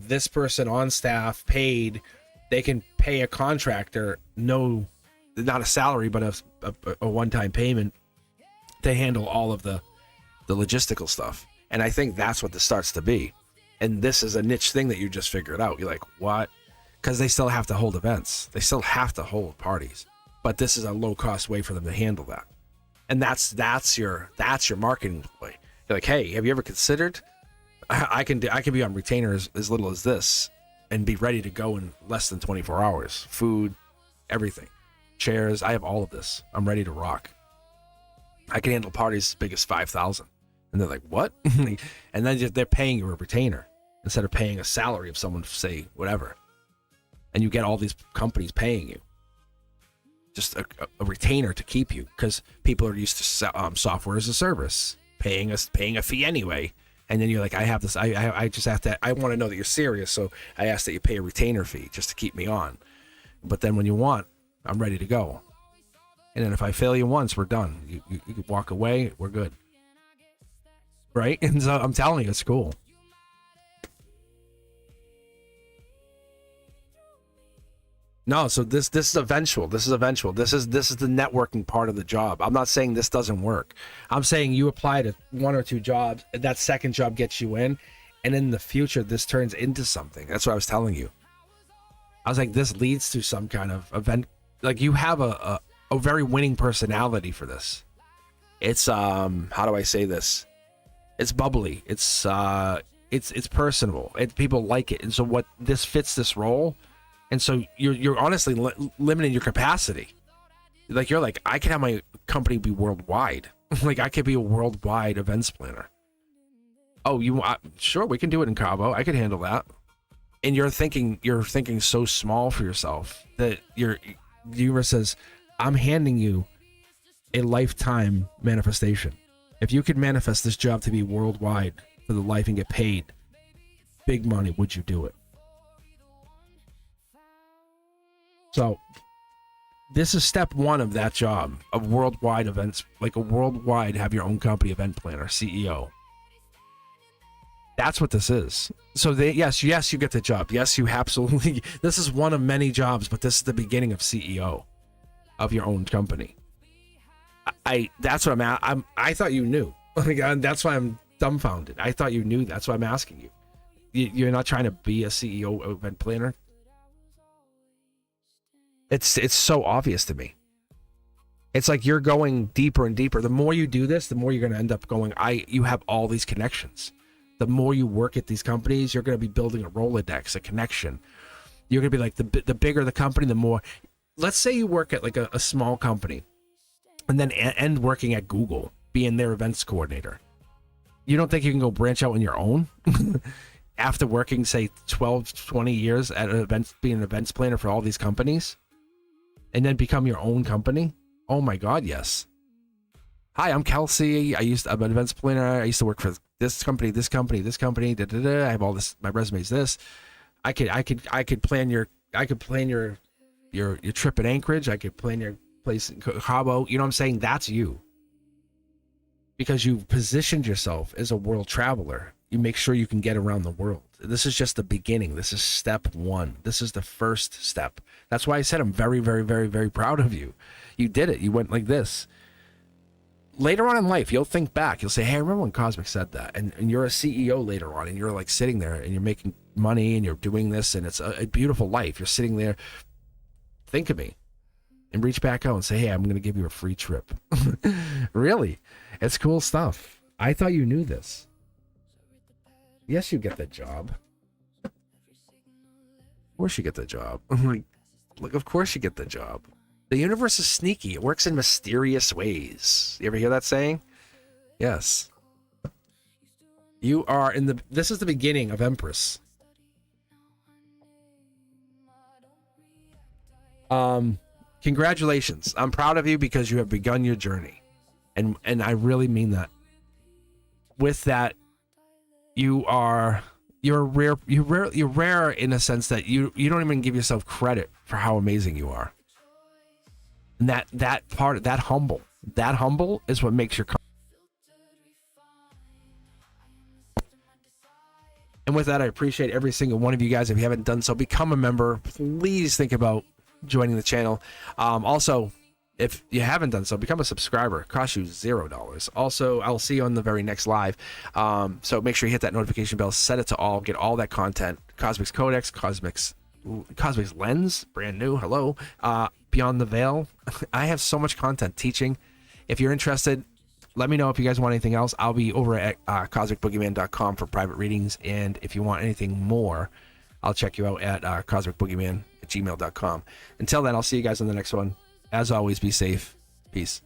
this person on staff paid. They can pay a contractor, not a salary, but a one-time payment to handle all of the logistical stuff. And I think that's what this starts to be. And this is a niche thing that you just figured out. You're like, what? Because they still have to hold events. They still have to hold parties. But this is a low-cost way for them to handle that. And that's your marketing play. You're like, hey, have you ever considered I can be on retainer as little as this and be ready to go in less than 24 hours. Food, everything. Chairs, I have all of this. I'm ready to rock. I can handle parties as big as 5,000. And they're like, what? And then they're paying you a retainer instead of paying a salary of someone, say, whatever. And you get all these companies paying you. Just a retainer to keep you, because people are used to software as a service, paying a fee anyway. And then you're like, I have this, I just have to, I want to know that you're serious, so I ask that you pay a retainer fee just to keep me on. But then when you want, I'm ready to go. And then if I fail you once, we're done. You can walk away, we're good. Right? And so I'm telling you, it's cool. No, so this is eventual. This is the networking part of the job. I'm not saying this doesn't work. I'm saying you apply to one or two jobs, and that second job gets you in, and in the future this turns into something. That's what I was telling you. I was like, this leads to some kind of event. Like, you have a very winning personality for this. It's how do I say this? It's bubbly. It's personable. People like it, and so what this fits this role. And so you're honestly limiting your capacity. Like, you're like, I can have my company be worldwide. Like, I could be a worldwide events planner. Oh, sure, we can do it in Cabo. I could handle that. And you're thinking so small for yourself that the universe says, I'm handing you a lifetime manifestation. If you could manifest this job to be worldwide for the life and get paid, big money, would you do it? So this is step one of that job, of worldwide events, like a worldwide have your own company event planner, CEO. That's what this is. So yes, you get the job. Yes, you absolutely, this is one of many jobs, but this is the beginning of CEO of your own company. That's what I'm at. I thought you knew. That's why I'm dumbfounded. I thought you knew. That's why I'm asking you. You're not trying to be a CEO event planner. It's so obvious to me. It's like you're going deeper and deeper. The more you do this, the more you're going to end up going. You have all these connections. The more you work at these companies, you're going to be building a Rolodex, a connection. You're going to be like the bigger the company, the more. Let's say you work at like a small company, and then end working at Google, being their events coordinator. You don't think you can go branch out on your own after working, say, 12, 20 years at an event, being an events planner for all these companies, and then become your own company? Oh my God, yes. Hi, I'm Kelsey. I'm an events planner. I used to work for this company. Da, da, da. I have all this. My resume is this. I could plan your trip in Anchorage. I could plan your place in Cabo. You know what I'm saying? That's you. Because you've positioned yourself as a world traveler. You make sure you can get around the world. This is just the beginning. This is step one. This is the first step. That's why I said I'm very, very, very, very proud of you. You did it. You went like this. Later on in life, you'll think back. You'll say, hey, I remember when Cosmic said that. And you're a CEO later on, and you're like sitting there, and you're making money, and you're doing this, and it's a beautiful life. You're sitting there. Think of me. And reach back out and say, hey, I'm going to give you a free trip. Really? It's cool stuff. I thought you knew this. Yes, you get the job. Of course you get the job. Look, of course you get the job. The universe is sneaky. It works in mysterious ways. You ever hear that saying? Yes. You are this is the beginning of Empress. Congratulations. I'm proud of you because you have begun your journey. And I really mean that. With that, you're rare in a sense that you don't even give yourself credit for how amazing you are. And that humble is what makes your. And with that, I appreciate every single one of you guys. If you haven't done so, become a member. Please think about joining the channel. Also, if you haven't done so, become a subscriber. It costs you $0. Also, I'll see you on the very next live. So make sure you hit that notification bell, set it to all, get all that content. Cosmic's Codex, Cosmic's Lens, brand new. Hello. Beyond the Veil. I have so much content teaching. If you're interested, let me know if you guys want anything else. I'll be over at cosmicboogeyman.com for private readings. And if you want anything more, I'll check you out at cosmicboogeyman@gmail.com. Until then, I'll see you guys on the next one. As always, be safe. Peace.